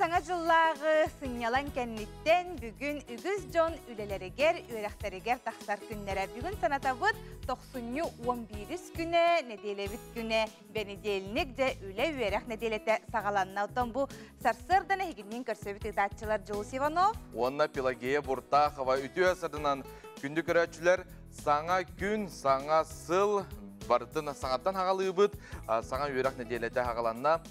sana jıllağı sınyalan kennitten bugün ügüz jon üleleriger, ürekteriger taksar günlere. Bugün sanatabıt 90-11 güne, nedelebit güne, benedelnik de üle üerek nedelete sağalanna. Otan bu sarsırdan heginin körsöbit ıdatçılar Jules Ivanov. Onna Pelageya Burtakhova ütü asırından gündük öğretçiler sana gün, sana sıl, bardın sanattan hağalıyıbıt, sana üerek nedelete hağalanna.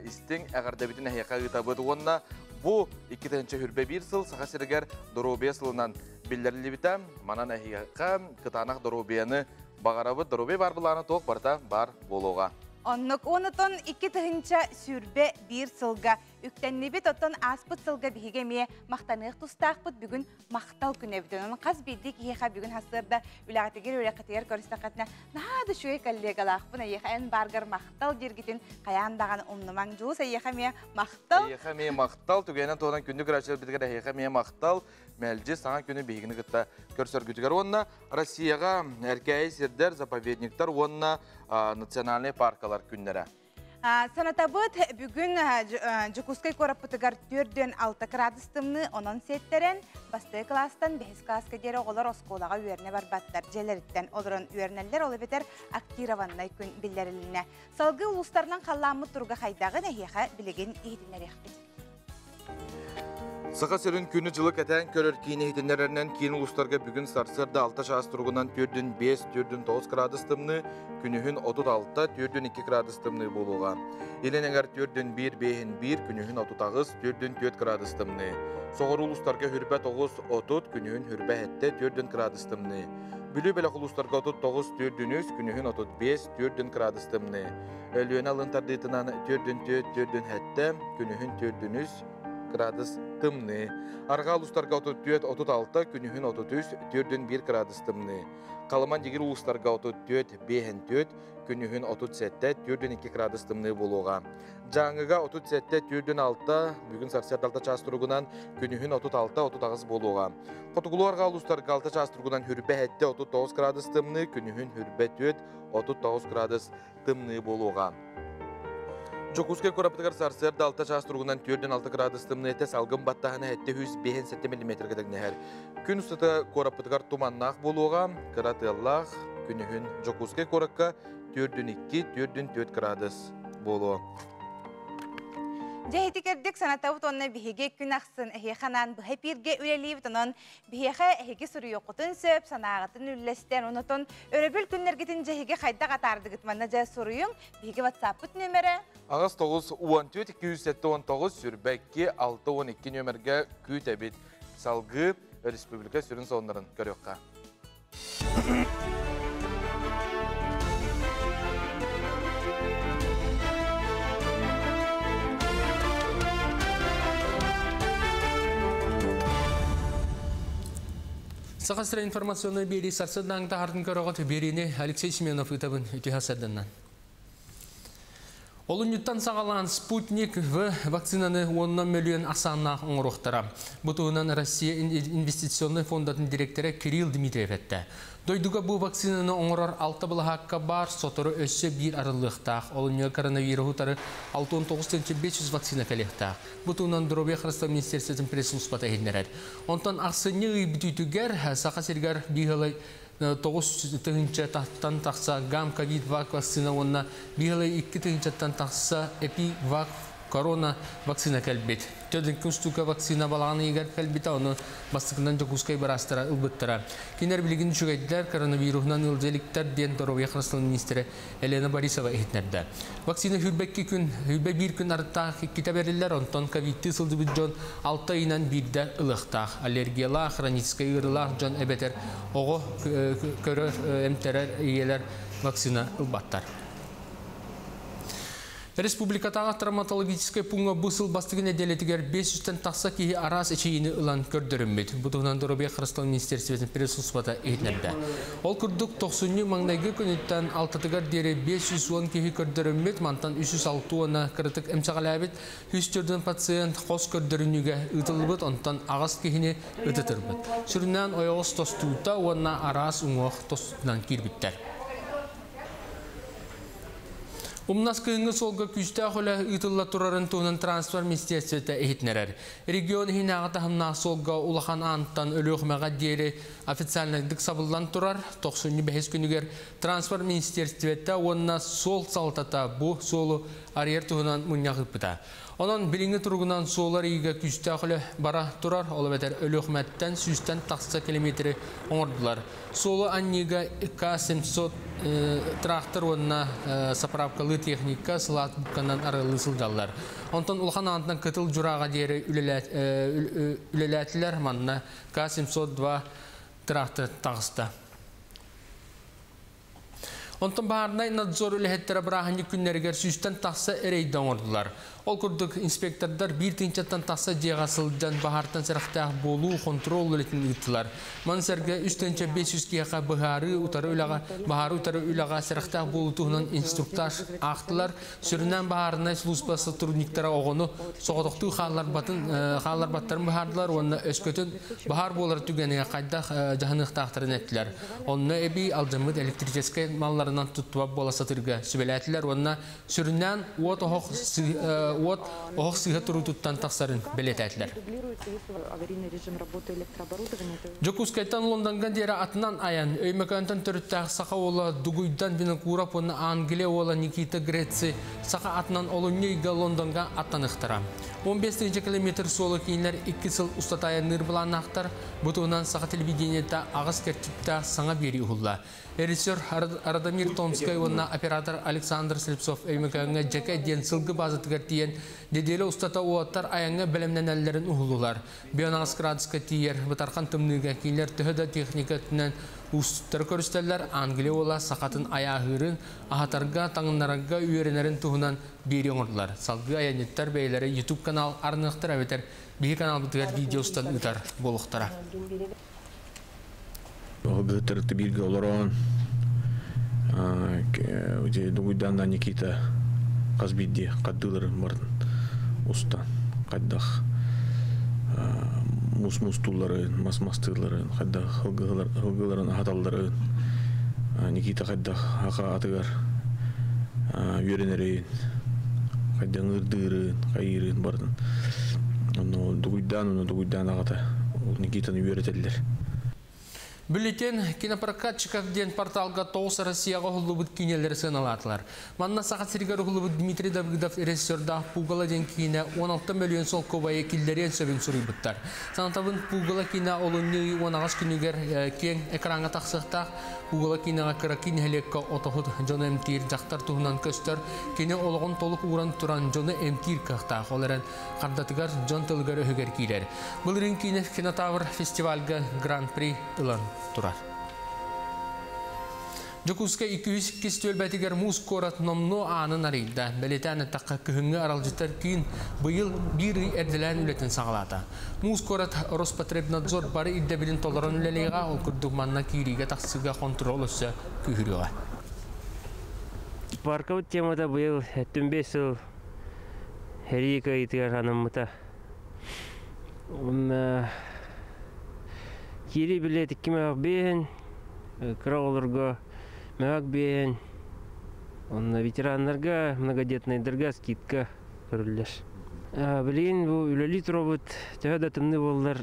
İstin əgərdə bütün əhiyəqə qıtabıdı. Onna bu 2-ci hürbe bir sıl, sağa sirgər Dorobiya sılından bildirildi bitəm. Manan əhiyəqə qıtanaq Dorobiyanı bağarabı. Dorobiya var bulağına toq barda bar boluğa. Onluk onuton 2-ci sürbe bir sılga. Üktennibit oton aspıt sılga bihigemiye maqtanıq tustaqpıt bugün maqtal günebdен. Onun qaz bildik yeqa bugün hasırda ülaqatigir ülaqatiger körüstaqatna. Nahada şuye kollegalaqpın yeqa en bargar maqtal jirgitin qayandağan umnuman juus yeqa miye maqtal. Yeqa miye maqtal tugaynan toğdan gündük raçılır bitger yeqa miye maqtal məlci sana günü bihigini qıtta körsör gütüger. Onna Россияға erkeği sirder zapovedniktar onna nasyonalny parkalar günlere. Sanatabıt bugün Jukuskay korapıtıgar 4-6 gradustımını onun setteren bastığı klastan 5 klaska deri oğlar oskolağa üyerine var battar. Jeleritten olurun üyerneller olubeder aktirovanlay gün billeriline. Salgı uluslarından kallamı turga haydağı nehiyeğe bilegen eğitimler ekbet. Sağa sürün günü жылы keten körür kiyini hitinlerinden kiyin uluslarga bugün sarsırda 6 şahıs turgundan 4-5, 4-9 gradustımını, günühün 36, 4-2 gradustımını buluğa. Elin eğer 4-1, günühün 39, 4-4 gradustımını. Soğur uluslarga hürbet 9, 30, günühün hürbet 4 gradustımını. Bülü belek uluslarga 39, 4-3, günühün 35, 4 gradustımını. Ölüyen alın tardıtınan 4-4, 4-7, günühün 4-3 gradus tımını. Arga uluslarga 34, 36, günühün 33, 4-1 gradus tımını. Kalaman digir uluslarga 34, 5-4, günühün 37, 4-2 gradus tımını buluğa. Жаңыга 37, 4-6, bugün sarsiyat 6 çağız turgunan, günühün 36, 39 buluğa. Qotuguluarga uluslarga 6 çağız turgunan hürbet 39 gradus tımını, günühün hürbet 39 gradus tımını buluğa. Jukuskay korapıtıgar sarsırda 6 çağız turgunan 4-6 gradustımını ete salgın battağına ette 107 mm kadar neher. Gün ustada korapıtıgar tumannaq boluğa, kıratıyallaq, günühün Jukuskay korakka 4-2, 4-4 gradus boluğa. Jehiti kerdik sanatavut onna bihige künaxsın ehexanan bihepirge üleliyip tonon bihexe ehege suru yokutun söp sanağıtın üllesten onuton örebül günler gitin jehige qayda qatardı gitmanna jay suruyun bihige WhatsApp nömeri Ağız 9 14 207 19 sürbekki 6 12 nömerge kütebit salgı Respublika sürün sonların görüyorqa. Сақасыра информационный бери сарсыдан тағардың көріғыт беріне Алексей Семенов үтабын үтіғасадынан. Олын юттан сағалан Спутник в вакцинаны 10 миллион асанна оңырықтыра. Бұтығынан Россия инвестиционный фондатын директоры Кирилл Дмитриев әтті. Дойдуға бұл вакцинаны оңырар 6 бұлаққа бар, сотыры өссі бір арылықтақ. Олын коронавирусутары 6-19-500 вакцина кәлектақ. Бұтығынан Дробия Қырыстау Министерстветін пресс ұспата едінеред. Онтан ақсыны үйтігер, сақа сергер бейгілі 9-тығынча тақтан тақса гам ковид-вак вакцина онына бейгілі 2-тығынчаттан тақса эпи-вак корона вакцина кәлбет. Төдің күнстука вакцина балағаны егер кәлбеті, оны бастықынан Жокускай барастыра ұлбыттыра. Кенер білігін жүгайділер коронавирусынан үлзеліктер ден Доробия Қырыстау министері Елена Борисова етнерді. Вакцина хүрбе бір күн арыттақ кете берілер, онтан ковидті сылды бүт жон 6 айынан бірді ұлықтақ. Аллергиялақ, хроническай ұрылақ жон әбетер оғы көрі әмтерер иелер вакцина ұлбаттар. Республикатағы травматологическая пунга бұсыл бастығын әделетігер 500-тен тақса кейі арас әчейіні ұлан көрдірімбет. Бұтығынан Дорубия Қырыстау Министерстветін пресс-ұспата етнерді. Ол күрдік 90-ні маңнайғы күніттен 6-тығар дері 510 кейі көрдірімбет, мантан 306 оны қырытық әмсағал әбет, 104 пациент қос көрдірінуге ұтылыбыт, онтан ағас кейіне ұтытырбыт. Сүрінен ойығыз тостуыта, онына арас ұңық тостуынан кербіттер. Умнас кыйыңы солға күсті ақылы ұйтылла тұрарын туынан трансфер министерстветі әйітнерер. Регион хинағыта хымна солға улахан анттан өлі оқымаға дейірі официальнагдық сабылдан тұрар. 95 күнігер трансфер министерстветі онына сол салтата бұ солы арьер туынан мұнияғып бұта. Onun birinci turgundan soğular iyiga küste akılı bara turar, olu beter ölü hükmetten süsten taksa kilometre oңordular. Soğulu anniga K-700 traktör onuna sapravkalı teknika sılat bukkandan aralı sıldalar. Ondan ulhan antından kıtıl jurağa deri üleletiler manna K-702 traktör tağısta. Ondan baharnay nadzor ülehettere bırahanlı günlerger süsten taksa ereyden ordular. Ol kurduk inspektörler bir tinçattan taksa ceğasıldan bahartan sıraqtağ bolu kontrol ületin ıttılar. Manserge üstençe 500 kiyaka baharı utarı ülağa sıraqtağ bolu tuğunan instruktaj aktılar. Sürünen baharnay sluspası turniklara oğunu soğuduğu xallar battarın bahardılar. Onunla öskötün bahar boları tügenine qaydaq jahanıq tağtırın ettiler. Onunla ebi alcamıd elektrическай mallarından tuttuva bola satırga sübeletiler. Onunla sürünen oğuk sığı turu tuttan taksarın belet ettiler. Jokuskaytan London'dan diğeri atından ayan, öymekantan törüttağ saqa ola duguydan binin kurap onu Anglia ola Nikita Gretsi saqa atından olunuyga London'ga attanıqtıra. 15 kilometr solu kiyinler 2 yıl ustataya nırbilan aktar, butuğundan saqa televideniyette ağız kertipta sana beri uhulla. Rejissör Radamir Tomskay onunla operator Alexander Slipsov öymekanına jaka diyen sılgı bazı tıgartiyen dedeli ustata oğattar ayanga bilimlenenlerin uhulular. Biyonağız kradiska tiyer, batarkan tımnıga kiyinler tühüda teknikatından ustar körüsteller Anglia ola sakatın ayağırın, ahatarga tağınlarga üyerenerin tuhunan beri oğurdular. Salgı ayanetler beyleri YouTube kanal arnıqtır aveter, bir kanal bitigar videostan ıtar boluqtara. Гытырты бирге олорон дугуйдан Никита Казбидди каддыларын барын устан кайдах мус-мустуларын, мас-мастыларын, кайдах хылгыларын, ахаталларын Никита кайдах ака атыгар үйренерин, кайдан ырдырын, кайырын барын. Дугуйдан агата Никитаны үйретелдер. Бюллетен кинопрокатчиков ден порталга тоғыс Россияға ғылыбыд кинелері сыналатылар. Манна сағат сіргер ғылыбыд Дмитрий Давыдов режиссерда Пугала ден кине 16 миллион сол көбайы килдерен сөбін сұрыйбыттар. Санатабын Пугала кине олынны 10 күнігер кен экранға тақсықтақ. Пугала кинеға кыра кинелекка отоғыд Джоны Эмтир жақтар туғынан көстер кине олығын толық уран тұран Джоны Эмтир қақтақ. Оларын қардатығар Джон Тылгар өгер кейлер. Бұл рин кине кинотавр фестивальға Гран-при ұлан turar. Jokuska 200 tölbetiger mus korat nomno anın arayda. Beletane takka kıhıngı aralcıtar kiyin bıyıl bir erdilen ületin sağlata. Mus korat Rospotrebnadzor bari iddebilin toleran üleliğe ol kurdukmanna kiriga taksıga kontrol olsa kühürüyor. Parkavut temada bıyıl 25 yıl heriyika itigar hanımıta. Kiri bilet 2 mağak beğen, krallarga mağak beğen, veteranlarga, многодетныйдарға скидка көрілер. Білейін, бұл үлелит робот, тәуәді тымны болылар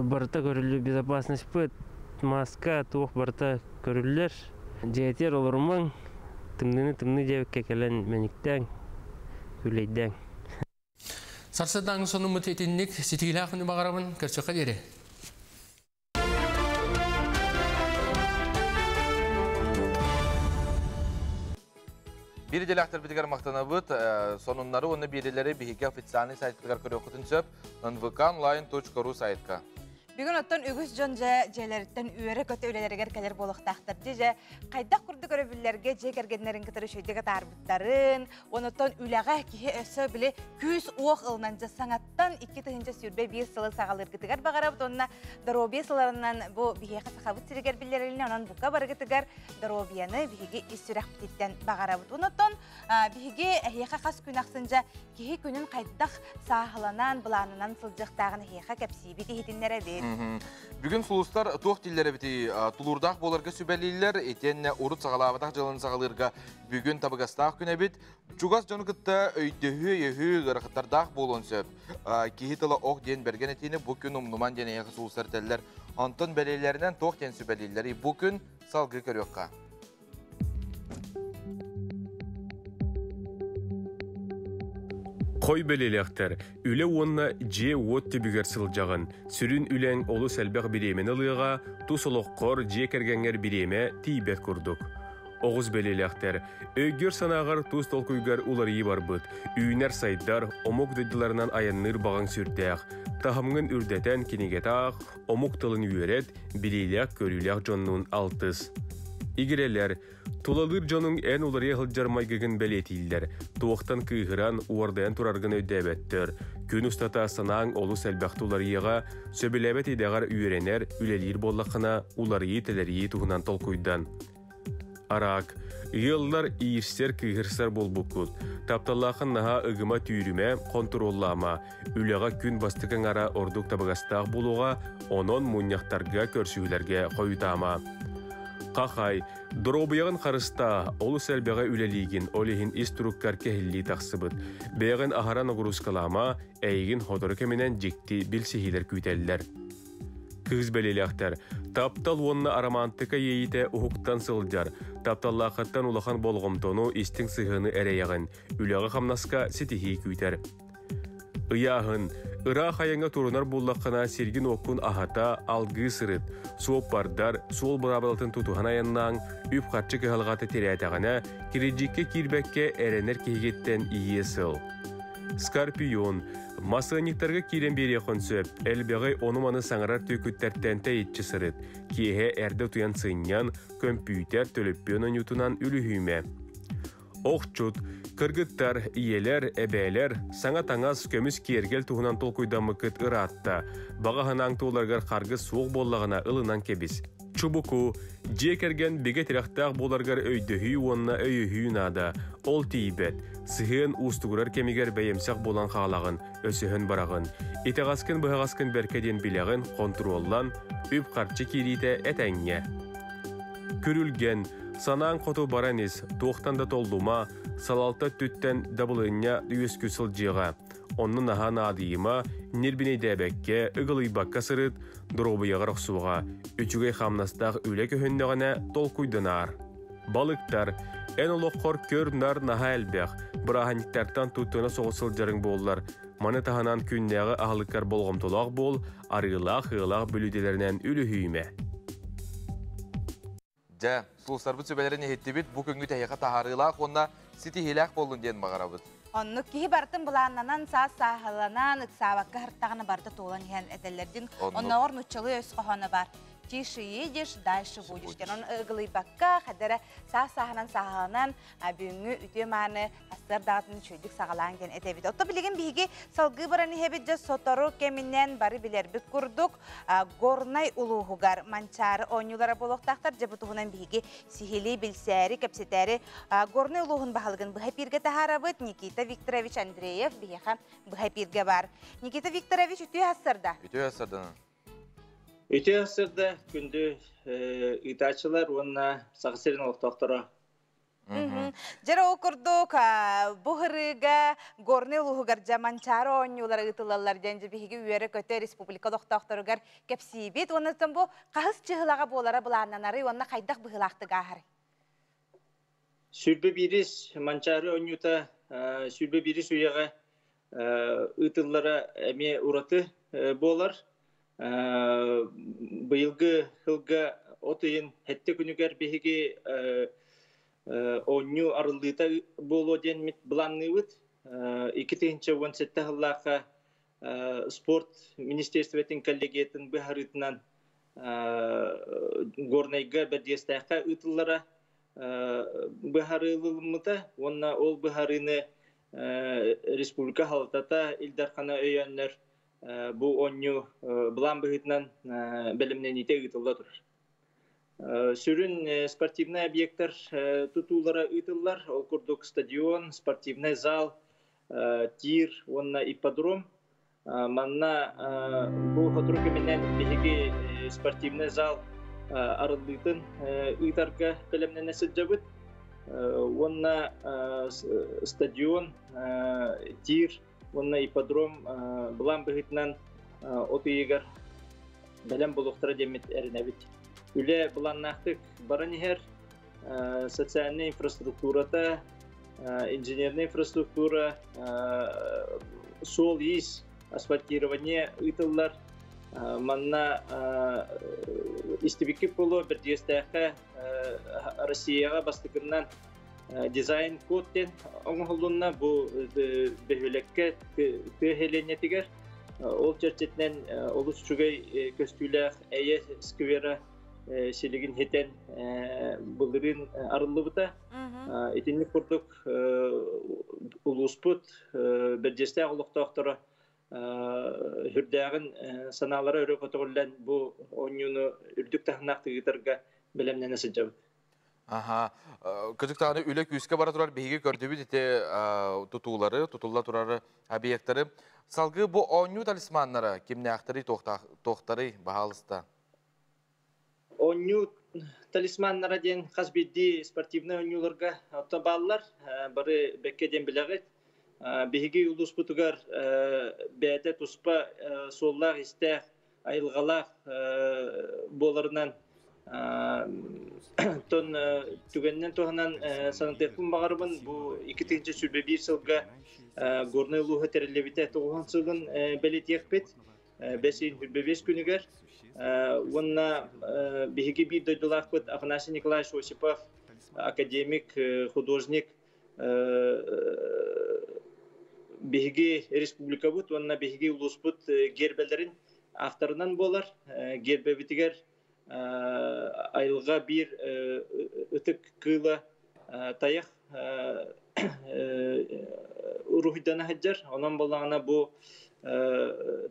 барыта көрілі, безопасность пыт, маска, туық барыта көрілер. Жәйтер олырмаң, тымны жәвікке кәлін мәніктен, үлейден. Сарсадан соны мұтетіннік сетейлі ақыны бағарабын көрсеқа дере. Bir delahtar bitigar maqtanabıt, sonunları onu birileri bihike ofitsiani saytlar körü okutun söp, nvkonline.ru saytka. Bugün ottan ügüs jonca jeleritten üyere kötü üleleriger keler boluqtaqtır. Dije qayda kurdu görübillerge jegergenlerin kıtırı şöydege tarbıtların, onottan üleğe kihe ösö bile küs oğ ılnanca sanattan 2 tığınca sürbe 1 sılı sağalır gıtıgar bağarabıt. Onunla darobiye sılarından bu bihege saxabıt siriger billerilini onan buka barı gıtıgar darobiyanı bihege isürek bititten bağarabıt. Onottan bihege ehiyeka qas gün aqsınca kihe günün qaydaq sağlanan, bulanınan sılcıqtağını ehiyeka kepsi biti hitinlere verir. Бүгін сұлыстар тоқ диллері біті тұлырдақ боларға сүбәлейлер, етенне ұрыт сағалабатақ жылын сағалырға бүгін табығастақ күн әбет. Чугас жоны күтті өйдігі ғырақыттардақ болуын сөп. Кейі тылы оқ ден берген етені бүкін ұмнуман ден аяғы сұлыстар тәлілер. Антон бәлейлерінен тоқ ден сүбәлейлері бүкін салғы көріққа. Қой бәлелектер, үлі онына же от тебігер сылжағын, сүрін үләң олы сәлбәқ біремен ылыға, тұсылық же кәргәңер біреме тейбет күрдік. Оғыз бәлелектер, өйгер санағар тұс толкүйгер уларыйы бар бұд, үйінер сайдар, омук дөйділарынан аянныр бағың сүрдәқ, тахымғын үрдәтән кенегетақ, омук тылын үйерет, білейләк көріләк жонның алтыз. Игерелер, Тулалыр жонун ән улары хылжармайгығын бәлетейлер, туақтан күйғыран уардаyan тураргын өйдәбәттір. Күн ұстата санаң олу сәлбәқті уларыйыға сөбіләбәт едағар үйеренер, үлелер боллақына уларыйы тәләрейі туғынан толкуйдан. Арақ, Йыллар иірсер күйгірсер бол бұқыд. Тапталақын наға ұғыма түйіріме, контроллама, үліға күн бастықын ара ордық табығастақ болуға, онон мұнияқтарға көрсігілерге қойытама. Қақай, дұробияғын қарыста, олы сәлбеға үлелейгін, олейін истұрыққар кәхілі тақсыбыд. Бәйғын ағаран ұғырысқалама, әйгін ходыры кәменен жекті білсігілер күйтәлілер. Кыз бәлеләқтер, таптал онына арамантыка ейті ұхуқтан сылдар, тапталлақыттан улахан болғымтону истің сығыны әрейағын, үліға қамнасқа сетихи күйтер. Ыяғын, ыра қайыңа турунар боллаққына сергін оқын ахата алғы сырыт, суоп бардар, суол бұрабылтын тұтуған аяннан, үп қатшы кығалғаты терәйтағына, кереджікке кирбәкке әренер кейгеттен ие сыл. Скорпион, масаниктарға кирен бере қонсөп, әлбеғай оныманы саңырар төкіттәрттен тәйітші сырыт, кейе әрді туян сыйнян, компьютер төліппенің ютунан үліхүйме. Оқчут, кыргыттар, иелер, әбәлер, саңа таңас көміс кергел туғынан толкуйдамы кыт ыратта, бағағын аңтуыларғар қарғы суық боллағына ылынан кебіз. Чубуку, жекерген беге терақтақ боларғар өйдіхүй онына өйіхүй нада, ол тейбет, сығын ұстығырар кемегер бәйемсақ болан қағалағын, өсіхін барағын, итағасқын бұғағасқын бәркеден біләғын контроллан, үп қарчы керейті әтәңе. Көрілген, санаң қоту бараныз, тоқтанда толдума, салалта түттен дабылыня үйескü сылжыға, онның ахан адыйыма, нербіне дәбәкке, ұғылый баққа сырыт, дұробыяға рұқсуға, үчігей қамнастақ үлі көхіннеғіне толкуйдынар. Балықтар, ән олыққор көрнар наға әлбәқ, біраханиктартан тұттына соғысылжарың болылар, маны тағанан күннәғы ағылыққар болғымтолақ бол, арғылақ, ғылақ бөліделерінен үлі хүйме. Жа, сұлыстар бұт сөбәлерін ехеттебет, бұл күнгі тәйіға тағарылақ, онна сети хеләқ болын ден бағарабыд. Онны кихи бартын бұланнанан сағаланан ұқсабаққа хырттағаны барды толан ген әдәлерден. Онна ор нұтчылы өз қоғаны бар. Тиши едеш, дайшы будештен. Он ұғылый баққа, қадары сағанан сағаланан бүйіңі үте маны әстер дағатын чөйдік сағалан ген әдәбеді. Отто білеген бігі салғы бараны хебет жа сотору кемінен бары білер бік күрдік. Горнай ұлуғығар манчары ойнулары болуқтақтар жабытуғынан бігі сихили білсәрі, кәпсетәрі горнай ұлуғын бағалығын бұхайпирге тахарабыд Никита Викторович Андреев біғеға бұхайпирге бар. Никита Викторович үті асырда? Үті асырда. Үте асырда күнді ұйтачылар онына сағысырын олықтақтыра. Жара оқырдық бұғырыға горны ұлығығар жаманчары ойнулар ұйтылалар жәнжі бігі үйері көте республика олықтақтырығар кәпсейбет. Оныстан бұл қағыз чығылаға болары бұлананары, онына қайдақ бұғылақты ғағыры? Сүрбе біріс манчары ойнута, сүрбе біріс үйеға ұйтыллара әме ұраты болар. Бұйылғы қылға отыйын әтті күнігер бейге ойну арылдыта болу ден бұланны өт. 2017 жыллаға спорт министерстветін коллегиятын бұхарытынан горнайға бәдестәққа ұтыллара бұхарылымыда, онна ол бұхарыны республика халатата илдархана өйенлер bu onyu bulan bıhıtnan bölümden ite ıtılda durur. Sürün sportivnay obyektler tutulara ıtıllar, okurduk stadion, sportivnay zal, tir, onna ipodrom, Манна бу хотрук менен биһиги спортивный зал арылдытын ыйтарга белемнене сылжабыт. Онна стадион, тир, онна ипподром булан быһытынан отыйгар белем булуктара демет эринебит. Үле буланнахтык баранихер социальная инфраструктурата, инженерная инфраструктура, сол ис, асфальтирование ытыллар, манна истибикки болу бір дестәхі Россияға бастықынан дизайн кодтен оңғылуына бұл бөхілекке төхеленетігер ол черчетінен олыс жүгей көстүйләқ әйе сквера селегин хетен бұлырын арылы бұта. Етінік құрдық ұлыспыт бір дестәқ ұлықтақтары хүрдәғін саналары өрі көтіғілден бұл ойыны үрдік тағынақтығытарға білемнен әсі жабыд. Күзік тағыны үлі күйіске бара тұрар бейге көрдібі дете тұтулар тұрары объекттары. Салғы бұл ойыны талисманлары кемне ақтары тоқтары бағалыста? Ойыны талисманлары ден қазбедді спортивны ойынуларға балылар, бары бәккеден біләғет. Беги улус бутугар бәте туспа соллар истә айылгалар боларынан тон түгеннен тоһанан санатепун багарбын бу 2-нче сүрбе 1 сылга горный луга терелебите 9 сылгын белетекпет 5 күнүгер онна беги бир дойдулакпыт Афанасий Николаевич Осипов академик художник Беги республика бут, онна беги улус бут гербелерин авторынан болар. Гербебитигер айылга бир өтік кыла таяқ урухидана хаджар. Онан болағына бу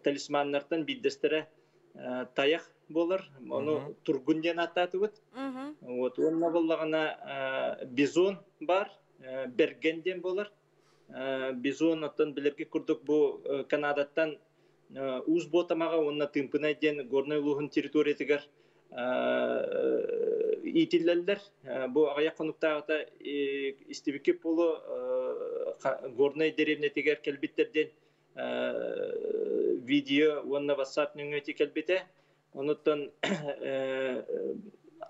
талисманнартан биддестере таяқ болар. Оны тургунден аттаты бут. Онна болағына бизон бар, бергенден болар. Бизон оттан билерге курдук бу Канадаттан уз ботамага онна тымпынайден горной лугун территориятыгар итиллелдер бу аяк конуктагыта истибикке болу горной деревнетигер келбиттерден видео онна WhatsApp нүңөти келбите онуттан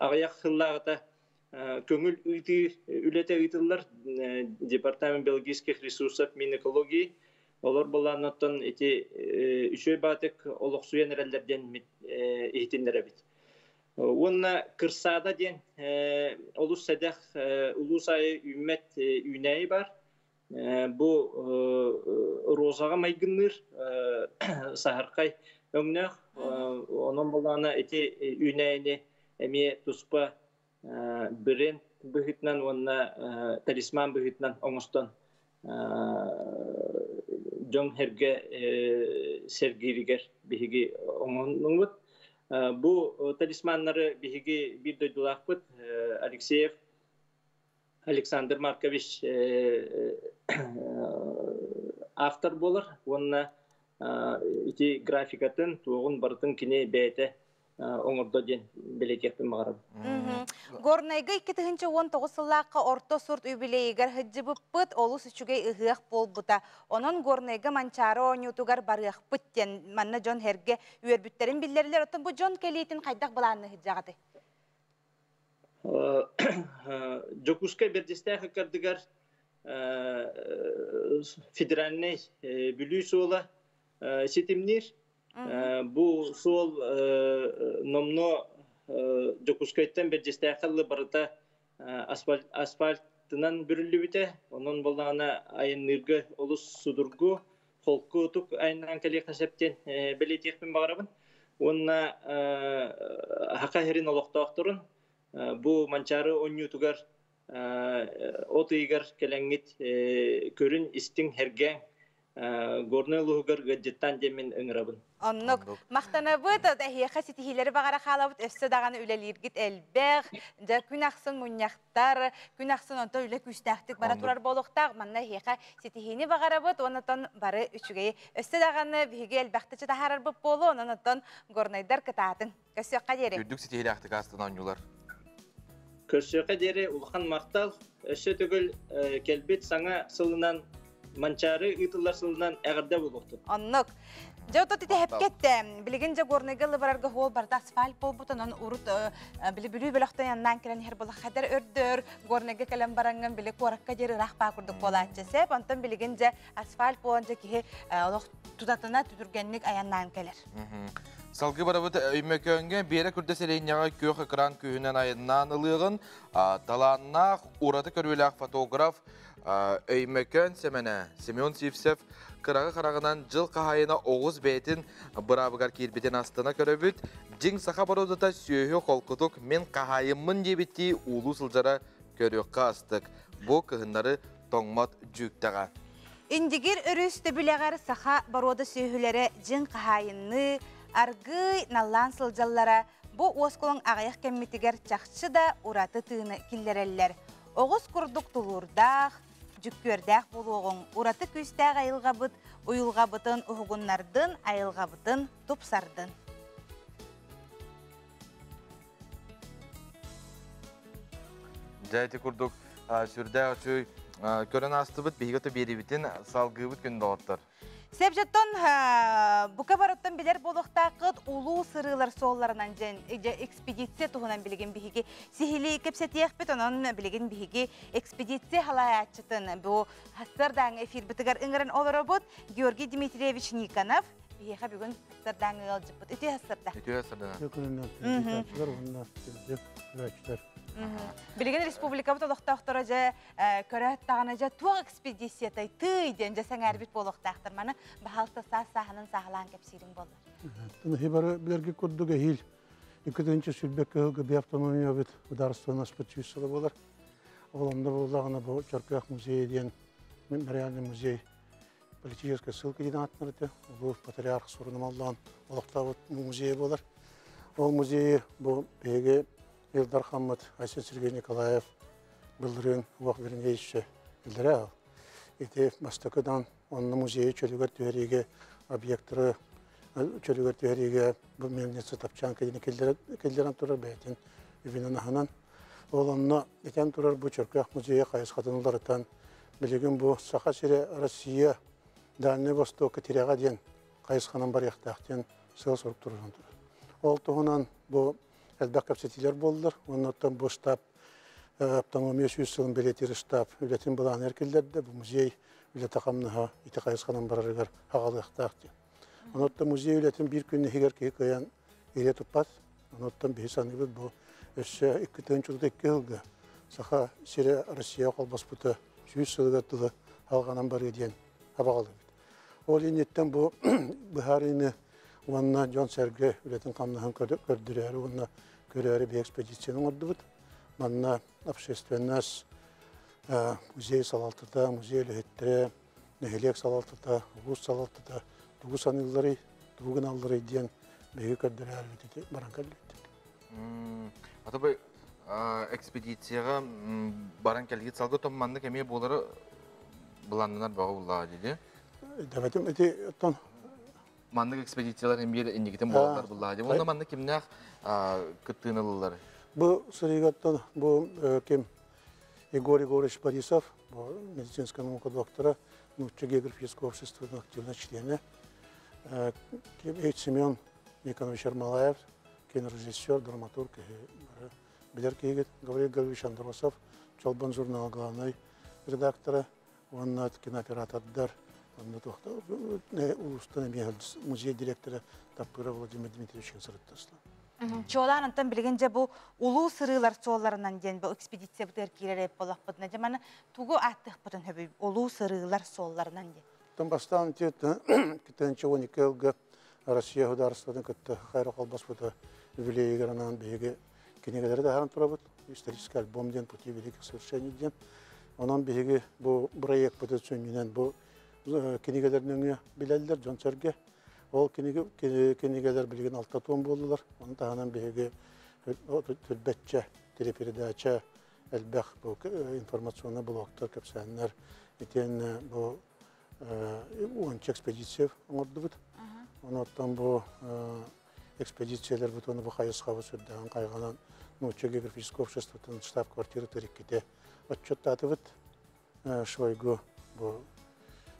аяк хыллагыта көңіл үлете ұйтылар Департамент биологических ресурсов Минэкологии. Олар болғаннаттан үшөй батық олық суен әрелерден ехтендер әбет. Онна кырсада ден олус сәдәқ улус айы үммет үйнәйі бар. Бұл розаға майгынныр сағырқай өңнәқ. Оның болғаны үйнәйіні әме тұспа бренд быһытнан онна талисман быһытнан оңостон жон херге сергиригер биһиги оңоннуңбут бу талисманнары биһиги бир дойдулакпыт Алексеев Александр Маркович автор болар онна ити графикатын тугун бартын кине бәйте оңордо ден белекеппен мағарам. Горнайга 2019 сыллаққа орто сұрт үбілейгер хыджыбыппыт олус үчүгей ыхыақ болбута. Онон горнайга манчары ойнютугар барыақпыттен манна жон херге үйербүттерін білдерлер. Оттан бұ жон келейтін қайдақ бұланны хыджағады? Жокушка бердестәқі кардыгар федеральный бүлүй сола сетимнер. Бу сол номно жокускайттан бердестәқылы барыта асфальтынан бүрілі біте. Onun болағына айыннырғы олыс судырғы холқы ұтық айынан кәле қасептен белетекпен бағарабын. Онына хақа херин олықтақтырын. Бу манчары онютугар отыйгар кәләңгет көрін істің херген горны лугар гаджеттан демен ыңырабын. Оннук мактанабыт эхиха ситихилери багара халабыт өссө даганы үлелиргит элбег жа күн аксын муньяктар күн аксын онто үле күстактык бара турар болуктак манна эхиха ситихини багарабыт онотон бары үчүгей өссө даганы биге элбактычы тахарар бып болу онотон горнайдар кытатын көсөкка дере Үрдүк ситихили актык астынан оңюлар. Көрсөкө дере улхан мактал өссө төгөл келбет саңа сылынан манчары ытылар сылынан эгерде болукту. оннук Жото тите хепкетте билигинже горныгылы барарга хол барда асфальт болбутун он урут билибүлүү бөлөктөн яннан келен хер бола хадер өрдөр горныгы келен баранган били коракка жери рахпа курдук болачы сеп онтон билигинже асфальт болонжа ки олох тутатына түтүргенник аяннан келер. Салгы барабыт өймөкөнгө бере күрдөселейняга көк экран күйүнөн айынан ылыгын таланнах ураты көрүлөк фотограф өймөкөн семене Семен Сивсев кырагы карагынан жыл кахайына оғыз бетин бырабыгар кирбитен астына көрөбүт жиң саха бародыта сүйө колкутук мен кахайыммын дебитти улуу сылжара көрөккө астык бу кыһыннары тоңмот жүктага Индигир өрүстө билегар саха барода сүйүлөрө жиң кахайынны аргый наллан сылжаллара бу осколун агаяк кеммитигер чакчы да ураты тыыны киллереллер оғыз курдук тулурдах жүккөрдәк болуғын, ураты күстәк айылғабыт, уйылғабытын ұғығыннардын, айылғабытын тупсардын. Жәйті күрдік сүрді өшүй көрін астыбыт, бейгіті беребітін салғыбыт күнді оттыр. Сепжеттон бука бароттан билер болуқтақыт улуу сырылар солларынан жен экспедиция туғынан билеген биһиги сихили кепсетиекпет онон билеген биһиги экспедиция халаячытын бу хастардаң эфир битигер ыңырын олоробут Георгий Дмитриевич Никонов биһиха бүгүн хастардаң ылжыппыт үтү хастарда. Билеген республика толуктактар же көрөт тагына же туак экспедиция тай ден же саңар бит болуктактар маны бахалта саханын сахалан кепсирин болду. Тын хибары билерге курдуга хил. Икидинчи сүлбекке гыбы автономия бит ударствона спецификасы болар. Олонда боллагына бу Чарках музей ден мемориальный музей политическая ссылка деген атнырды. Бу патриарх Сурнамалдан олоктабыт музей болар. Ол музей бу беге Илдар Хаммат, Айсен Сергей Николаев, Былырын, Уақ Вернейші, Илдара. Ете Мастакыдан, онны музейі чөлігер түйеріге, объекттары чөлігер түйеріге, бұл мельница тапчан кедені келдерін тұрар бәйтін, үвінін ағынан. Ол онны етен тұрар бұл Чарках музейі қайыз қатыныларытан, білеген бұл Саха Сире Россия, Дальний Восток, Теряға ден, қайыз қанан бар яқтақтен сыл сұрып тұрған тұрар. Ол тұғынан бұл Әлбәк кәпсетилер болдылар. Оннан бұл штаб, автономия сүйісілін белетері штаб, үлетін бұлан әркелдерді, бұл музей үлеті қамныға, ити қайысқанан барарығар ағалықтақты. Оннан музей үлетін бір күнні хегер кейі қаян ере тұппад. Оннан бейі саны бұл бұл өсі 2-2 жылғы Саха Сире Россия қолбас бұты сүйісілігі тұлы алғанан бар еден абағалы бет. Ол енеттен бұл бұхарыны Онна Джон Серге үлетін қамнағын көрдірері, онна көрері бей экспедицияның орды бұд. Манна общественнас музей салалтыда, музей үліхеттері, нәхелек салалтыда, ұғыз салалтыда, тұғы санылары, тұғын аллары ден бейгі көрдірері өтеді, баран кәлі. Атабай, экспедицияға баран кәлгет салғы томманды кәме болары бұландынар бағы бұллаға дейді? Дәбәтім өте оттан Mandık ekspedisiyaların bir indikten boğalar bulladı. Onda mandık kimler kıttığınılılar? Bu sırıgattan bu kim Igor Егорович Борисов, bu медицинская наука доктора, научно географического общества активно члена. Kim Семен Никонович Ермолаев, кинорежиссер, драматург, bilir ki Гавриил Гаврилович Андросов, Чолбан журнала главный редактора, он кинооператордар. Улустан музей директоры Тапкыра Владимир Дмитриевич сырыттасылар. Чолан антан билгенже бу улуу сырылар сооларынан ден бу экспедиция бутер киререп болакпыт. Жаманы тугу аттык бутун хөбү улуу сырылар сооларынан ден. Там бастан тет китенче 12 жылга Россия государстводан кытты хайра колбас бута юбилейгернан беге кенегелер да харан турабыт. Исторический альбом ден пути великих совершений ден. Онан беге бу проект бутучунен бу кинигелернің білелдер, Жон Сөрге. Ол кинигелер білген 6 тон болдылар. Оны тағынан беге түрбетче, телепередача, әлбәқ бұл информационны блоктар көпсәнлер. Етен бұл 10 экспедиция оңырды бұд. Онаттан бұл экспедициялар бұд, оны бұл қайысқа бұсырдаған қайғанан научно географическое общество, штаб-квартира Тариккете. Отчеттаты бұд Шойгу, бұл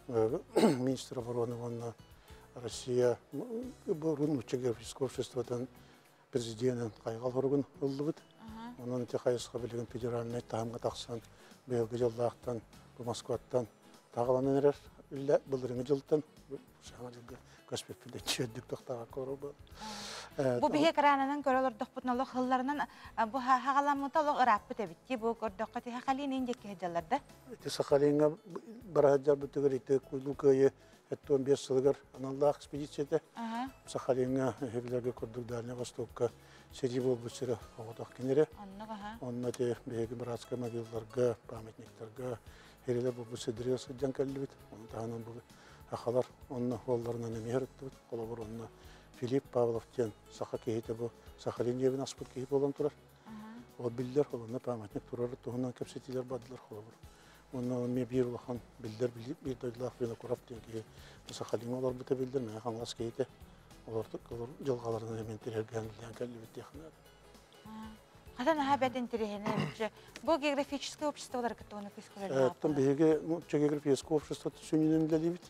министр обороны онна Россия, бұл научно географическое общество, президентін қайғал ұрығын ұлды бұд. Onun te қайысқа білген федеральный тағымға тақсан, бәлгі жылдақтан, бұл Москваттан тағыланын әрер, бұл ріңі жылттан, жаңа жылғы көспеппілде чөддік тоқтаға көрі бұл. Бұл біге қыранынан көрілер доқпытын олық ғылларынан бұл хағаламыта олық ұраппы тәбітті, бұл көрдіққа те хақалин ендекке жаларды? Сақалинға бараджар бұтығыр еті күлгі көйі әтті 15 сылығыр аналлақ экспедицияда. Сақалинға хебілерге көрдік Дальний Востокқа сети бол бұсыры оғытақ кенері. Онына те бейгі братска могилаларға, памятниктарға, херелер бұл бұсыдыры сыджан кәлі біт. Оны тағынан бұл ақалар, онына оларынан әмер өтті біт. Қолы бұр онына Филипп Павловтен сақа кейті бұл Сақалин жебін аспыт кейіп болан тұрар. Ол білдер, олына памятник тұрары тұғынан көпсетілер бадылар қолы бұр. Оны мен бір ұлақан білдер, бір дойдылақ бені құрап дейін Сақалин олар бұта білдер, мен қаңлас кейті. Олар жылғаларынан емен терергенілден кәлі бітті яқынады. Қадан аға бәден терегені бітші? Бұл географическое общество олар күтті оны көз көрелі Әттім бейге географическое общество түсінінен білі біт.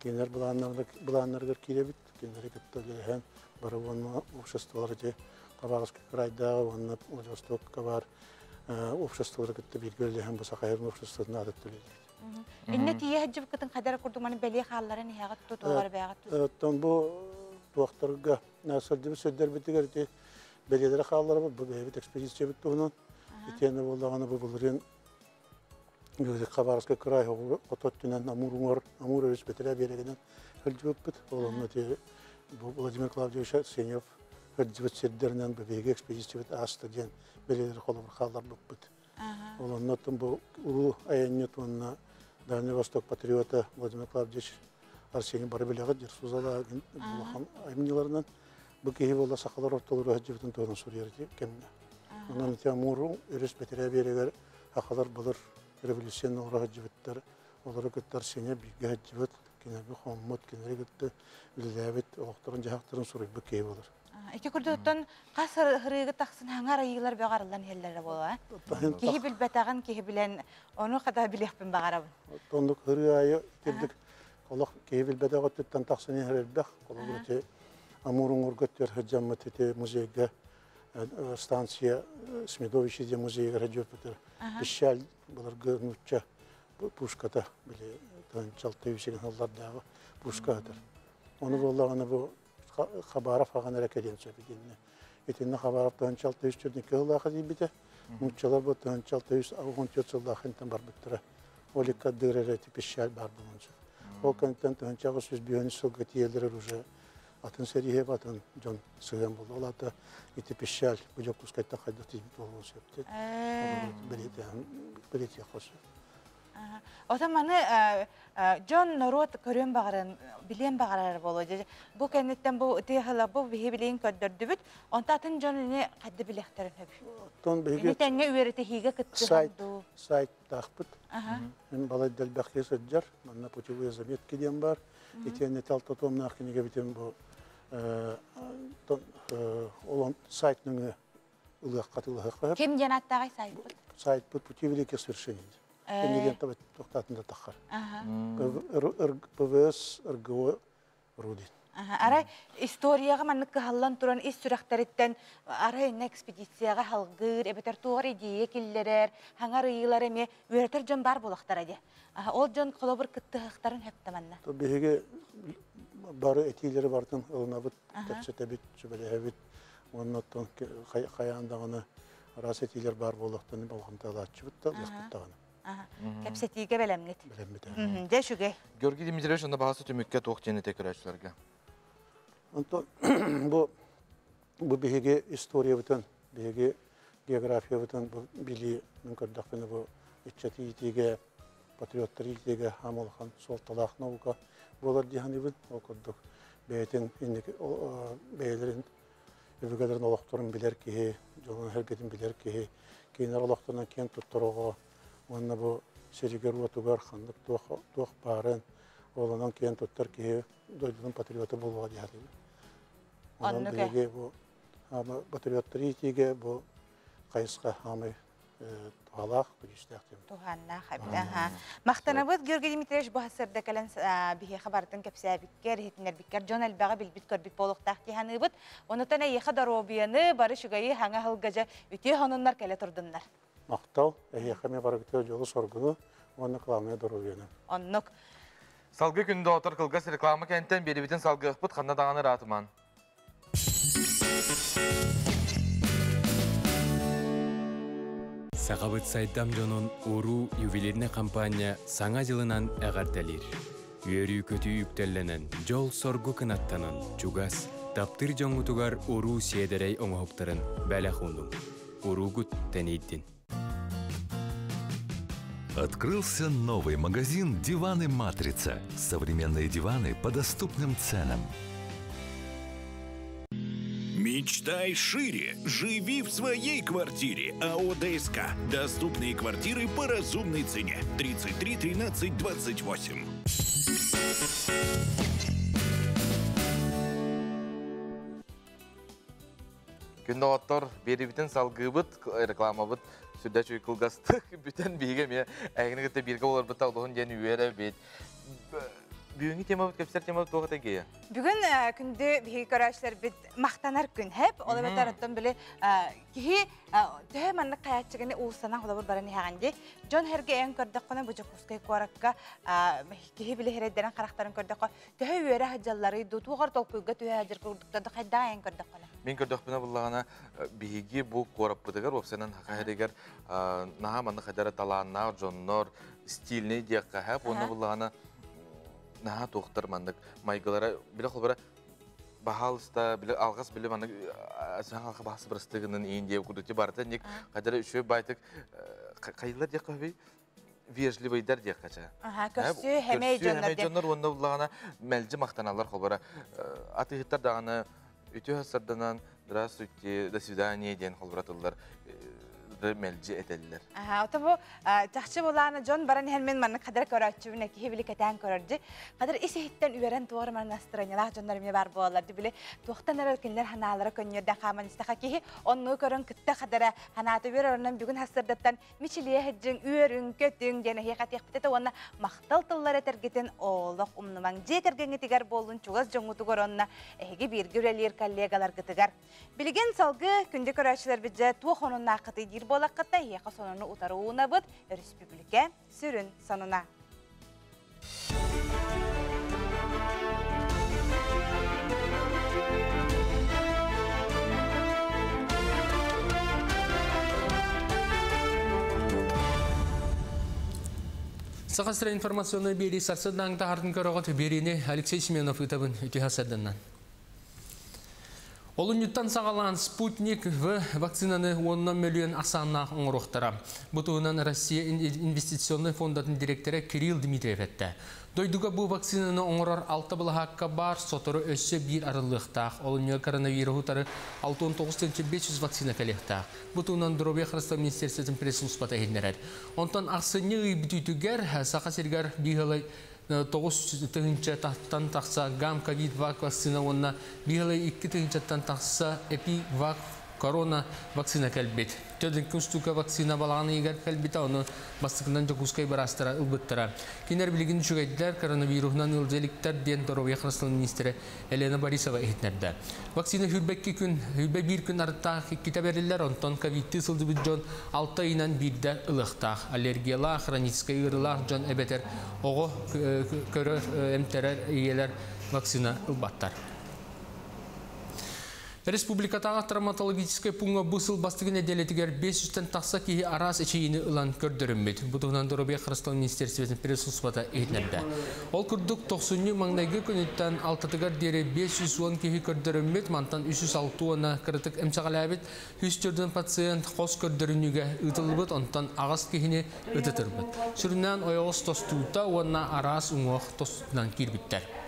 Кенер бұланларғыр келе біт. Кенер күтті леген бары оны обществолары де Қабағызқы крайдағы, оны Владивостокқа бар обществолары күтті белгілеген бұса қайырын обществосын адып төледі. Инне тие хаджып кытын қадар күрдіманы бәле қалларын яғыт тұтуғары бәғыт тұтуғары? Әттім бұл туақтарға сөрдебі сөздер бітігерді бәлелері қаллары бұл бәйбіт экспедиция бітті оның. Етені болағаны бұл бұлырын Қабағызқы край отот түнен Амур өріс бітірі берегінен өлді өппіт. Олығына те Владимир Клавдевич Сенев өлді сердерінен бәйге экспедиция біт асты ден бәлелері қолы бір қаллар бұппіт. Олығына бұл ұлы айанет онына Дальний Восток патриота Владимир Клавдевич Арсений бары білеғі Дерсузала бұлақан аймынеларынан бұл кейі болда сақалар орталары әджібітін тоғын сұрерді кеміне. Онан өте Амуру өріс бәтірі берегер ақалар бұлыр революцион олар әджібіттер, олары күтті Арсений бейгі әджібіт, кенегі Хоммот, кенері күтті үліләбет, олықтарын жағақтарын сұрай бұл кейі болыр. Эки күрдіттен қас ғырығы тақсын хаңар айылар бәғарылан еллері болуа? Кейі білбәтағын кейі білен, оны қада білеқпін бәғарабын? Тондық ғырығы айы кердік, олық кейі білбәтағы түттен тақсын елбәқ, олық өте Амурың ұргөттер ғаджаммат өте музейге, станция Смедовичи де музейге ғаджөп өтер. Бішшәл бұларға нүтчә пушката, біле, жалты үйсеген алдардағы пушка өтер. Оны болағаны бұл Хабаров аған әрекеден сөйбеденіне. Етені Хабаров 96-4 кыллағы дейбіді. Мұнчалар бұл 96-14 жылдақынтан бар бүттірі. Оликка дырыры тепешшәл бар бұлыншы. Ол көнттен 96-5 жылғы тиелдері уже атын сәрие батын жон сыған болды. Ол аты тепешшәл бұжок құскайтта қайдық дейбіт болуын сөйбді. Білетия қосы. Отаманы Джон Норот көрен бағарын, білен бағарары болу. Бұл кәнеттен бұл ұтығыла бұл бейі білейін көддірді бүт, онта атын Джон үне қадды білектерін өп. Енетенге үйеріті хейге күтті ғанду. Сайт тақпыт. Мен балай дәлбәқ кес өджар, манна путевые заметки дем бар. Етен неталта томна ақынеге бітен бұл сайтның ұлғақ қатылығы қойып. Кем ден аттағай сайт бұд? Сайт бұд путевые кес вершенінде. Неден табет тоқтатында таққар. ПВС РГО Рудин. Арай историяға манны қығалан тұран ес сүрәқтәреттен арай экспедицияға халғыр, әбетер туғар идея келдерер, хаңар үйілер әме өретер жон бар болақтар әде. Ол жон қолабыр күттіғықтарын әптіманна. Беге бары әтейлері бардың ұлына бұд, кәпсет әбет, жүбәлі әбет, оның оттан қаяндағыны рас әтейлер бар болақтаны болғантағы атшы бұдта, ұлықтағыны. Кәпсетиге бәлемгет. Бәлемгет. Де шүге. Георгий Дмитриевич, онда бағасы төмекке тоқ жені текірәшілерге? Бұл бейге история бұтын, бейге география бұтын, бұл білі мүмкірдіқпені бұл үтчәті етеге патриоттар илтеге амолхан солталақ наука болар диханыбын окуддук. Бәйтін бәйлерін өбігедерін олақтырын білер кеге, жолын әргетін білер кеге, кейінер олақтырынан кен тұттыруға, онына бұл серігер отугар қандық тоқ барын, олынан кен тұттар кеге дойдының патриоты болуға диханыбын. Онан білеге бұл патриоттар илтеге бұл қайысқа амай Туғалақ, күріштәқтім. Туғанна, қабіда. Мақтанабыд, Георгий Дмитриевич, бұл ғасырда кәлін бейхе қабардың кәпсәбіккер, хетінербіккер, Джон әлбәға білбіт көрбіт болуқтақ дейханыбыд. Онытана еқі даробияны бары шүгайы хаңа ғылғажа үте хонынлар кәлі тұрдынлар. Мақтал, еқіме бары күтер жолы соргыны, оны қыламыя даробияны. Оннық. Салғы күнді отыр қылғас реклама кәнттен бері бітін салғы ұқпыт қанна дағаны ратыман. Сағабыт сайттам жонун уру ювелирне компания саңа жылынан әғартелер. Үйері көті үктелленен, жол соргу кынаттанын, чугас, таптыр жоңғытугар уру седерей оңғоқтырын бәлі хундum. Уру гуд тәнейдін. Открылся новый магазин «Диваны Матрица». Современные диваны по доступным ценам. Мечтай шире, живи в своей квартире. АО ДСК. Доступные квартиры по разумной цене. 33 13 28. Күнді оттор бері бітін салғы бұд, реклама бұд, сүрдә чөй қылғастық, бүтін бейге ме, әйгіні күтті бірге олар бұд тағдығын дені үйері бет. Бүгінгі тема бұд, көпсер тема бұд тоғыта кея? Бүгін күнді бейгі көрәшілер біт мақтанар күн әп, олы бәт араттан білі кейі төе манны қаятчығыны ұлсана қолабыр бараны яғанды. Джон әрге ән көрдік қона бұжы құскай қораққа кейі білі хереддерін қарақтарын көрдік қо. Төе үйері хаджалары тұғыр толқуға төе хаджар көрдіктарды қайда ән көрдік қона? Мен көрдік бұна бұлағана бейге бұл қорап бұдығар, опсанан қағарегер наға манны қадары таланна, джоннор, стиліне дейққа әп, оны бұлағана наға тоқтар мандық майғалара, білі қолбара бағалыста, алғас білі мандық әсіған қалқа бағысы бірістігінің ең дейі күрдікте барды, нек қадары үші байтық қайылар дейққа бей? Вежливыйдар дейққа жа. Көрсі хәмей жонлар дейқ. Онда бұлағана мәлжі мақтаналар қолбара. Атығыттар дағаны үті ғасырданан «Здравствуйте, до свидания» дейін қолбыратылар. Мәлжі әтелілер. Ота бұл тақшы болағына Джон баран хәлмен маңны қадар көрәтші кейбілі кәтән көрәрді. Қадар есі хиттен үйерен туғыр маңын астыранылақ Джонлар мен бар болаларды білі. Туқтан әрілкіндер ханалары көнерден қаман істіға кейі онны көрін күтті қадара ханаты үйер орынан бүгін хастырдаттан мичілие хеджің, үйерін, көтің дені хеқат еқпітеті онына мақтал тыллар әтергетін олық ұмнымаң жекергені тігер болын чуғыз жоңғыты көронына әйге бір көрелер коллегалар гытыгар. Білген салғы күнді көрәтшілер бітже туық онын нақыты дир болаққытта еқа сонunu ұтаруына бұд республика сүрін сонuna. Сақастыра информационный бері сарсыдан тағардың көріғыт беріне Алексей Семенов үтабын үті хасадынан. Олынюттан сағалан «Спутник» в вакцинаны 10 миллион асанна оңырықтыра. Бұтуынан Россия инвестиционный фондатын директоры Кирилл Дмитриев әтті. Дойдуға бұл вакцинаны оңырар 6 бұлағаққа бар, сотыры өссі бір арылықтақ. Олыню коронавирусары 619-500 вакцина кәлектақ. Бұтуынан Дробия Қырыстау Министерстветін пресс ұспата едінеред. Онтан ақсыны үйтігер, сақа сергер бейгілай 9 тыгынча тақтан тақса гам ковид-вак вакцина онна бейгілай 2 тыгынчаттан тақса эпи-вак корона вакцина кәлбет. Төдің күнстука вакцина балағаны егер кәлбет, оны бастықынан жоқускай барастыра ұлбыттыра. Кенер білігін жүгайдылар коронавирусынан ұлзеліктер ден Дробия Қырыстау министері Елена Борисова етінерді. Вакцина хүрбе бір күн арыттақ кита берілер, онтан ковидті сылды бүт жон 6 айынан бірді ұлықтақ. Аллергияла, хроническай ұрылақ жон әбетер оғы көрір әмтерер иелер вакцина ұлбаттар. Республикатағы травматологическая пунга бұсыл бастығын әделетігер 500-тен тақса кейі арас әчейіні ұлан көрдірімбет. Бұтығынан Дұрыбия Қырыстан Министерстветін пресс-ұспата етнерді. Ол күрдік 90-ні маңдайғы күніттен алтатығар дері 510 кейі көрдірімбет, мантан 306-уына кірітік әмсағалабет, 104-ден пациент қос көрдірінуге ұтылыбыт, онтан ағас кейіне ұтытырбыт. Сүрінен ойығыз тостуыта, оңна арас ұңуақ тостуынан кирбіттер.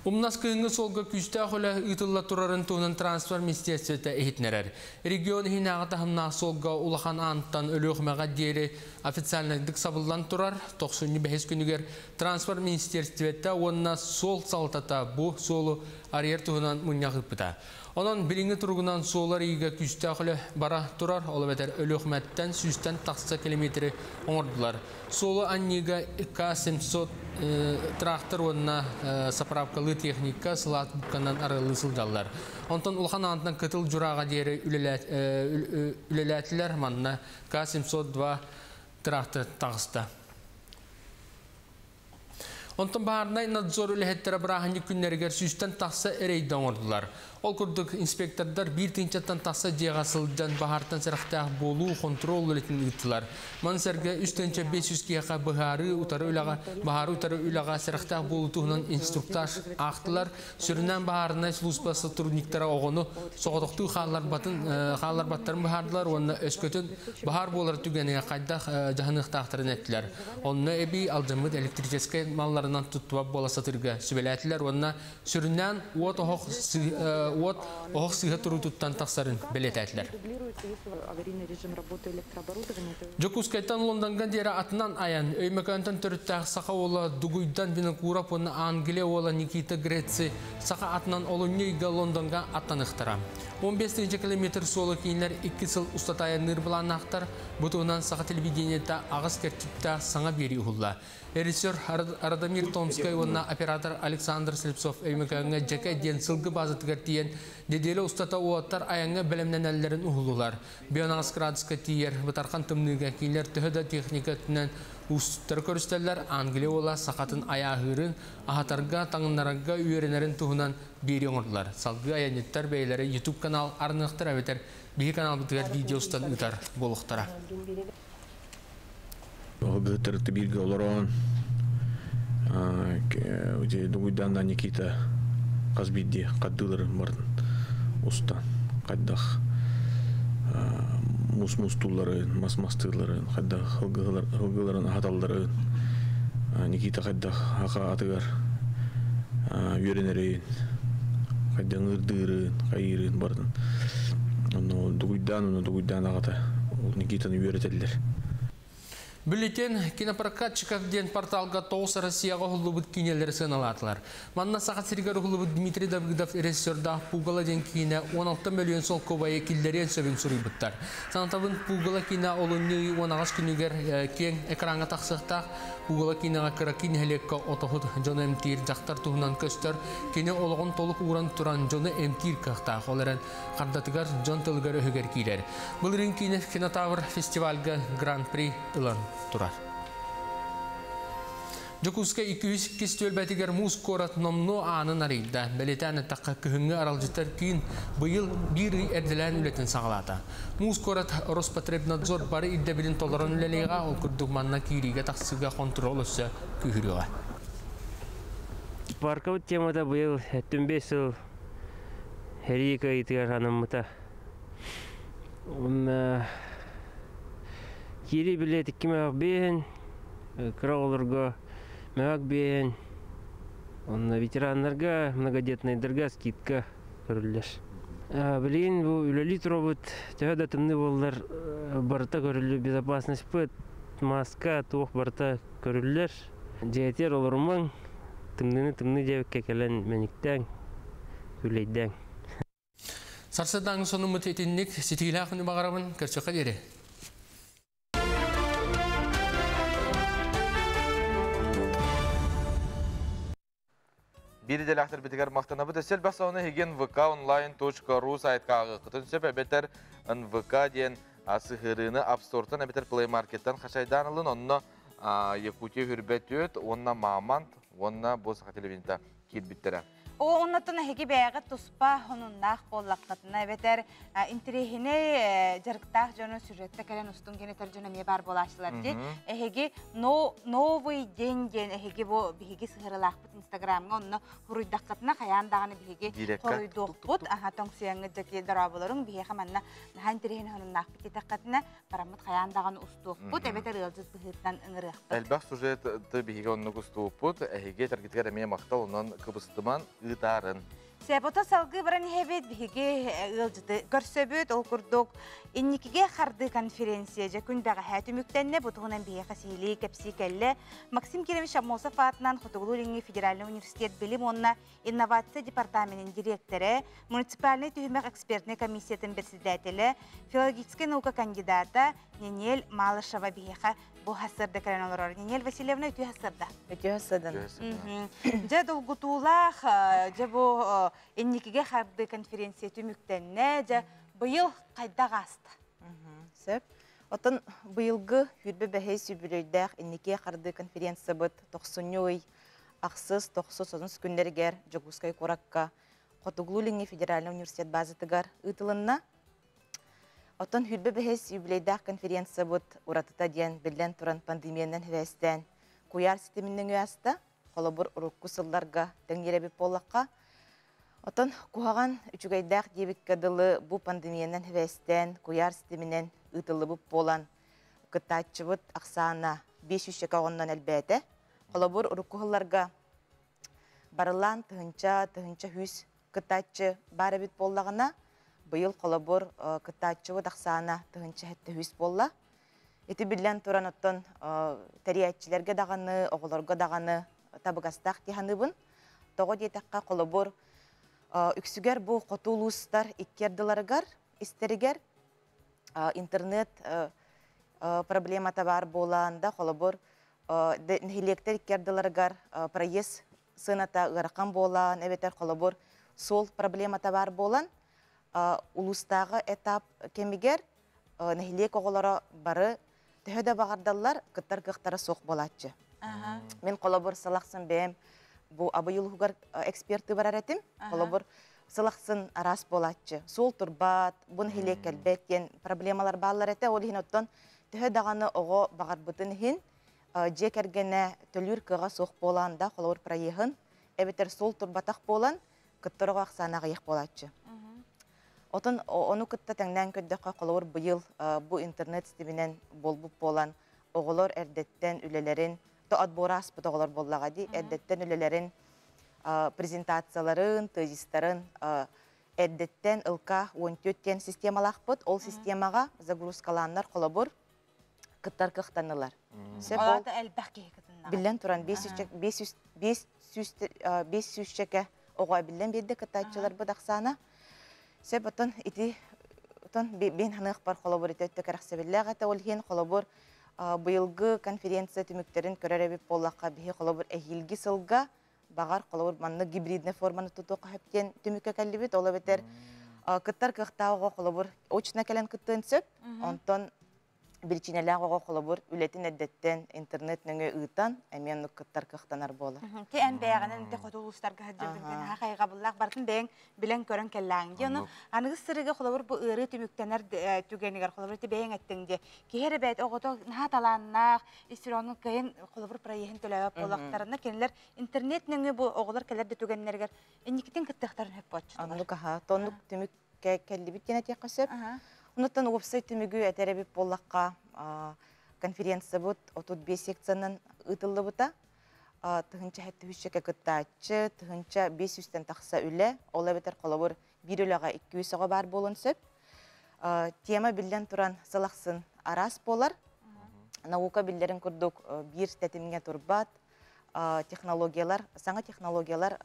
Умнас кыйыңы солға күшті ақылы ұтылла тұрарын туынан трансфер министерстветі әйітнерер. Регион хинағы тахымна солға улахан анттан өліғмеға дері официальнагдық сабылдан тұрар. 95 күнігер трансфер министерстветі онына сол салтата бұ солы арьер туынан мұнияғып бұта. Onun birinci turgundan soğular iyiga küçte akıllı bara turar, ola beter ölüğmetten süsten taksa kilometre oңордылар. Soğulu anniga K700 traktör onunla sapravkalı teknika sılat bukkandan aralı sıldalar. Ondan ulğan antından kıtıl jurağa deri üleletiler manna K702 traktör tağısta. Ondan baharnay nadzor ülhettere bırahanı günlerger süsten taksa ereyden oңордылар. Ol kurduk inspektörler bir tinçattan taqsa jeğasıldan bahartan sıraqtaq bolu kontrol ületen ıgıttılar. Mansarga üstençe 500 kiyaqa baharı utarı ülağa sıraqtaq bolu tuğunan instruktaj aqtılar. Sürünen baharnay sluspası turniklara oğunu soğuduqtu xallar battarın bahardılar. Onunla öskөtün bahar boları tügeniye qaydaq jahanıq taqtırın ettiler. Onunla ebi alcamıd elektrическay mallarından tuttuva bola satırga sübeletiler. Onunla sürünen oğuk sığa turu tuttan taqsarın beletetiler. Jokuskaytan London'dan deri atından ayan, öymekantan törüttaq saqa ola duguydan bina kurap onu Anglia ola Nikita Gretsi saqa atından olunuyga London'a attan ıqtara. 15 kilometr solu keyinler 2 yıl ustataya nırbalan aqtar, butuğundan saqa televideniyette ağız kertipta sana beri uğulla. Rejissör Radamir Tomskay onunla operator Alexander Slipsov öymekanına jaka den sılgı bazı tıgartiyen dedeli ustata oğattar ayanga bilemlenenlerin uğulular. Biyonağız kradiska tiyer, batarkan tımnıga keyinler tühüda teknikatından ustar körüsteller Anglia ola saqatın ayağırın, ahatarga tağınlarga üyerenerin tuğunan beri oңордылар. Salgı ayanetler beyleri YouTube kanal arnıqtır öveter, bir kanal bitigar videostan ütar boluqtara. Gıtırtı bir gölorun Duguydan da Nikita Қазбидде қаддыларын барын ұстан, қайдақ мұс-мұстуларын, мас-мастыларын, қайдақ хылғыларын ағаталарын, Никита қайдақ аға атығар үйренерейін, қайдақ ұрдырын, қайырын барын. Дугуйдан ағата Никитаны үйретелдер. Бюллетен кинопрокатчиков ден порталга тоғысы Россияға ғылыбыд кинелері сыналатылар. Манна сағат сиргар ғылыбыд Дмитрий Давыдов режиссерда Пугала ден кине 16 миллион сол көбайы килдерен сөбін сұрыйбыттар. Санатабын Пугала кине олыны 10 күнігер кен экранға тақсықтақ, Пугала кинеға кыра кинелекка отоғыд жоны әмтир жақтар туғынан көстер, кине олығын толық уран тұран жоны әмтир қақтақ, оларын қардатығар жон тылғар өгер кейлер. Бұл рин кине кинотавр фестивальға Гран-при ұлан turar. Jokuska 202 stölbetiger mus korat nomno anın arayda. Beletane takka kühüngü aralcıtar kiin bıyıl bir erdilen ületen sağlata. Mus korat Rospotrebnadzor bari iddebilin toleran üleliğe ol kurdukmanna kiriga taksıga kontrol olsa kühürüge. Parkavut temada bıyıl 25 yıl heriyika itigar hanımıta. Kiri biletik kime ben, krallarga мэг бен, он ветеранlarga многодетныйдарга скидка көрүлөр. Билин бу үлелит робот тәһәдә тымны буллар барта көрүлү безопасность пыт маска тух барта көрүлөр. Жетер олорман тымны жебекке келен мениктен үлейден. Сарсадан сонумут этинник ситилахны багарабын көрчөкө дере. Bir delahtar bitigar maqtanabı da sel basağını hegen vkonline.ru saytkağı qıtın sebebetler vk diyen asıhırını App Store'tan ebeter Play Market'tan xaşaydan alın onunla Yakutiya hürbet öt, onunla mamant, onunla boz televizyonda kirbittere. O ondan hegi beyağıt tuspah onunnak bollaqtatına beter interehine jarıktaq jonu sürette kelen ustun gene tercüme bar bolaştılar ki hegi новый день hegi bu bihigi sığırlaqpıt Instagram'a onu huruydaqatına kayandağını bihigi koyduqput aha tongsiyangı jaki darabaların bihi hamanna nahan interehine onunnak bitaqatına paramut kayandağını ustuqput beter ılcız bihittan ıngırıqput. Elbaq sujet bihigi onu ustuqput hegi tergitger eme maqtal ondan kıbıstıman ıdarın. Себота салгы баран хевет биге ылжыды көрсөбөт ол курдук инникиге харды конференция же күндагы хәтүмүктенне бутугунан бие хасили кепси келле Максим Киремович Амосов атынан Хотугулу Федеральный университет билим онна инновация департаментinin директоры, муниципальный түймек экспертный комиссиятын председателі, филологическая наука кандидата Нинель Малышева биеха bu hasırda kalan olur. Nинель Васильевна ütü hasırda. Ütü hasırdan. Je dolgutulaq, je bu ennikige hardı konferensiya tümüktenne, je bıyıl qayda qastı. Söp. Otan bıyılgı hürbe beheysi bülöydəq ennikige hardı konferensiya bıt 90 Ақсыз 90 күндерігер Жогускай Куракка Хотугулу Федеральный университет базытыгар ытылынна. Отон хүрбе бәхес юбилейдақ конференция бұд уратыта ден білден тұран пандемиядан хвестен куяр системінің өясты, қолыбыр ұрыққы сылларға тәңгеребіп болаққа. Отон куаған үчігайдақ дебік кадылы бұ пандемиядан хвестен куяр системінен ытылы бұп болан кытатчы бұд ақсана 500 шекағыннан әлбәті. Қолыбыр ұрыққыларға барылан тұхынча хүс кытатчы бары біт болағына бұйыл қолыбыр кытатчы бұд ақсана тұхынча әтті хүс болла. Еті білден тұран оттан тәриятчілерге дағаны, оғыларға дағаны табығастақ дегені бұн. Тоғы детаққа қолыбыр үксігер бұл қотулустар иккерділарығар, істерігер интернет проблемата бар болағында қолыбыр нехилектер иккерділарығар проезд сыната ғырқан болан, әбетер қолыбыр сол проблемата бар болан, улустағы этап кемігер нехилек оғылары бары төхеді бағардалар кыттар-кықтары соқ болатчы. Мен қолыбыр салақсын бәйім, бұл абайылығығар эксперті бар әретім, қолыбыр салақсын арас болатчы. Сол тұрбат, бұн нехилек әлбәттен проблемалар бағалар әті, ол ең оттан төхедағаны оғы бағарбытын ең, жек әргені төлір кыға соқ боланда қолауыр проехын, әбетер сол тұрбатақ болан, күттіріға ақсанаға еқ болатшы. Отын оны күтті тәңнен көддіққа қолауыр бұйыл бұ интернет системінен болбып болан, оғылар әрдеттен үлелерін, отбора аспыт оғылар боллаға дей, әрдеттен үлелерін презентацияларын, тезистарын әрдеттен ылқа 14-тен системалақ бұд, ол системаға загрузкаланлар қолауыр кыттар кықтанылар. Олады әлбәқке кітінна. Білен тұран 500 шеке оғай білен берді кыттайчылар бұд ақсана. Сөп отын ити бен ханық бар қолабыр етті кәріқсебілі ғата ол хен қолабыр бұйылғы конференция түміктерін көрәребіп болаққа бейі қолабыр әйілгі сылға бағар қолабыр манны гибридні форманы тұту қағыптен түмікке кәлібет. Ола бетер кыттар кықтауға қолабыр очына кәлін кыттын сөп, онтон Білчинеләғ оға қолыбыр үлетін әдеттен интернет нөңе ұйтан, әмен нүккіттар кықтанар болы. Ке ән бәяғынан те қотулыстарға жүрдірген хақайға бұллақ бартын бәйін білен көрін кәлләңге. Анығыз сырығы қолыбыр бұл ұры түміктенер түгенігер қолыбыр те бәйін әттіңде. Кейері бәйт оғыты наға таланнақ, истерионың кәйін қолыбыр проехін төләуіп болақтарына кенілер интернет нөңе бұл оғылар кәлерді түгеннергер. Әнекетін кіттіқтарын өп бөтші. Онуттан уопсайт түмігі әтәрәбіп болаққа конференция бұд, 35 секцияның ұтылы бұта. Тұхынча әтті үшшеке күттачы, тұхынча 500-тен тақса үлі, ола бетер қолабыр 1 үліға 200-оға бар болын сөп. Тема білден тұран сылақсын арас болар. Наука білдерін күрдік бір тәтімге тұрбат, технологиялар, саңа технологиялар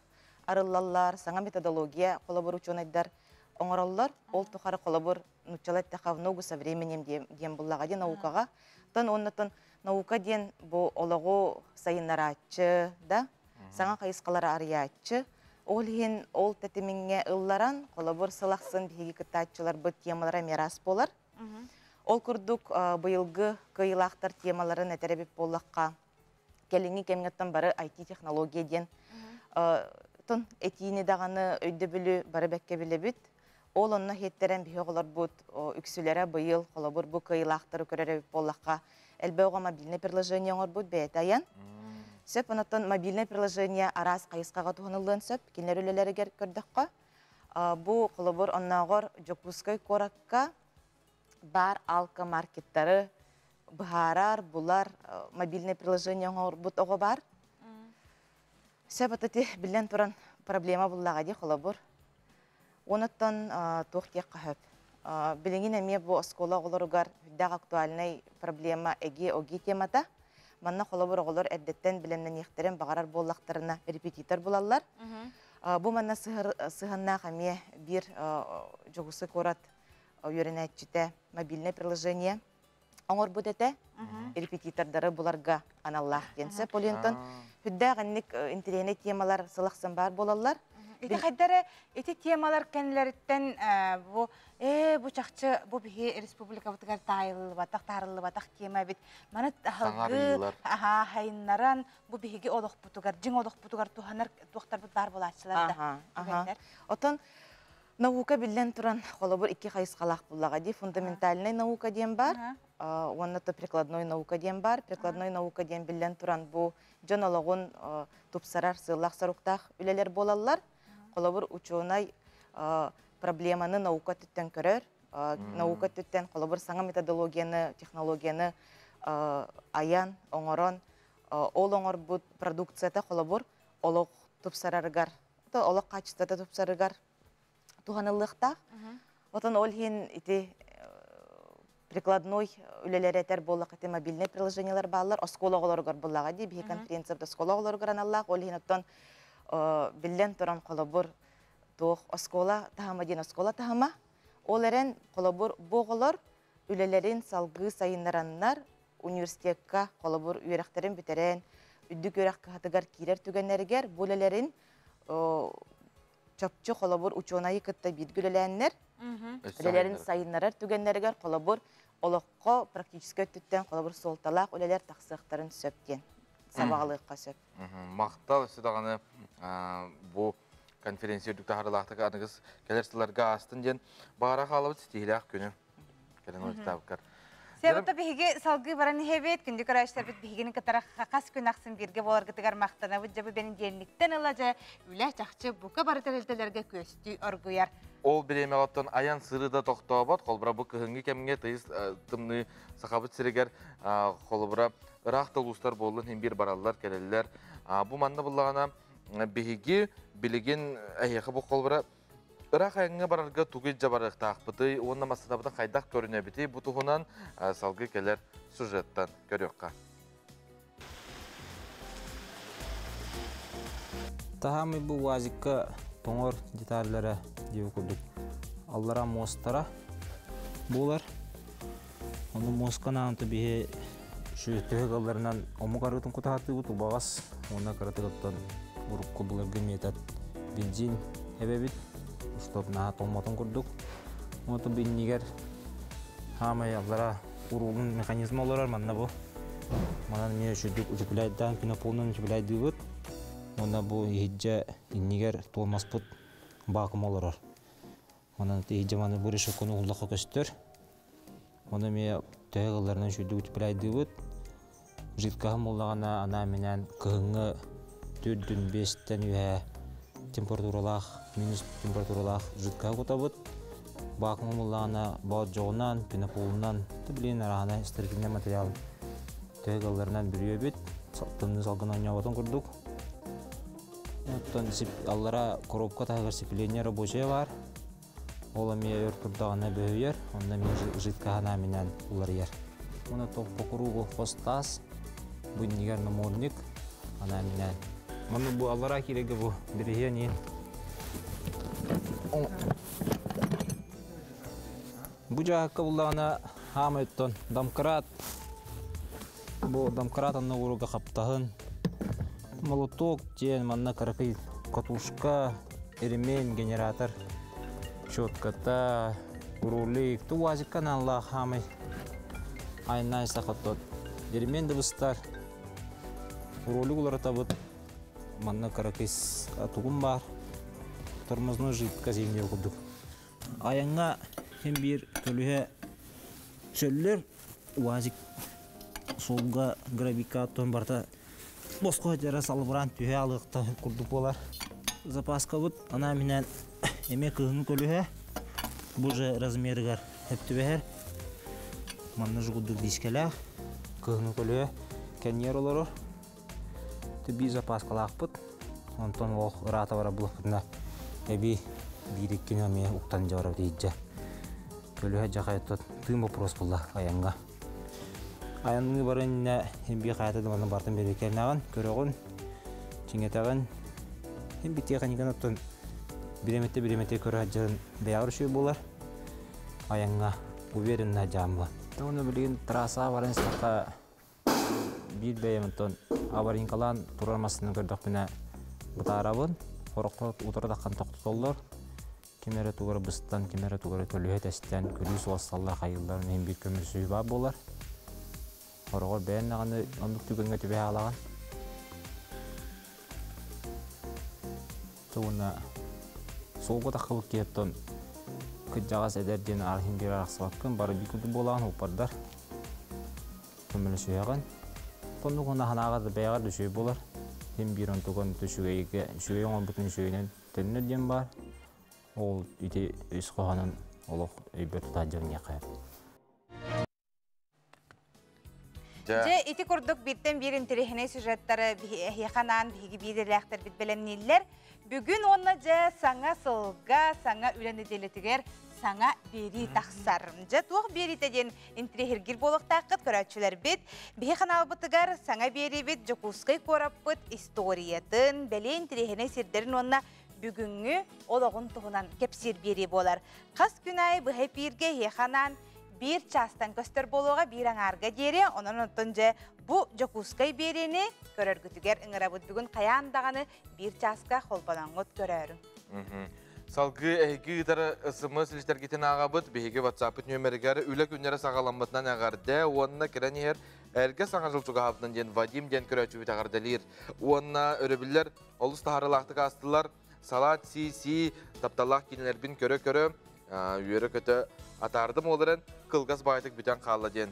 арылалар, саңа методология қолабыр учонайдар оңыралылар, ол тұқары қолабыр нучалайт тақав ногу со временем дем бұллаға ден наукаға. Тон оннатын наука ден бұл олығу сайыннаратчы, саңа қайысқалары арыятчы. Ол ең ол тәтіміңе ұлларан қолабыр сылақсын бейгі күттатчылар бұл темалара мерас болар. Ол күрдік бұйылғы күйілақтар темаларын әтәребіп болаққа. Кәліңі кәмгеттен бары IT технология ден Оттон этини даганы өйдө бүлү бары бекке билебит. Ол онна хеттерен бихе олар бут үксүләре быйыл холобур бу кыйлактыр көрөрө боллакка. Элбеуга мобильный приложение оңор бут бетаян. Сөп онотон мобильный приложение арас кайыскага туһунылган сөп кинер үлелерге көрдөккө. Бу холобур оннагор Жокускай коракка бар алка маркеттары бахарар булар мобильный приложение оңор бут ого бар. Сөп атати билен туран проблема буллага ди холобур. Онуттан туохтек кахып. Билингин эме бу оскола олоругар хүддак актуальный проблема эги-оги темата. Манна холобур оголор эддеттен биленнен ихтерен багарар боллактарына репетитор булаллар. Бу манна сыханна хаме бир жогусы корат үйренетчите мобильный приложение. Оңор будете репетитордары буларга аналлах денсе. Полинтон хүддак анник интернет темалар сылаксан бар болаллар. Эти хайдары, эти темалар кенлерден бу чакчы бу бихи республика бутгар тарылы батак тема бит. Мана халгы хайнаран бу бихиги олох бутугар, жиң олох бутугар туханар тухтар бут бар болачылар да. Отон наука билен туран холобур икки кайыскалак буллага ди фундаментальный наука дем бар. Онна то прикладной наука дем бар. Прикладной наука дем билен туран бу жонологун тупсарар сылак саруктах үлелер болаллар. Холобур ученый проблеманы наука түттен көрөр, наука түттен холобур саңа методологияны, технологияны аян, оңорон, ол оңор бут продукцияда холобур олог тупсараргар, олог качествода тупсараргар туханылыктах. Отон ол хин ити прикладной үлелер этер боллак ити мобильный приложениялар баллар, оскологолоргар боллага ди, бихи конференцияда оскологолоргар аналлах, ол хин оттон билен туран колобур туох оскола тахама ден оскола тахама олерен колобур боголор үлелерин салгы сайыннараннар университетка колобур үйректерин битерен үддүк үйрекка хатыгар кирер түгеннергер булелерин чопчу колобур ученый кытта бидгүлеләннер үлелерин сайыннарар түгеннергер колобур олокко практически түттен колобур солталак үлелер таксыктарын сөптен сабагалыкка сөп. Мактал сыдаганы бу конференция дүктә харылактыга аныгыз келерсиларга астын ден бара халыбыз стилях күнү. Келен ойтабкар. Себетте биһиге салгы баран хебет күндү караштар бит биһигенин катара хакас күн аксын бирге болар гытыгар мактана бу жабы бенин денликтен алажа үлә чакчы бука бар терелтелерге көстү оргуяр. Ол биреме оттон аян сырыда токтобот колбура бу кыһыңгы кемге тыйыз тымны сахабыт сирегер колбура рахтал устар болдун hem bir barallar keleller. Bu manna bulлагана биһиги билеген әйәхе бу колбура Rak ayağına bararga tuğu jabarık taqpıdı, onunla masada qaydak görünebiti, bu tuğunan salgı keler sujettan görüyorqa. Tahamı bu vazikka toңор detallere diye kurduk. Allara mostara bular. Onu moskana antı bir şu tühegallarından omukarıtın kutahatı bu bağız. Ona karatıqtan buruk kubularga metat benzin hebebit. Stop na tomatın kurduk. Onu binniger hamay allara urulun mekanizma olar manna bu. Mana ne şu dük ucuplaydan pinaponun ucuplaydı. Ona bu hicce inniger tolmasput bakım olar. Mana hicce mana bu şu konu ullaqqa göster. Ona me taygallardan şu dük ucuplaydı. Jitkahım olağana ana menen kıhıngı 4-5'ten ühe temperaturalar, minus temperaturalar jitkahı kotabıt. Bakım olağana bağ joğunan, pinapolundan, tabileyin arağına isterkinle materyal taygallardan biri öbet. Sattığını salgınan yavatan kurduk. Ondan allara koropka taygar sipilenye rабочая var. Ola miye örtürdağına böğüyer, onda miye jitkahına menen ular yer. Ona top pokurugu postas. Bu nigar namornik ana minen. Mana bu allara kirege bu biriyen. Bu jahakka bullana hametton damkarat. Bu damkarat anna uruga kaptahın. Молоток, тен, манна каракай, катушка, ремень, генератор, щетката, рулик, ту вазик каналла хамай. Айнай сахатот. Ремень дыбыстар. Рулик улар табыт. манна каракис тугум бар. Тормозной жидка зимне курдук. Аянга hem bir kölühe söller uazik solga gravikaton barta bosko jara salbran tühe alıqta kurduk bolar. Zapaska bud ana minen eme kığın kölühe buja razmergar hep tübeher. Manna juguduk diskela kığın kölühe kenyer olor. Tübi zapaska laqput. Onton o rata vara bulaqna. Ebi birikine me uktan jara diyece. Kölühe jakaytot tüm вопрос булла аянга. Аянны барынна хемби кайта дыманы бартын берекернаган көрөгөн чиңетаган хемби техниканы тон биремете көрөжөн бягыр шүй булар. Аянга уверенно жамла. Тоны билген трасса барын сакка бир бейментон аваринкалан турармасын көрдүк мене бутарабын. Хорокот утырдакан токтоллор. Кемере тугары быстан, кемере тугары көлühe тестен, көлü суассалла кайылдарын hem bir kömür suyu бар болар. Хорогор бәйнаганы ондук түгөнгө түбе алаган. Туна солго такылып кеттон. Кыжагас эдерден архим бир араксыбаккын бары бикуду болган упардар. Көмүлү суяган. Тонугуна ханагады бәягар düşüy болар. Hem bir on туган düşüйге, düşüйөн он бүтүн düşüйүнөн төннөден бар. Ол ити үскоганын олох өйбөт тажырын якай. Же ити курдук биттен бир интерехне сюжеттары хиханан биги биделектер бит белемниллер. Бүгүн онна же саңа сылга, саңа үлени делетигер, саңа бери тахсарым. Же туох бери теден интерехиргир болуктакыт көрөчүлөр бит. Бихи канал бытыгар саңа бери бит жокускай кораппыт историятын, беле интерехне сирдерин онна бүгүнгү ологун тугунан кепсир бери болар. Кас күнай быхай пирге хеханан bir частан көстөр болуга bir аңарга дере, онон отонже бу жокускай берени көрөргүтүгер ыңырабыт бүгүн каяндаганы bir частка холбанаңот көрөрүң. Салгы эги гитара ысымы силистер кетен агабыт, беги WhatsApp нөмергері үлі күннері сағаламбытынан ағарды, онына керенер әрге саңа жылчуға хабынан ден Вадим ден көрөчү бит ағардалыр. Онына өрөбілер, олыс тахарылақты астылар, салат, си, тапталақ кинелербін көрө-көрө, үйері көті атардым оларын кылгас байтык бүтен қалла ден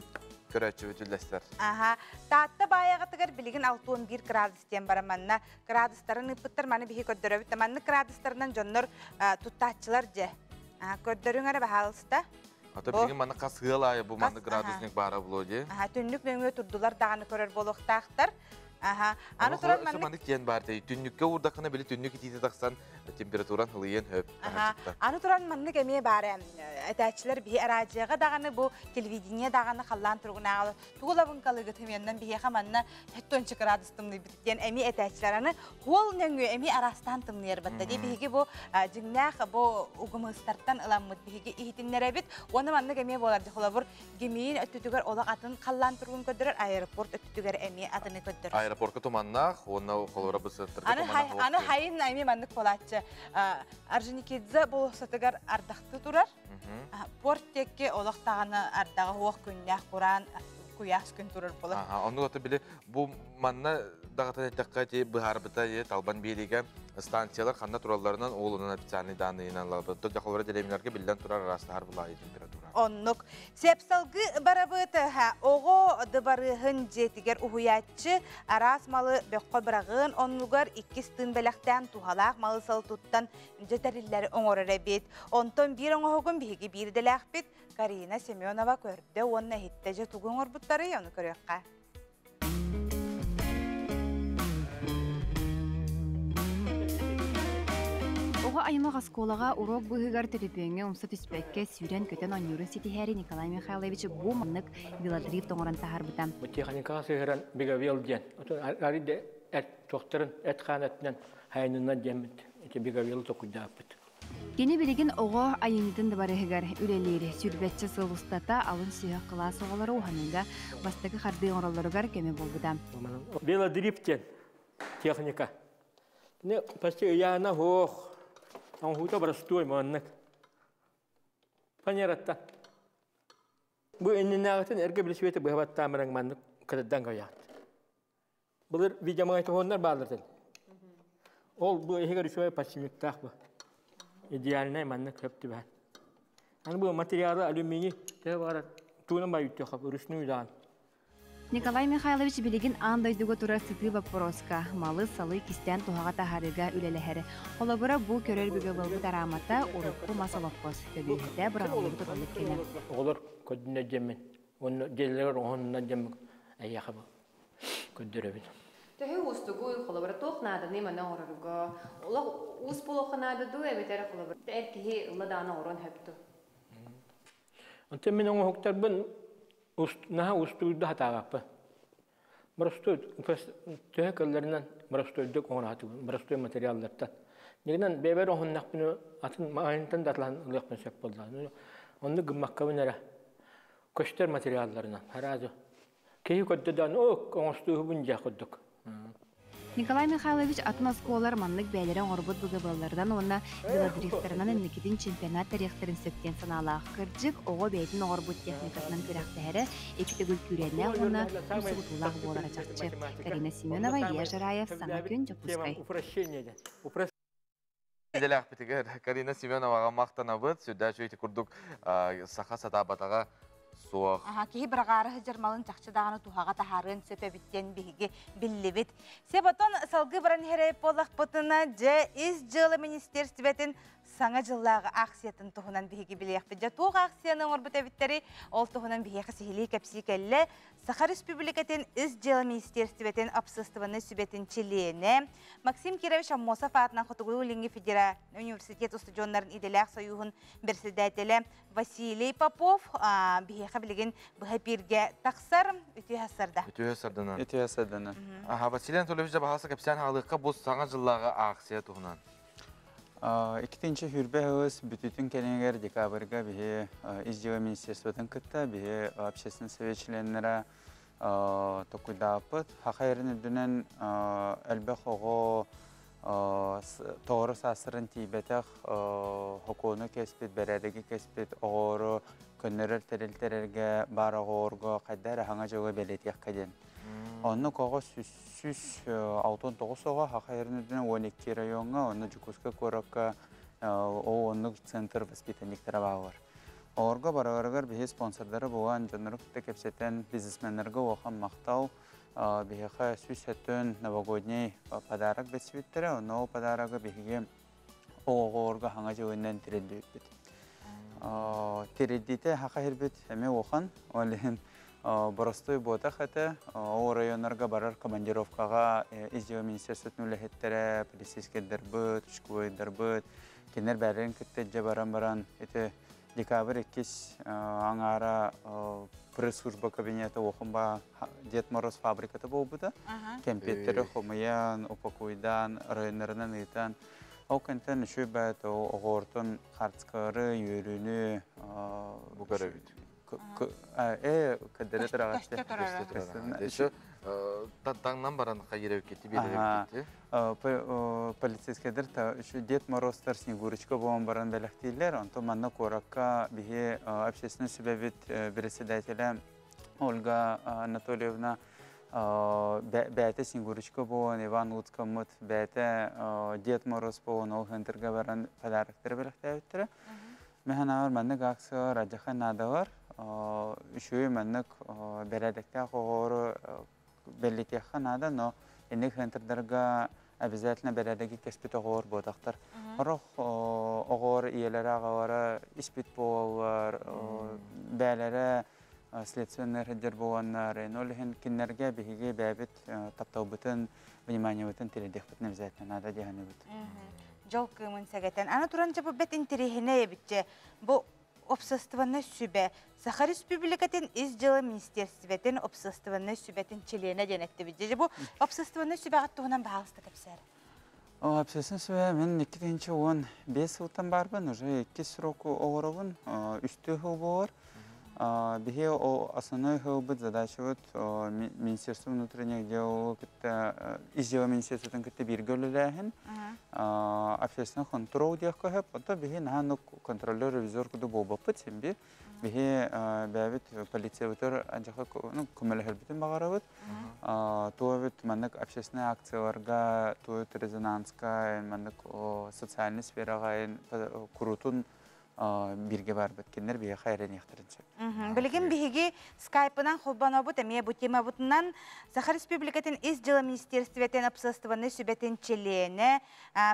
көрөчү бүтүлдестер. Таатта баягатыгар билигин 6-11 градустен бараманна градустарын ыппыттар маны бихи көддөрөбүт таманны градустарынан жоннор туттаачылар же. Көддөрүңөр бахалыста. Ата билигин маны касыылай бу маны градусник бара булоди. Түннүк мөңө турдулар даганы көрөр болуктактар. Аны турар манны. Маны кен барды. Түннүккө урдакына били түннүк итиде таксан температуран хылыйын хөп. Аны туран манны кеме бары. Этачилер бихи аражыга даганы бу телевидение даганы халлан тургунагы. Тугулабын калыгы теменнен бихи хаманна 7 градустымны биткен эми этачилер аны хол нөңгө эми арастан тымныр батта. Ди бихи бу жигнах бу угумыстардан ыламмыт бихи ихтиннере бит. Оны манны кеме болар дихолабыр гемиин өттүгөр олак атын халлан тургун көдөрөр аэропорт өттүгөр эми атыны көдөрөр. Аэропортка туманнах, оны холора бысыттырды. Аны хайын эми маннык болатчы. Арженикидзе болсатыгар ардакты турар. Порттекке олақтағаны ардағы оқ күннәқ құран куяс күн турар болар. Оны оты білі, бұл манна дағатан әттіққа де бұхарбыта талбан береге станциялар қанда тураларынан олының официальный данныйынан лабы. Тұр жақылары делемелерге білден турар арасты харбылайы температура. Оннық. Сепсалғы барабыты оғы дыбарығын жетігер ұхуятчы арас малы бөққо бірағын онлығар 2 стын бәліқтен тухалақ малы салы тұттан жетәрілері оңырыр бет. Онтон бір оңығын бігі бір дәләқ бет Карина Семенова көрді. Онына хетті же тұғын орбыттары оны көріққа. Оға айымақ асколаға урок бұғығар түріпеңе ұмсы түспәкке сүйрен көтен университеті әрі Николай Михайлович бұл маңнық велодрифт оңырын тахар бұтам. Техникаға сүйрен бігі велден. Әрі әт тоқтырын әт қанатынан хайнынан деміт. Бігі велді тоқыда бұт. Кені білеген оға айынытын да барығығар үлелері сүрбәтчі сылыстата алын сүйі қылас оғалары оғаныңға бастығы қарды оңыраларығар кеме бол бұтам. Велодрифтен техника. Почти яна хоқ. Он хуто простой маннык. Понятно. Бу энненагытын эрге билишвете быхабат тамырың маннык кырдан гоят. Булар видеомагайты хоннар баалырдын. Ол bu ehger şöyle paçimiktak bu. İdealine manlık hepti ben. Hani bu materyali alüminyum de var. Tuğuna bayıttı kapı rüşnü dağın. Николай Михайлович билигин андайдуга тура сыты вопроска, малы салы кистен туһаға таһарыга үлелеһери. Холобура бу көрөр бүгэ былгы тарамата урукку масалаппос көбүйһэтэ бырағылығы тұрылып келем. Olur ködüne cemin. Onu gelirler onunla cemin. Ayağı bu. Ködürebin. Töhü ustugu холобура тоқнады немана оруга. Ола ус полохнады ду эбетер холобура. Эркиһи ылладана орон хөптү. Ante min onu hoktar ben naha ustuydu hatagapı. Brastoy töhekellerden brastoyduk onu hatı. Brastoy materyallardan. Neden beber onun nakbini atın maayinten datlan lıqpın sep bollar. Onu gımmakkabınara. Köşter materyallarından harazo. Kehi koddadan o ustuyu bunca kodduk. Николай Михайлович атын осколар маннык бәйлерен орбут бұгыбалардан онна велодиректорынан эмникидин чемпионат тарихтарын сөктен саналаах кырдьык ого бәйтін орбут техникасынан кырақтары экитігіл күренне онна усугутулақ болара чакчы. Карина Семенова, Илья Жараев, Саңа күн, Жапускай. Иделях битигер Карина Семеноваға мақтанабыт, сөйдә жөйті күрдік сақа сатабатаға суақ. Кихи бірағары жармалын чақчыдағаны туғаға тахарын сөпе біттен бігі білі Себатон салғы бірін херейп болақ бұтына жа из жылы министерстветін саңа жыллағы ақсиятын тұғынан бігі білеяқ бі. Туғы ақсияның орбыт әбіттері ол тұғынан бігі қысығылы кәпсі кәлі Саха Республикатын из жылы министерстветін апсыстываны сүбетін чилиені Максим Кирович Аммосов атынан Хотугу Линги Федера университет устудионларын иделяқ союғын бірсідәйтелі Василий Попов бігі қабілеген бұға бірге тақсар үті хасарда. Үті хасардана. Василий Анатольевич бағасы кәпсен ғалыққа бұл саңа жыллағы ақсия тұғынан. İkinci hürbe bütün kelenler dekabrga bihe izciva ministerstvatın kıtta bihe общественный советчиленлere tokudapıt hakayırın dünen elbek oğu doğru sasırın tibetek hukunu kespit bererdeki kespit oğuru könnerer teriltererge bara oğurga kadar hangacağı belediye kadın. Onu koğa süs altın toğusoğa hakayırın dünen 12 rayonga onu Jukuska korakka o onu center vaspitaniklara bağır. Orga baragargar bihe sponsorları boğan canırık tekepseten biznesmenlerge oğan maqtav bihe süs etün Novogodniy padarak besvittere onu o padaragı bihe o orga hangacağından tireddüt bit. Tireddite hakayır bit heme oğan olehen Боростоy бота хата, о районlarga барар командировкага изжева министерствотун үлехеттере, полицейскедер быт, учковойдер быт, кенер бәрін күттеджі баран-баран, эти декабрь 2 аңара пресс-служба кабинеті оқынба Дед Мороз фабрикаты болбыда, кемпеттері хомаян, упакойдан, районларынан ыйтан, о кентен үші бәт оғортын қартскары, үйріні, Бугаровит. Кадere tarafta. Şu tağdan baran kayırıp gitti, belirip gitti. Полицейскедер та şu Дед Морозтар Снегурочка болан баран белектейлер. Онто манна коракка биhe общественный себебит председателя Ольга Анатольевна бәте Снегурочка болан, Иван Луцкамыт бәте Дед Мороз болан ол хентерге баран подарктер белектейлер. Мен авар манна гаксы раджахан надавар. Üçüyü mənlik beledikte qoğuru belirtiyakka nada, no enlik henterdərga обязательно belediki kespit oğur bodaqtar. Oruq oğur iyeleri ağavara ispit boğalar, bəylərə следственный həddir boğanlar, nolhen kinlərge bihigi bəbit taptavbıtın, vниманиябытын tiredik bitne обязательно nada diyani bit. Jol kımın səgətən. Ana turanca bu bet interihine ebitçe, bu обществоны сүбе. Саха Республикатын из жылы министерстветен обществоны сүбетін чилиене денетті бейді. Бұл обществоны сүбе ағаттығынан бағалысты кәпсәрі? Обществоны сүбе мен 2-15 ұлтан барбын. Уже 2 сроку оғырығын, үсті ғыл болар. Бихе о основной хылбыт задача вот Министерство внутренних дел изжева министерствотан кытта биргөлләһен общественный контроль диях кахып, ото бихе наханук контролер ревизор куду болбаппыт сенби бихе бәбит полиция бутыр анжака көмөлөһөр бүтүн багарабыт туабыт маннык общественный акцияларга туабыт резонанска маннык социальный сферага курутун бирге бар бүткеннер бие хайрен яктырынчы. Билген биһиги скайпынан холбанабыт эмие бу тема бутунан Саха Республикатын из дела министерствотен обсостваны сүбетен челене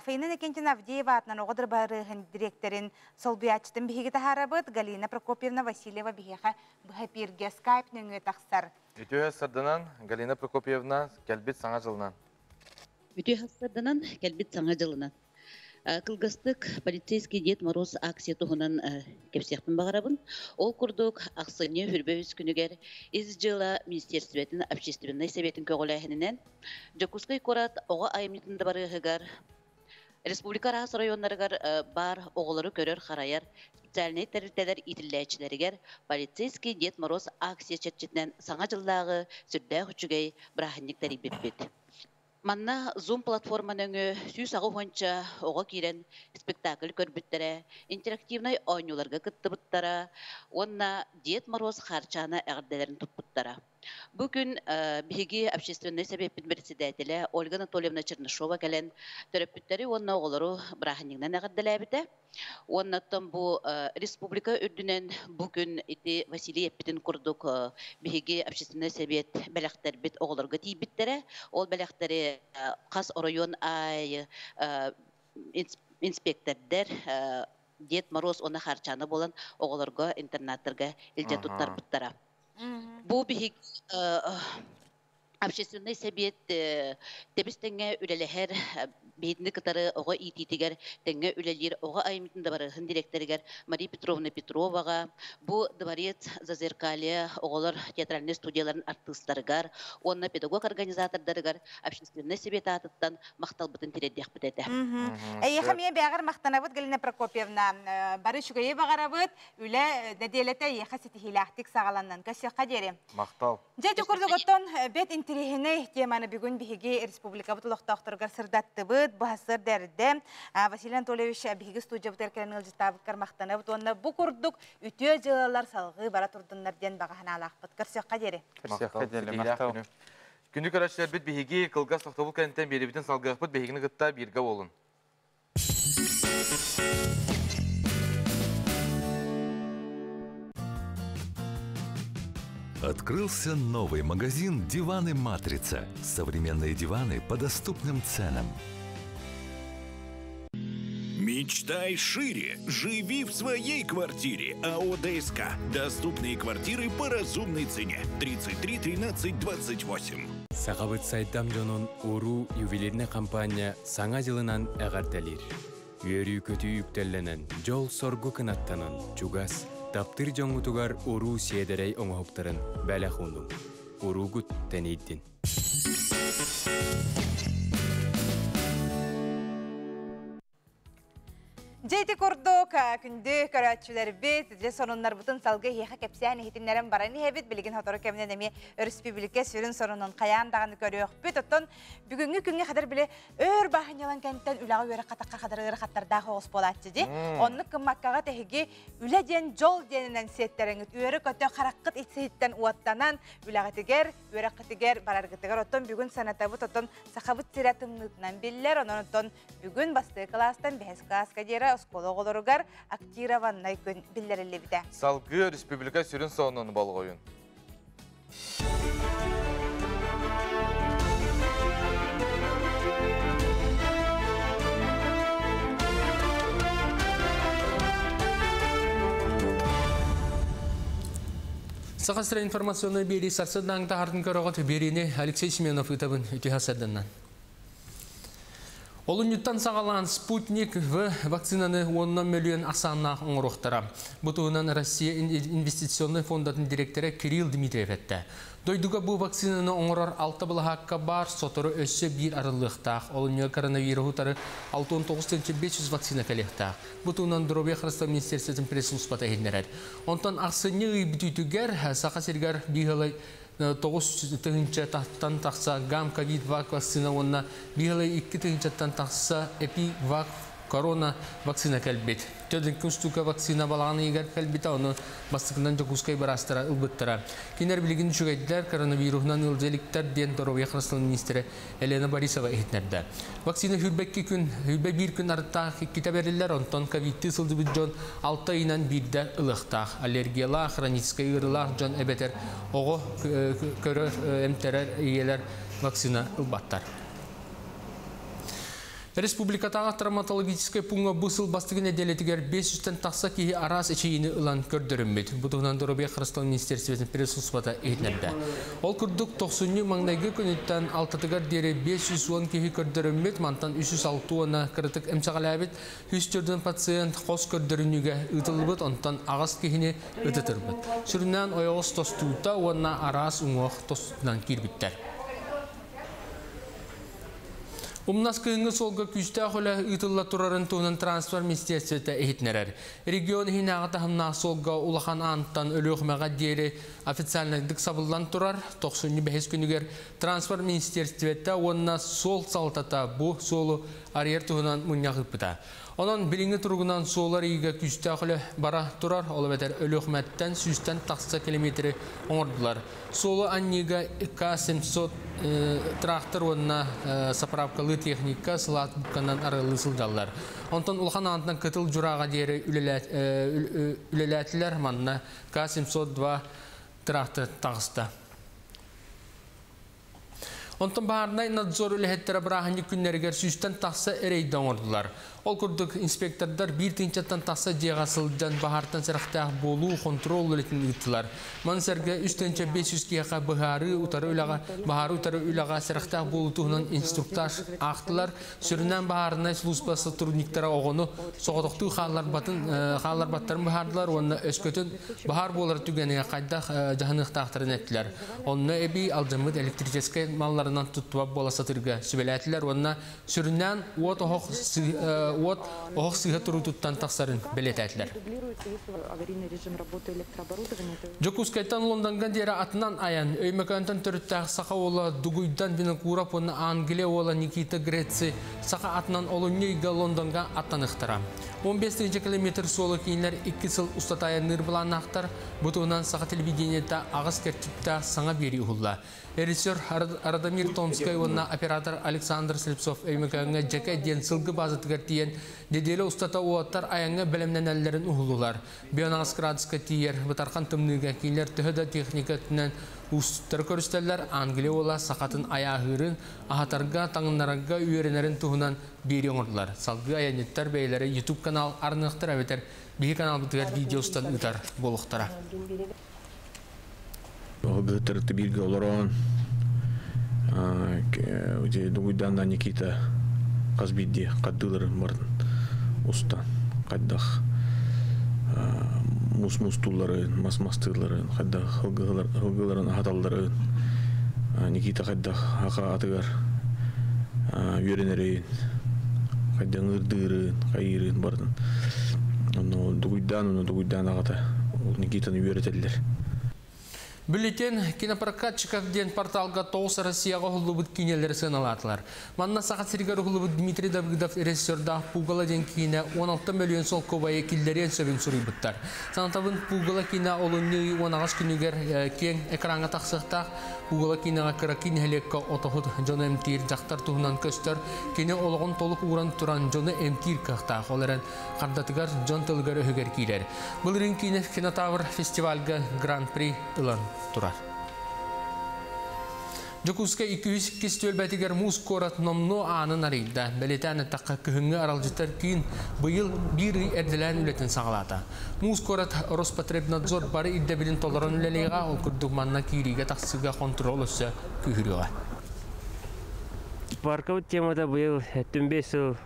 Фейнен Экентин Авдеева атынан оғыдыр барыгын директорин солбиячтын биһиги тахарабыт Галина Прокопьевна Васильева биһиха быһапирге скайп нөңө тахсар. Үтүе сырдынан Галина Прокопьевна келбит саңа жылынан. Үтүе сырдынан келбит саңа жылынан. Кылгастык полицейский Дед Мороз акция туһунан кепсехпин багарабын. Ол курдук аксыне хүрбөбүс күнүгер из жыла министерствотун общественный советін көгөлөһүнөн Жокускай корат ого айымытында барыгар республика рас районнарыгар бар оголору көрөр хараяр специальный территориялар итилләчләргә полицейский Дед Мороз акция чатчытнан саңа жылдагы сүрдә хүчүгәй брахинниктер ибет. Манна Zoom платформаның сүйс ағы хонча оға кирен спектакль көрбіттері, интерактивнай ойнуларға кыттыбыттара, онна Дед Мороз харчаны әғірделерін тұтпыттара. Бүгін биһиги общественный советтин председателі Ольга Анатольевна Чернышова кәлен төрөппүттері онна оғылыру брахиннигнен әғірделәбіті. Оннаттан бу республика үрдүнен бүгін ити Василий Еппитин курдук биһиги общественный совет бәләқтер бит оғылырға тейбіттері. Ол бәләқтері қас район ай инспектордер Дед Мороз оны харчаны болан оғылырға интернаттарға илже туттар бұттара. Бу биһиги общественный совет тебистеңе үлелехер бейдini кытары оға ититигер теңе үлелер оға айымытында барыгын директоригер Мария Петровна Петроваға бу дворец Зазеркалье оғалар театральный студияларын артисттарыгар онна педагог организатордарыгар общественный совет атыттан мақталбытын тиреддек бітеді. Эйхамия бәгір мақтанабыт Галина Прокопьевна бары шүгейе бағарабыт үлі дәделеті еха сетихилақтик сағаланнан көсеққа дері. Мақтал. Жәті күрдіғыттон бет интерихіне теманы бүгін бігі республика бұтылықтақтырғар сырдатты бұд, бұхасыр дәрді. Василий Анатольевич бігі студия бұтыр кәрін ылжыстабы қармақтаны бұд. Онына бұ күрдік үтіе жылалар салғы бара тұрдынларден бағахан алақ бұд. Көсеққа дері. Көсеққа дері, мақтал. Күні көрәшілер біт бігі қылғас тоқтабыл кәнттен бері бітін салғақ бұд бігіні ғытта бірге олын. Открылся новый магазин «Диваны Матрица». Современные диваны по доступным ценам. Мечтай шире. Живи в своей квартире. АО ДСК. Доступные квартиры по разумной цене. 33 13 28. Сағабыт сайттам жонун уру ювелирне компания саңа жылынан әғартелер. Үйері көтü үктелленен жол соргу кынаттанын чугас. Таптыр жоңутугар уру седерей оңоқтырын бәлі хундum. Уру гүт тәнейдін. Жейті көрдік, күнді көрәтшілер бет, сонынлар бұтын салғы еқа кәпсиян ехетінлерін бараны хебет, білген хоторы кәмінен әме республика сүрін сонының қаяндағаны көріөк бет, оттон бүгінгі күнге қадар біле өр бағын ялан кәнттен үлағы өрі қатаққа қадар өр қаттардағы оғыз болатшы де. Онны кыммаққаға тәхеге үлі ден жол денінен сеттеріңіз, өрі көті қараққыт итсейттен уаттанан үлағы тегер, өрі қытегер, барарғы тегер, оттон бүгін санатабыт, оттон сақабыт сиратымнытынан білілер, оттон бүгін басты кластан бәс класска дері оскологолоругар актированнай күн биллерелі біде. Салғы республика сүрін соңын балғы ойын. Сақастыра информационный бері сарсыдаңда артын көріғат беріне Алексей Семенов үтабын үті хасадынан. Олуньюттан сағалан «Спутник» в вакцинаны 10 миллион асаннақ оңырықтыра. Бұтығынан Россия инвестиционный фондатын директоры Кирилл Дмитриев әтті. Дойдуға бұл вакцинаны оңырар 6 бұлаққа бар, сотыры өссі бір арылықтақ. Олунью коронавирусутары 6-9-500 вакцина кәлектақ. Бұтығынан Дробия Хрыстау Министерстветін пресс-ұспата едінерер. Онтан ақсыны үйтігер, сақа сергер бейгілай 9 тахтан тақса гам ковид вакцина онна бигелай 2 тақса эпивак корона вакцина кәлбет. Төден күнстука вакцина балағаны егер кәлбета оны бастықынан жокускай барастыра ұлбыттыра. Кенер білігін жүгайділер коронавирусынан үлзеліктер ден Дробия Хрыстау министері Елена Борисова ехтнерді. Вакцина хүрбе бір күн арыттақ кете берілер, онтан ковидті сылды бүт жон 6 айынан бірді ұлықтақ. Аллергиялақ, хроническай ұрылақ жон әбетер оғы көрір әмтерер иелер вакцина ұлбаттар. Республикатағы травматологический пунга бұсыл бастығын әделетігер 500-тен тақса кейі арас әчейіні ұлан көрдірімбет. Бұтығынан Дробия Хрыстау Министерстветін пресс-ұспата ехнерді. Ол күрдік 90-ні маңнайғы күніттен алтатығар дері 510 кейі көрдірімбет, мантан 306 оны кірітік әмсағалабет, 104 пациент қос көрдірінуге ұтылыбыт, онтан ағас кейіне ұтытырбыт. Сүрінен ойығыз тостуыта, онына арас ұңуақ тостуынан кирбіттер. Умнас кыйыңы солға күшті ақылы ұтылла тұрарын туынан трансфер министерстветі әйітнерер. Регион хинағыта хымна солға улахан анттан өліғмеға дейірі официальнагдық сабылдан тұрар. 95 күнігер трансфер министерстветі онына сол салтата бұ солы арьер туынан мұнияғып бұта. Onun birinci turgundan soğular iyiga küçükte bara turar, olabeder ölüğmetten 100'ten taksa kilometre oңордылар. Soğulu anniga K700 traktör onunla sapravkalı teknika sılat bukkandan aralı sıldalar. Ondan ulğan antından kıtıl jurağa deri üleletiler manna K702 traktör tağısta. Ondan baharnay nadzor ülhettere bırakınca günleriger 100'ten taksa ereyden oңордылар. Ol kurduk inspektörler bir tinçattan taqsa jeğasıldan bahartan sıraqtaq bolu kontrol ületini ıttılar. Manserge üstençe 500 kiyaqa baharı utarı ülağa sıraqtaq bolu tuğunan instruktaj aqtılar. Sürünen baharına sluzba sotrudniktara oğunu soğuduqtu xallar battarın bahardılar. Onunla öskөtün bahar boları tügeneye qaydaq jahanıq taqtırın ettiler. Onunla ebi alcamıd elektrическай mallarından tuttuva bola satırga sübeletiler. Onunla sürünen uot oğuk sığı turu tuttan taqsarın beletetiler. Jokuskaytan London'dan deri atından ayan, öymekönten törüttaq saqa ola duguydan bina kurap onu Angliya ola Nikita Gretsi saqa atından olunuyga London'a attanıqtıra. 15 kilometr solu keyinler 2 yıl ustataya nırbilan aqtar, butuğundan saqa televideniyette ağız kertipta sana beri uğulla. Rejissör Radamir Tomskay onunla operator Aleksandr Slipsov öymekönge jaka den sılgı bazıtıgar diyen dedeli ustata oğattar ayanga bilimden ellerin uğulular. Bionaskradska tiyer, batarkan tımnıga keyinler tühüda teknikatından ustara körüsteller Angliya ola saqatın ayağırın, ahatarga tağınlarga üyerenerin tuğunan beri oңордылар. Salgı ayanetler beyleri YouTube kanal arnıqtır aveter, bir kanal bitigar videostan ütar boluqtara. Гытырты бирге олорон дугуйдан да Никита казбидди каддыларын барын устан кайдах мустулларын мастыларын кайдах хылгыларын ахаталларын Никита кайдах ака атыгар үйренерин кайдан ырдырын кайырын барын дугуйдан агата Никитаны үйретелдер. Бюллетен кинопрокатчиков ден порталга тоғыз Россияға ғылыбыт кинелері сыналатылар. Манна сақат сіргер ғылыбыт Дмитрий Давыдов режиссерда Пугала ден кине 16 миллион сол көбайы килдерен сөбін сұрыйбыттар. Санатабын Пугала кине олынны 10 күнігер кен экранға тақсықтақ. Пугала кинеға кіра кинелекка отохыд жоны әмтир жақтар туғынан көстер. Кине олығын толық уран тұран жоны әмтир қақтақ. Оларын қардатығар жон тылғар өгер кейлер. Бұл рин кине кинотавр фестивальға Гран-при ұлан turar. Jokuska 202 stölbetiger muskorat nomno anın arayda. Beletane takka kühüngü aralcıtar kiin bıyıl bir erdilen ületin sağlata. Muskorat Rospotrebnadzor bari iddebilin toleran üleliğe ol kurduk manna kiriga taksıga kontrol olsa kühürüge. парка вот темада был түнбесіл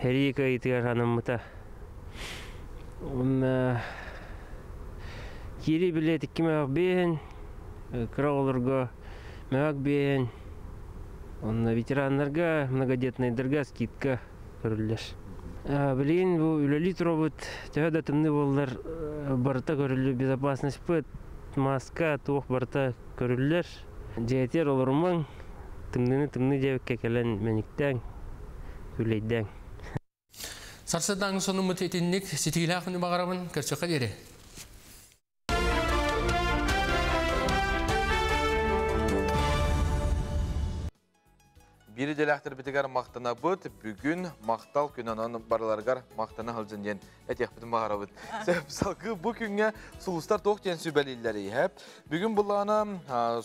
Рика итгар ханымыта. Он кири билет иккимек бен, кроллерго мек бен. Он ветеранларга, многодетныйдерга скидка көрүлөш. Билин бу үлелит робот тәһәдә тымны боллар барта көрүлү безопасность пыт маска тух барта көрүлләр. Жетер олорман тымны дебек кекелен мениктән күлейдән. Сарсадан сону мутетинник ситилахны багарабын кырчыкка дере. Бири делахтыр битигар мактана бут, бүгүн мактал күнөнөн барларгар мактана хылжын ден этек битин багарабыт. Салкы бу күнгө сулустар ток ден сүбелиллери хеп. Бүгүн булана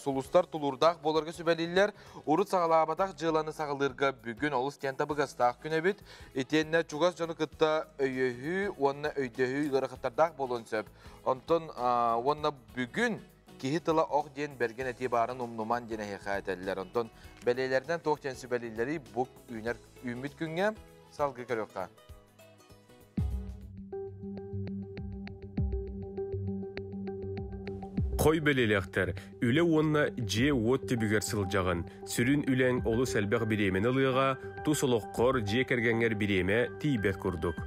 сулустар тулурдак болорго сүбелиллер, урут сагалабатак жыланы сагылырга бүгүн олус тента быгастак күнө бит. Этенне чугас жаны кытта өйөһү, онна өйдөһү гыракаттардак болон сөп. Онтон онна бүгүн Кихи тыла оқ ден берген этибарын умнуман дене хекаятеллер. Онтон белелерден тоқ ден сүбелилери бұк үміт күнге салғы көрөкқа. Қой белелектер, үлі онна же отты бүгер сылжағын, сүрін үлен олы сәлбәқ биремен ылыға, тусылық қор же кәргенгер биреме тейбет күрдік.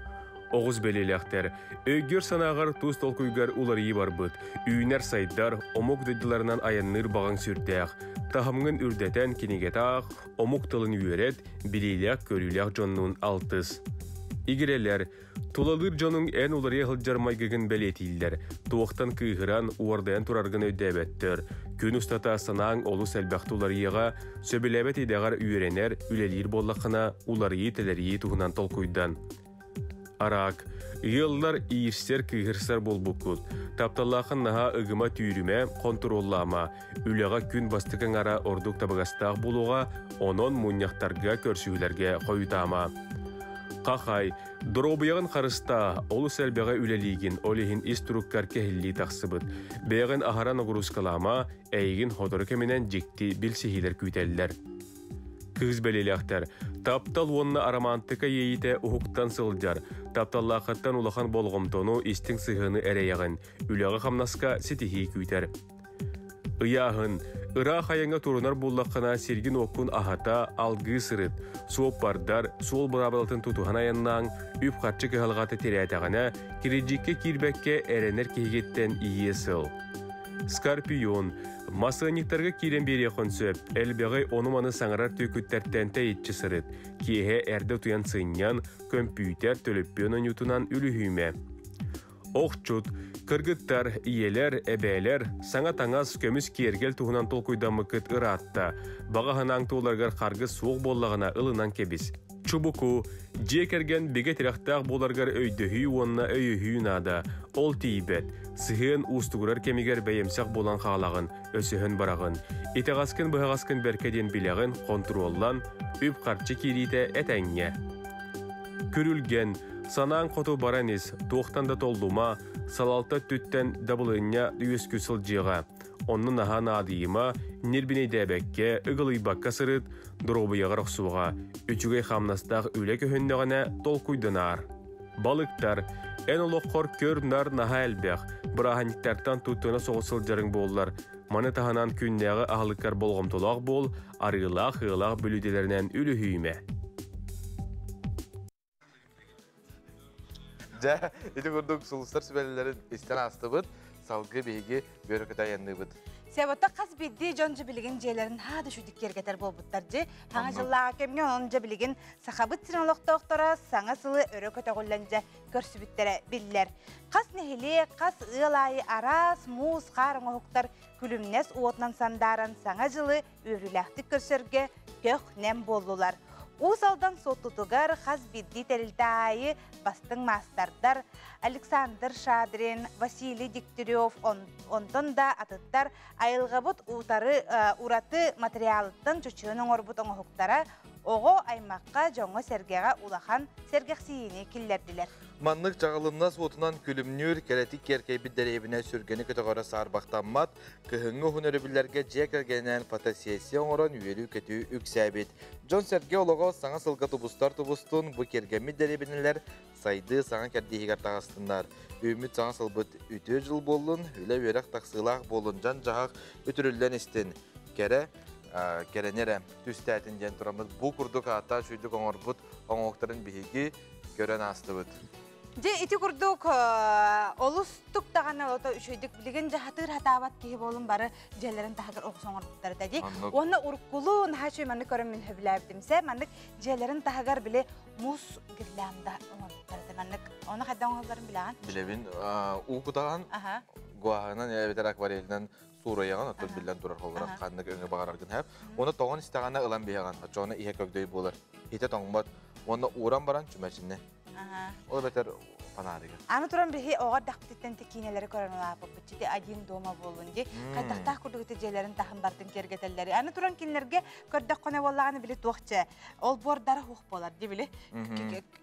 Оғыз белелектер, өйгер санағар туз толкуйгар уларыйы бар бұд, үйінер сайдар, омук дөйділарынан аянныр бағын сүрдәқ, тахымғын үрдәтен кенегетақ, омук тылын үйерет, билейлек көрілек жонның алтыз. Игерелер, тулалыр жонның ән уларыйы ғылджармайгығын бәлетейлер, туақтан күйғыран уардаyan турарғын өйдәбәттір, күн ұстата санаң олу сәлбәқті уларыйыға, сөбеләбәт едағар үйеренер, үлелер боллақына уларыйы тәләрейі туғынан толкуйдан. Арак, йыллар иірсер күйгірсер бол бұқыд. Тапталақын наға ұғыма түйіріме, контроллама, үліға күн бастықын ара ордық табығастақ болуға, онон мұнияқтарға көрсігілерге қойытама. Қақай, дұробияғын қарыста, олы сәлбеға үлелейгін, олейгін истұрық кәркехілі тақсыбыд. Бәйгін ағаран оғырысқалама, әйгін ходыры кәменен жекті білсігілер күйтелілер. Кыз белелектер, таптал онна арамантыка ейте ухуктан сылдар, тапталлақаттан улахан болғымтону истің сығыны әрейяғын, үліға қамнаска сетихи күйтер. Ыяғын, ыра қайыңа турунар боллақына сергін оқын ахата алғы сырыт, суоп бардар, суол бұрабылтын тұтуған аяннан, үп қатшы кығалғаты терәтіғана, кереджікке кирбәкке әренер кейгеттен ие сыл. Скорпион, масыниктарға кирен бере қонсөп, әлбеғай онуманы саңарар түйкүттәрттен тәйітчі сырыт, кейе әрді туян сыйнян, компьютер төліппенін ютунан үліхүйме. Оқчут, кыргыттар, иелер, әбәлер, саңа таңас көміс кергел туғынан толкуйдамы кыт ыратта, бағаханан туыларғар қарғы суық боллағына ылынан кебіз. Чубуку, жекерген беге терақтақ боларғар өйдөхүй онна өйөхүй нада, ол тейбет, сығын ұстығырар кемегер бәйемсақ болан қағалағын, өсіхін барағын, итағасқын бұғасқын бәркеден біләғын контроллан, үп қарчы керейті әтәңе. Көрілген, санаң қоту баранез, тоқтанда толдума, салалта түттен дабылыня үйескі сылжыға, onun naha nadiyima, nirbine debekке, ıgılıybakka sırıt, durobıyağı rıqsuğa, üçüge xamnastaq öle köhünnəğine tolkuydunar. Balıktar, en oloqqor körnar naha elbeq, bırahaniktartan tuttuğuna soğusılcarın bollar, manı tahanan künnəği ahlıkkar bolğumtolaq bol, arığılaq, hığılaq bölüdelerinden ülü hüyme. Ja, iti kurduk sulustar sübelilerin isten astıbıd, salgı beygi börüküta yandıbıd. Sebota qaz biddi jonca biligin jelerin hada şu dikker geter bolbuttarjı. Haňa jyllaga kemgen onja biligin sahabyt sinoloq doktora saňa syly örököte gollanja körsübittere biller. Qaz nehili, qaz ılaýy aras, muz, qarın hoktar külümnes uotnan sandaran saňa jyly örülähti körsörge kök nem boldular. Usaldan sotutugar qaz biddi teriltaýy bastın mastardar Aleksandr Shadrin, Vasiliy Diktyryov, ondan da atıttar ayılgabıt uratı materialından çöçüğünün orbutun oğuktara oğu aymaqqa joňa sergeğe ulahan sergeksiyini killerdiler. Manlık çağılınna soğutunan külümnür, keretik kerkey bir derevine sürgeni kötüğara sarbaqtanmat, kıhıngı hunörübüllerge cekar genen fotosesiyon oran üyeli kötü üksebit. John Sergey ologo sana sılga tubustar tubustun bu kergemi derevineler saydı sana kerdihigar tağastınlar. Ümit sana sılbıt ütü jıl bolun, hüle verek taksılaq bolun can jahaq ütürülden istin. Kerenere tüstətin jen turamız bu kurduk hatta şuyduk oňorbut oňoqtарын bihigi gören astıbıt. Je iti kurduk olustuk dağana ota şuyduk bilgen jahatır hatabat kihi bolun bары jelerin tahagır oqsoňorbutlar dedi. Onu urkulun ha şuy mandık görüm min höbläbdimse mandık jelerin tahagar bile mus girlamda oňorbutlar mandık. Onu hadan oňorlaryň bilen. Bilebin uqutagan guahanan ebeter akvarelden Surayağın atıl bilen durar olarak kandık öňe bagarargyn hep. Onu toğun istagana ılan beýagan. Haçony ihe kögдөй bolar. Hite toňbat. Onda uran baran çümeçinne. O beter panarıga. Аны туран бихи оғар дақтыттен текинелері көрінуа бұппычыды один дома болунди. Қайдақтақ күрдігіті желерін тахын бардың кергетелері. Аны туран кинлерге көрдік қона болағаны білі туақчы. Ол бордары хуқ болар, де білі.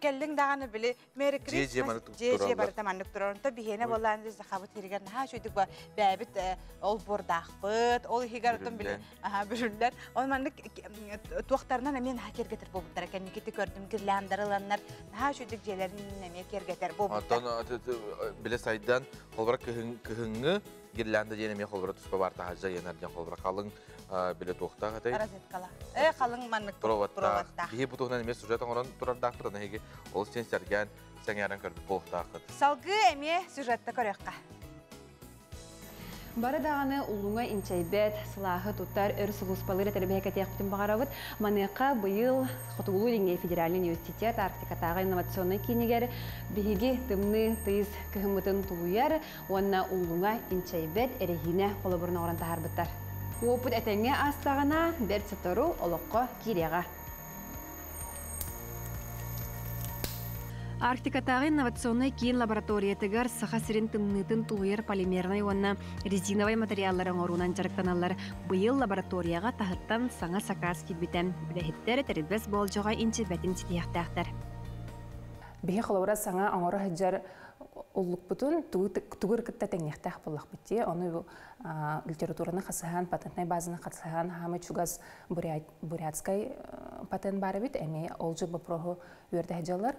Келдің дағаны білі. Merry Christmas. Же барыта мандық тұрарынта бихене болағаны зақабы терігер. Наға шөйдік ба бәбіт ол бордақ бұд. Ол хигарытын білі. Бүрілдер. Ол мандық туақтарынан әмен кергетер болуттар. Кәнекеті көрдім гирляндарыланар. Наға шөйдік желерін әме кергетер. Atan bile saydan holbara kıhıngı girlanda yeneme holbara tuspa barta hajja yenerden holbara kalın bile toqta gatay. Rozetkala. Kalın manlık provatta. Bihi bu toğnan eme sujet oran turar daqtırdan hege ol sen sergen sen yaran körbe poqta qat. Salgı eme sujetta köröqqa. Бары дағаны улуңа инчайбет, сылағы туттар өр сұлуспалыры тәрбиеке тияқтың бағарабыт, манықа бұйыл Хотугулу Лингей Федеральный университет Арктикатағы инновационный кейнегер бігі тымны тыйыз көхімітін тулуяр, онна улуңа инчайбет әрехіне қолы бұрын оғыран тағарбыттар. Опыт әтәңе астағына бәр сытору олыққа кереға. Арктикатағы инновационный кейін лабораториятыгар саха сирин тымнытын тулуер полимерный онна резиновый материалларын орунан жарықтаналар бұйыл лабораторияға тағыттан саңа сакас килбитен біләхеттер тәрбес болжоға инчи бәтін ситияқтақтар. Бихе қолауыра саңа аңыры хыджар ұллық бұтын туғыр кітті тәңнектәқ болақ бітте. Оны литератураны қасыған, патентнай базаны қасыған хамы чугаз бурятскай патент бары бит, әме олжы бұпырығы өрді хыджалар.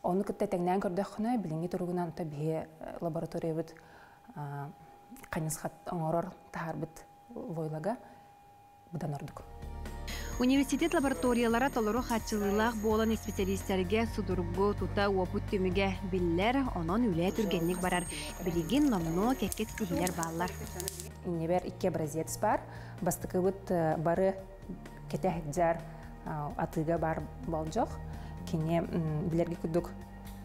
Onu kıtta tengden gördüğüne bilingi turgundan da bir laboratuvarya bit kanıskat onar tahar bit voylaga budan orduk. Университет лабораториялары толору хатчылылах болан специалисттерге судургу тута опыт түміге биллер, онон үле түргенлік барар. Билигин номно кеккет тихилер баллар. Иннебер 2 образец бар. Бастықы бит бары кетехджар атыга бар болжоқ. Кене билерге күдік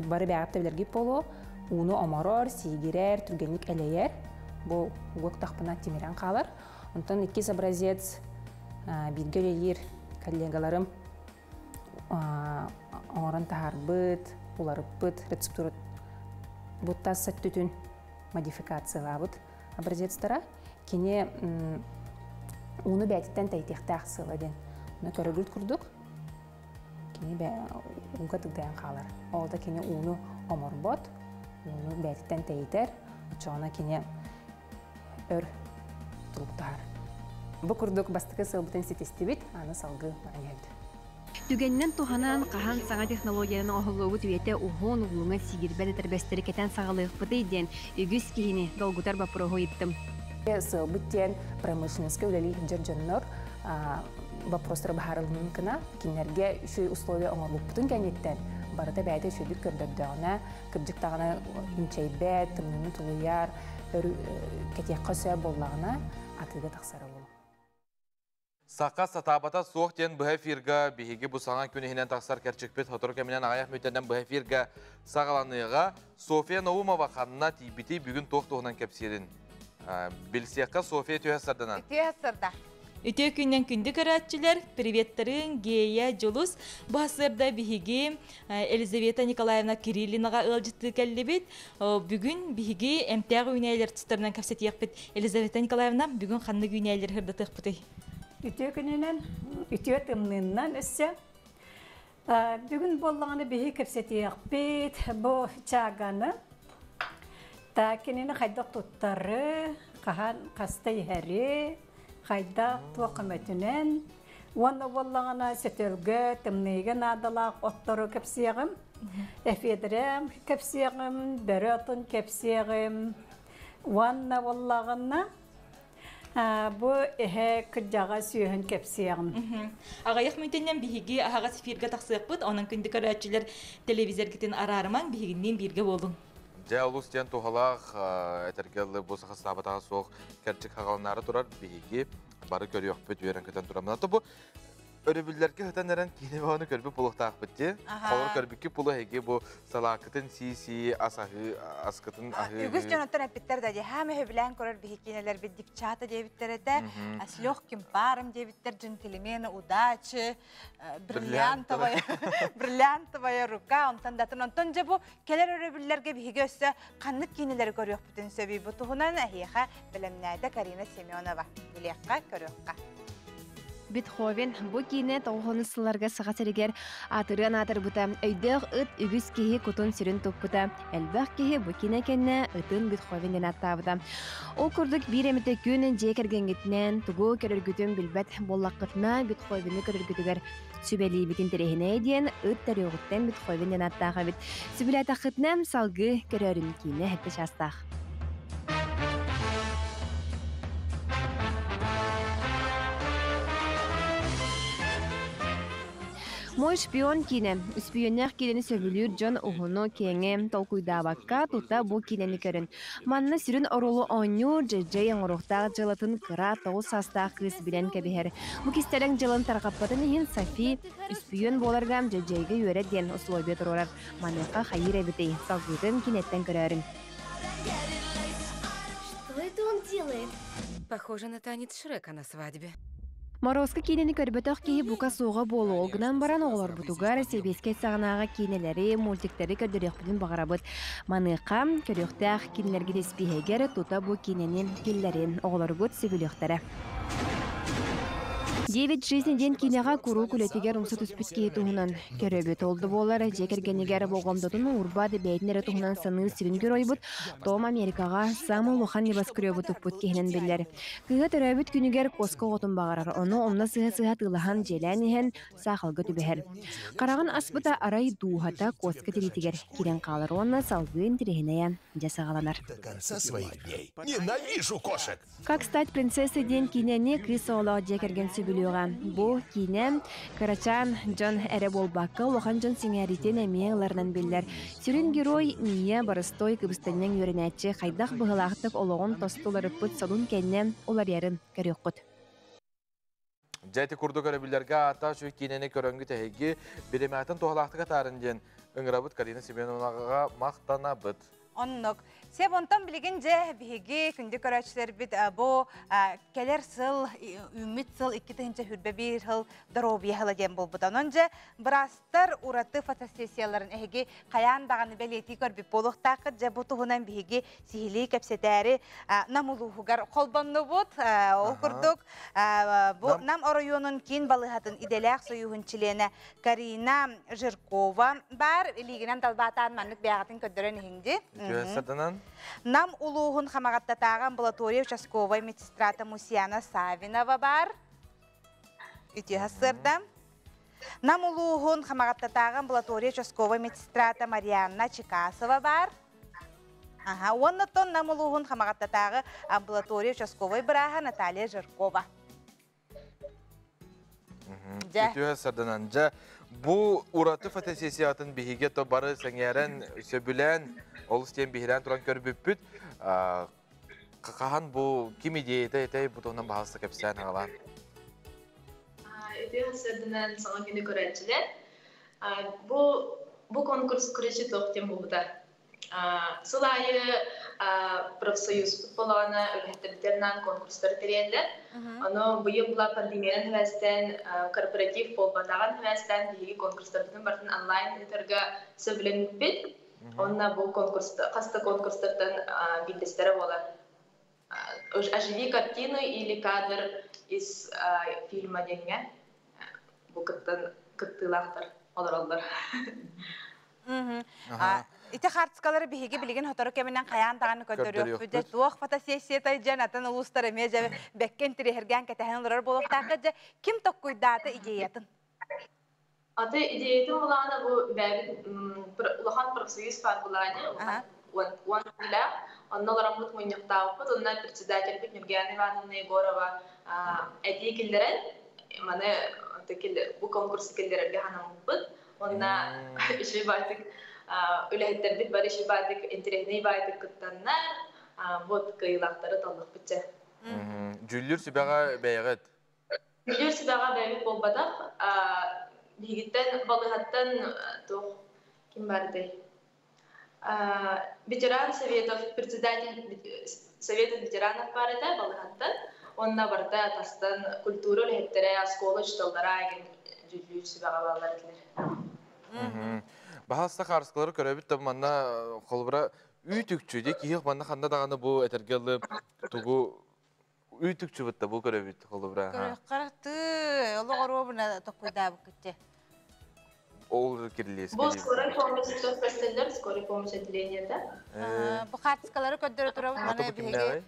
бары бәғатта билерге болу, уны омарор, сигерер, түргенлік әлейер. Бұл уғық тақпына темерен қалар. Онтан 2 образец билгелер коллегаларым оңырын тағар бұд, олары бұд, рецептуры бұдта сәттүтін модификацияла бұд образецтара. Кене уны бәтіттен тәйтекті ақсыладен. Уны көрігілт күрдік. Кене ұға тұғдайын қалар. Олда кене уны омыр бұд, уны бәтіттен тәйтер, ұчағына кене өр тұлықтағар. Бұл күрдік бастықы сылбытын сетестебет, аны салғы барайайды. Түгеннен туғанан қахан саңа технологияның оғылуы түйеті ұғын ұғылыңа сигербәді тәрбәстері кетен сағылық бұты еден үгіз кейіні долгутар бапырығы еттім. Сылбыттен промышленский үлелі хинжер жоннор вопростары бағарылының кіна кенерге үші условия оңырлық бұтын кәнеттен барыда бәйді үшілік көрдірдіғына, кірдіктағына инчайбәт, тымнымы тұлыяр, кәтеққа сөй боллағына атыға тақсары болу. Саққа сатабата соқтен бұхай фирға бейге бұсаңан күнігінен тақсар кәрчікпет хотыр кәмінен ағаяқ мөйтенден бұхай фирға сағаланыға София Наумова қанына тейбіті бүгін тоқтуғынан кәпсерін. Білсеққа София түйәсірдінен. Түйәсірді. Үтө күннен күнді көрәтчілер, приветтарын Гея Жолус басырда бігігі Елизавета Николаевна Кириллинаға ылжытты кәлі бүгін бігігі әмтәғі үйнәйлер тұстарынан кәпсет еқпет. Елизавета Николаевна бүгін қанды үйнәйлер ғырды тұқпыты. Үтө күнінен, үтө тымнынан өсі Бүгін болғаны бейі көпсетейік бейт бұл чағаны. Кенені қайдақ тұттары, қахан қастай әрі, қайдақ туақыметінен. Оны болғаны сөтелгі, тімнейген адалақ оттары көпсеғім. Эфедрем көпсеғім, бірі отын көпсеғім. Оны болғаны Бу эхе күддага сүйөн кепсиягым. Агаяк мүтеннен биһиги ахага сифирге таксыппыт, онун күндү көрөчүлөр телевизор китин арарман биһигинен бирге болдум. Жа улустен тухалак этергелли бу сахасабатага соок керчик хагалнары турар биһиги бары көрөкпүт үйрөн кетен турамын. Бу Örübüllerge hıtanların kinevağını körbe puluqtaq bitti. Kolor körbeki pulu hegi bu salakıtın sisi asahı askıtın ahı. Ügüs jonottan epitler de hem höbülen korar bihikineler bir dipçata diye bittere de asloh kimparım diye bitter gentleman удачи бриллиантовая рука ondan da ondan bu keler örübüllerge bihige össe kanlık kineleri görüyor bütün sebebi bu tuhunan ahiha bilemnade Karina Semyonova bilekka körüqqa. Бетховен бу кине тоғонысыларға сыға серегер атырын атыр бұта. Өйдіғ ұт үгіз кеге күтін сүрін тұппыта. Әлбәқ кеге бу кине кәнне ұтын Бетховенден аттабыта. Ол күрдік бір әміті күнін жекергенгетінен тұғу көріргітін білбәт боллаққытына Бетховені көріргітігер сүбәлі бітін терехіне еден ұт тәріғыттен Бетховенден аттаға бит. Сүбілі атаққытынан салғы көрерін кине әтті шастақ. Мой шпион кине. Шпионнер кинени сөбүлүр Джон Ухуно кеңе толкуйдабакка тута бу кинени көрүн. Манны сүрүн оролу оню жежей оңорухтаг жылатын кыра тоғыз састақ кыз билен кебихер. Бу кистерең жылын тарқаппатын ехин Софи шпион боларгам жежейге үйрет ден условия турар. Манныка хайыр эбитей. Салгытын кинеттен көрөрүн. Что это он делает? Похоже на танец Шрека на свадьбе. Морозка кинени көрбөтөк кии бука сууга болу олгунан баран оголор бутугар себеске сагынага кинелери, мультиктери көрдөрөкпүтүн багарабыт. Маныка көрөктөк кинелерге деспихегер тута бу киненин киллерин оголоргут себүлөктөрө. 9 жизнеден кинега куру күлетигер умсут үспүткеи туһунан көрөбөт олду болар жекергенигер богомдотун урбады бэйднере туһунан саны сирүнгөр ойбут Том Америкага самы лохан небаскөрөбөт туппут кехинен биллер. Кыга төрөбөт күнүгер коско отун багарар. Ону омна сыха тылахан желэнихен сахалга түбэхер. Караган аспыта арай дуухата коска тиритигер кирен калар онна салгын тирехинеян жасагаланар. Ненавижу кошек! Как стать принцессой ден кинени кысоолог жекерген сүбүлүгө. Бу кинем Карачан Джон Эреболбакка лохан Джон сиңәритен эмияларынан биллер. Сүрүн герой Мия Барыстой кыбыстаннан йөренәтче хайдах быгылактык ологон тостуларыппыт салун кеннем олар ярын көрөккут. Жәті күрді көрөбүллерге ата шүй кинени көрөнгү тәһеги биремәтин тоғалақтыға тарынден ыңырабыт Карина Семеновнаға мақтанабыт. Оннук. Сеп онтан билеген же биһиги күндү көрөчүлөр бит бу келер сыл, үмүт сыл 2-нче хүрбе бир хыл дробия хыла дем болбут. Ононже брастар ураты фотосессияларын эһиги каян даганы белети көрбүп болуктакы же бу туһунан биһиги сихили кепсетери намулуугар колбоннубут. Ол курдук бу нам районун кин балыгатын иделак союгунчилене Карина Жиркова бар илигинен талбатан маннык бягатын көдөрөн хинди. Нам улуғын қамағаттатағы амбулатория участковой медсестрата Мусияна Савинова бар. Үті ғасырда. Нам улуғын қамағаттатағы амбулатория участковой медсестрата Марианна Чикасова бар. Оннытон нам улуғын қамағаттатағы амбулатория участковой браға Наталья Жиркова. Үті ғасырдан анжа. Бу ураты фотосессиятын биһиге то бары сеңерен сөбүлен ол истен биһирен туран көрбүппүт. Какахан бу ким идеяда этэй бутунан баһалса кепсен агалан. Эти хасырдынан саңа күнү көрөчүлөр. Бу конкурс күрөчү токтем болду. Сылайы профсоюз футболана өлкөттеринен конкурстар берелер. Аны быйыл була пандемиядан хэвэстен корпоратив болбатаган хэвэстен биги конкурстардын бартын онлайн интерге сөбүленип бит. Онна бу конкурста, каста конкурстардан билдестери болар. Оживи картину или кадр из фильма деньги. Бу кыттылактар. олар. Ити хартскалары биһиги билигин хотору кеминен каян таганы көдөрүп, бүдө туох фотосессия тайжан атын улустар эмеже беккен тирехерген кетехен олар болохтакы ким токкуйдаты идеятын? Аты идеятын булана бу бәбит улахан профсоюз бар булады. Уан дила, оннолар мут муньяктааппыт, онна председатель бит Нургияна Ивановна Егорова этикилдерен, маны бу конкурс килдерерге ханампыт, онна иши байтык үләһеттер бит бар иши байтык интернет байтык кыттаннар, вот кыйлактары таллык битче. Жүллүр сибага бәйгәт. Жүллүр сибага бәйгәт болбадак, бигиттен балыгаттан то ким барды? Ветеран советов, председатель совета ветеранов барыда балыгаттан, онна барда тастан культура үләһеттере аскола чталдара аген жүллүр сибага баллар. Бахаста қарсқылары көрәбіт табыманна қолбыра үйтікчүде кейіқ манна қанда дағаны бұл әтергелі тұғу үйтікчү бұтта бұл көрәбіт қолбыра. Қарақты, олы ғору бұна тоқпыда бұл күтте. Ол керілес. Бұл скорой помощь спецпредставитель, скорой помощь отделениеда. Бұл қарсқылары көддері тұрау мана бігі.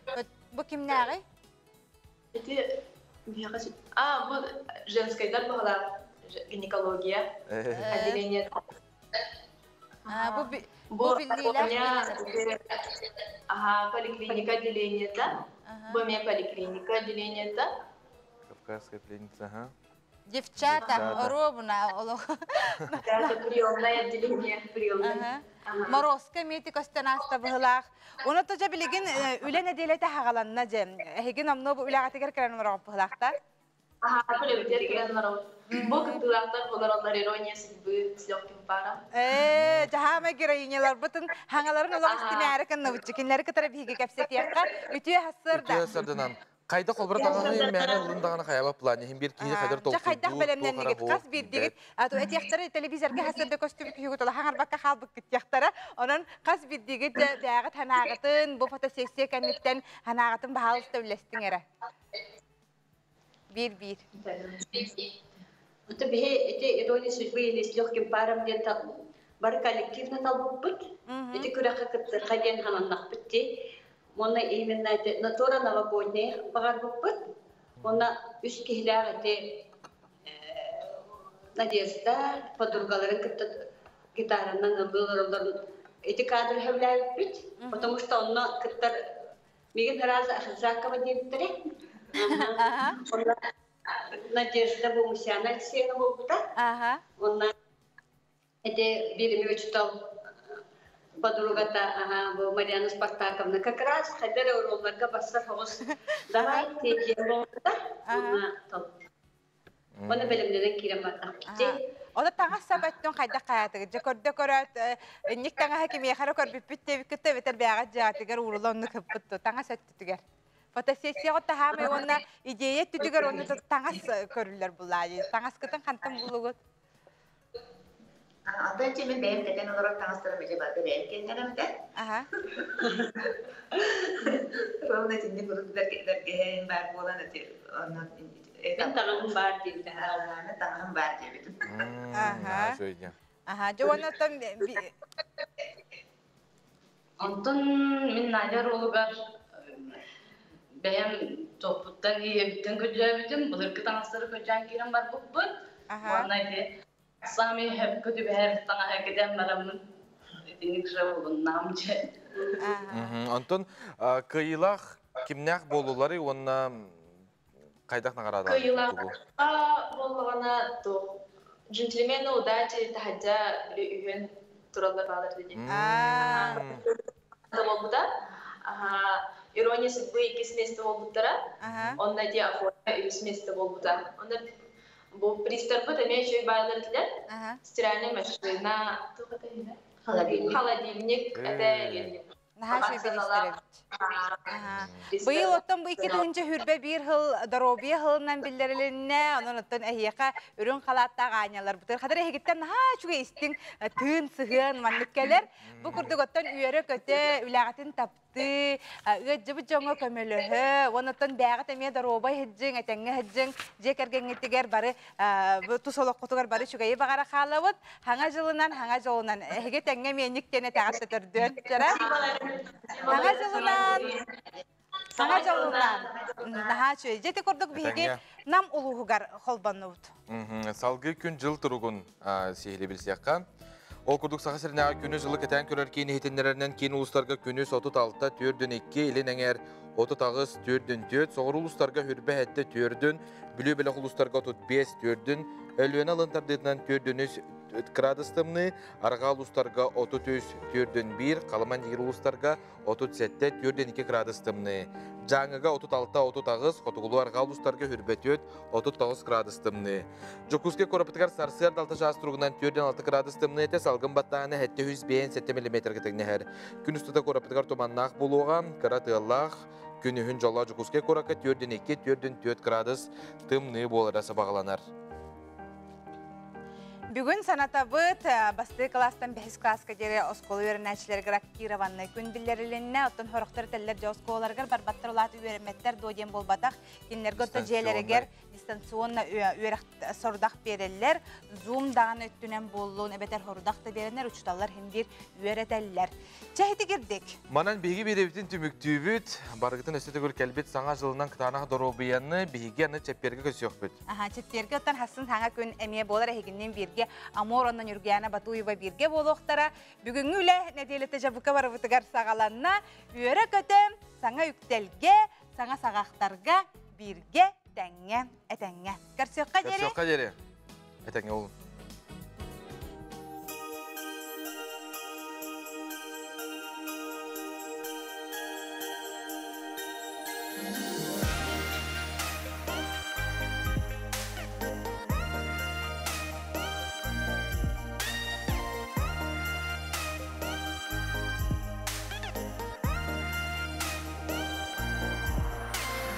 Бұл кімнәғай? Бұл женскайдар бағыла гинекология отделение. Bu bildiler. Поликлиника отделения-то. Бумия поликлиника отделения-то. Кавказская пленница, ага. Девчата, ровно. Это приемное отделение, приемное. Морозка мети костянаста быгылах. Оны тоже билеген үлен эделете хагаланна жем. Хеген амно бу үлага тегер керен морог быгылахта. Böyle bir derken var o. Bu kıtlıklar onlar ironya gibi silahım para. Cahame gireyinler bütün hangaların olan istimare kan navçikinler kadar bir kapset yakka ütüye hasırda. Ütüye hasırdan. Kayda kolbara tağını mene lındağını kayaba planı hem bir kiyi kadar toptu. Kayda belemden nigit kas bir digit. Atu etyaktara televizörge hasırda kostüm kiyutola hangar bakka halbık etyaktara. Onun kas bir digit dağıt hanağıtın bu fotosesiye kenlikten hanağıtın bahalısta ülestin ere. Bir. Это бе эти ирония судьбы или с легким паром где-то бар коллективно толбут. Эти кураха каден хананнах битти. Мона именно это натура новогодняя багар буппут. Мона үч кихлар эти Надежда подругаларын кытта гитаранан буларлар эти кадры хавляют бит, потому что он кытта миген раза Закова диптре. Надежда Бумусяна Алексеевна Волгута. Она это Беремевич читал подруга-то, Марьяна Спартаковна. Как раз ходила у Ромлага Бассахос. Давайте Волгута. Она белемден Кирамата. Ода таңа сабаттон кайда каятыгы. Жакорда көрөт, ник таңа хакимия харакор биппитте биккетте бетер бяга жаатыгар урулонну кыппытту. Таңа сөттүтүгер. Фотосессия гота хаме онна идея түдүгөр онну таңас көрүлөр булай. Таңас кытын кантын булугут. Ата чемен бем кетен олар таңастырып беже барды бем кенденемде. Ровно тинди көрүлөр кетерге бар болан эти. Ben tanım var diye. Ben tanım var diye. Jovanattan Ondan min nalar olugar. Ben toputta bütün gücüydüm. Bulur tanıştırıp kocan kiran var bu. Vanaydı. Sami hep kötü bir her tane herkeden maramın. Dinlik şovun namcı. Ondan kıyılaq kimnaq boluları onna Кайдах награда? Кыйла. Боллағана то джентльмены удачи тахаджа үйен туралла балар dedi. Болбуда. Ирония судьбы 2 месте болбудара. Онда де охота 3 месте болбуда. Онда бу пристарбы деме чөй байлар дилер. Стиральная машина, холодильник, это Быйыл оттон бу 2-нче хүрбе бир хыл доробия хылынан биллерленне, онун оттон эхияка үрүн халаттагы аñалар. Бутер хадыр эхигиттен чуга истин тыын сыгын маннык келер. Бу курдук оттон үйөрө көтө үлagатын ытты, ыджыбы жоңо көмөлөһө, онотон бәгат эме доробай хыджың, этеңге хыджың, жекергеңеттигер бары тусолоккутугар бары чугайы багара халабыт, хаңа жылынан, хаңа жолунан, эге теңге менниктене тагатты төрдөн, жара? Хаңа жылынан. Наха чөй, жети көрдік бейге нам улуғығар холбануыд. Салғы күн жыл тұрғын сейілі білсеққа. Ол күрдік сақасырынаға күні жылы кәтен көрер кейіні хетендерінен кейін ұлыстарға күні 36-та 4-2 елін әңер 30-4-4 соғыр ұлыстарға хүрбе әтті 4-дің бүлі білі ұлыстарға 35-4-дің өлуен алынтардығынан 4 градустымны, арға ұлыстарға 33-4-1, қаламан егер ұлыстарға 37-4-2 градустымны. Жаңыға 36-30, қотығылу арға ұлыстарға хүрбетет 39 градустымны. Жокуске көріпітігер сарсыяр далты жас тұрғынан 4-6 градустымны әте салғын баттағаны әтті 100-7 мм кетігінер. Күн үстіде көріпітігер томаннақ болуға, қаратығылақ, күні хүн жола Жокуске көрікі 4-2-4 градус тымны боларасы бағаланар. Бүгін санатабыт басты класстан 5 класска жере осколы өрінәчілер Кированны күн білдерілінне, оттан хорықтар тәлілер же осколарғар барбаттар олаты өріметтер доден болбатақ, кенлерге отты желерігер дистанционна сордақ берелер, зум дағын өттінен болуын әбетер хордақты беренер, ұчталар хендер өретәлілер. Чәйті кердік? Манан бейгі беребітін түміктүйбіт, барғытын өсті түгіл кәлбет саңа жылынан қытанақ доробиянны бейгі аны чәпперге көсі өкбіт. Чәпперге оттан хасын саңа күн әмие болар әйгіннен берге Амор ондан Юргияна Батуева бирге болуқтара. Бүгінгі үлі нәделеті жабука барыбытығар сағаланна. Үйері көтім саңа үктелге, саңа сағақтарға бирге тәңе әтәңе. Көрсеққа дере? Көрсеққа дере. Әтәңе олын.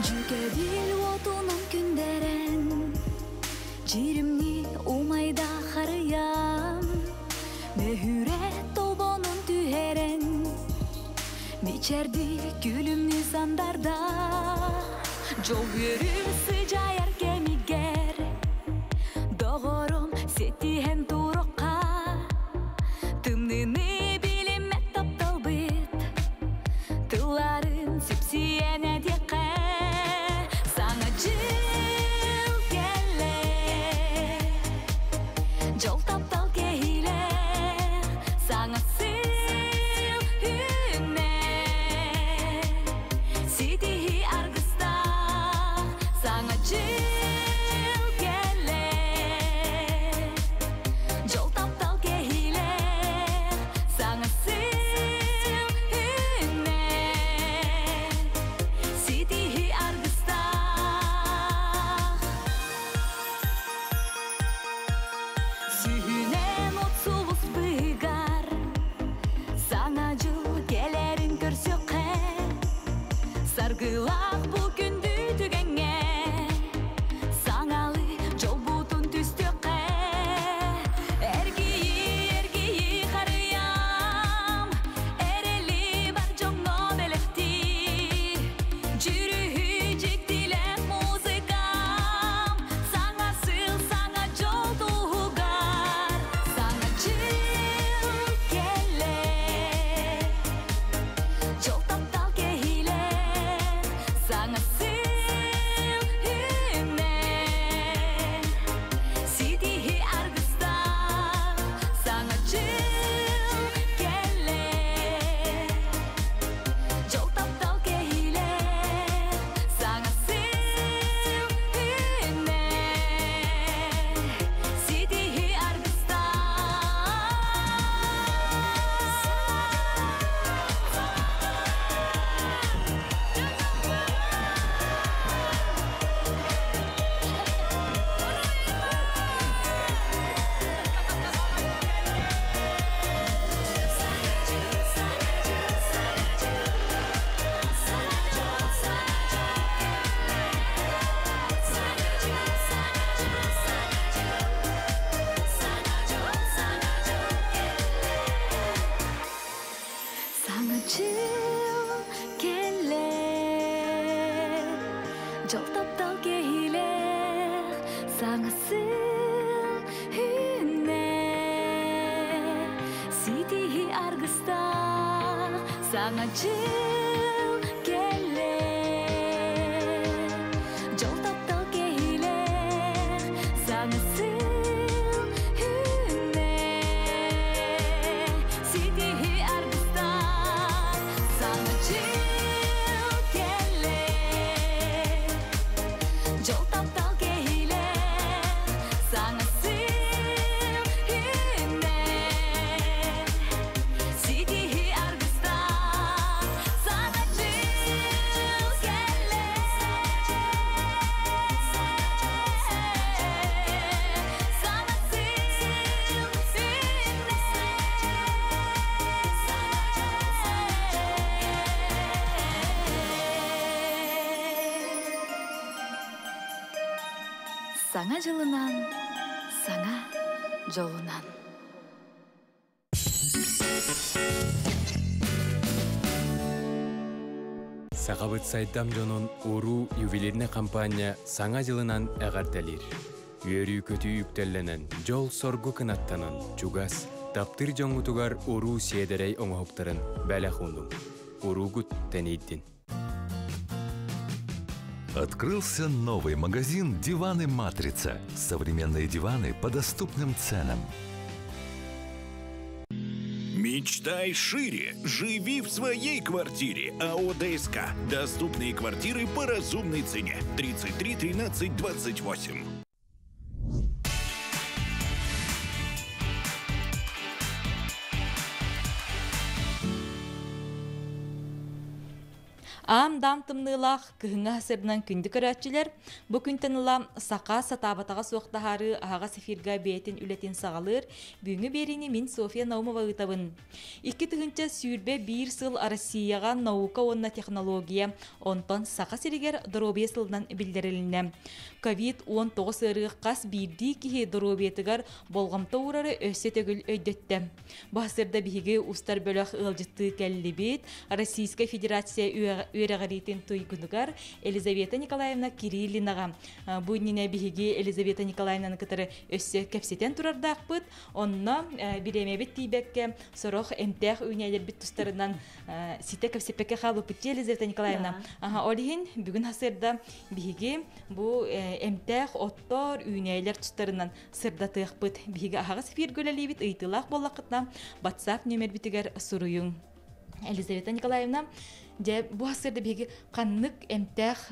Жүгеділ отының күндерін, жерімні умайда қарыям, мөхүрет толбонын түйерін, мечерді күлімні сандарда, жол көрісі жаяр кемигер, доғырым сеттіхен тұрыққа, тымныны білімет таптал бұд, тыларын сүпсиен әдеққа, Sargılaq bu gündü tügenge, sanalı jol butun tüstüqe, ergiyi qarıyam, ereli bar jongo belekti, jürühü jektilem muzikam, sana sıl sana jol tuğgar, sana jıl kele, jol taptal kehile. Жол таптал кейлер саңасыл үнне ситихи аргыста саңа жыл келе жол таптал кейлер саңасыл үнне ситихи аргыста саңа жыл келе жол таптал кейлер саңасыл үнне ситихи аргыста саңа жыл келе саңа жылынан саңа жолунан Сақабыт сайдам жонун уру ювелирне компания саңа жылынан әғарталир. Үйөрүү көтүү үктелленен жол соргу кынаттанын чугас таптыр жоңутугар уру седерей оңоқтарын бәлі хундум. Уру гуд тәнейдін. Открылся новый магазин «Диваны Матрица». Современные диваны по доступным ценам. Мечтай шире. Живи в своей квартире. АО ДСК. Доступные квартиры по разумной цене. 33 13 28. Ам дам тымнылах кыһыңа сырынан күндү көрәтчилер. Бу күнтенла сака сатабатага суактахары ага сефирга бетин үлетин сагалыр. Бүгүнү берини мин София Наумова ытабын. 2 тыгынча сүйрбе 1 сыл Россияга наука онна технология онтон сака сиригер доробия сылдан билдирилине. COVID-19 ырыгкас бирди кихи доробиятыгар болгомто урары өссө төгүл өйдөттө. Басырда биги устар бөлөк ылжытты келлибит Российская Федерация үйрәгәритен туйгунугар Елизавета Николаевна Кириллинага. Буйнине биги Елизавета Николаевнаны кытары өссө кепсетен турардакпыт. Онна биремебит тибекке сорох эмтех үйнәлер бит тустарынан сите кепсепекке халыпыт Елизавета Николаевна. Олихин бүгүн хасырда биги бу эмтех оттор үйнәлер тустарынан сырдатыпыт. Биги агас фиргөлелибит ыйтылак боллакытна WhatsApp номер битигер суруюң. Елизавета Николаевна де бу асырда биги каннык эмтех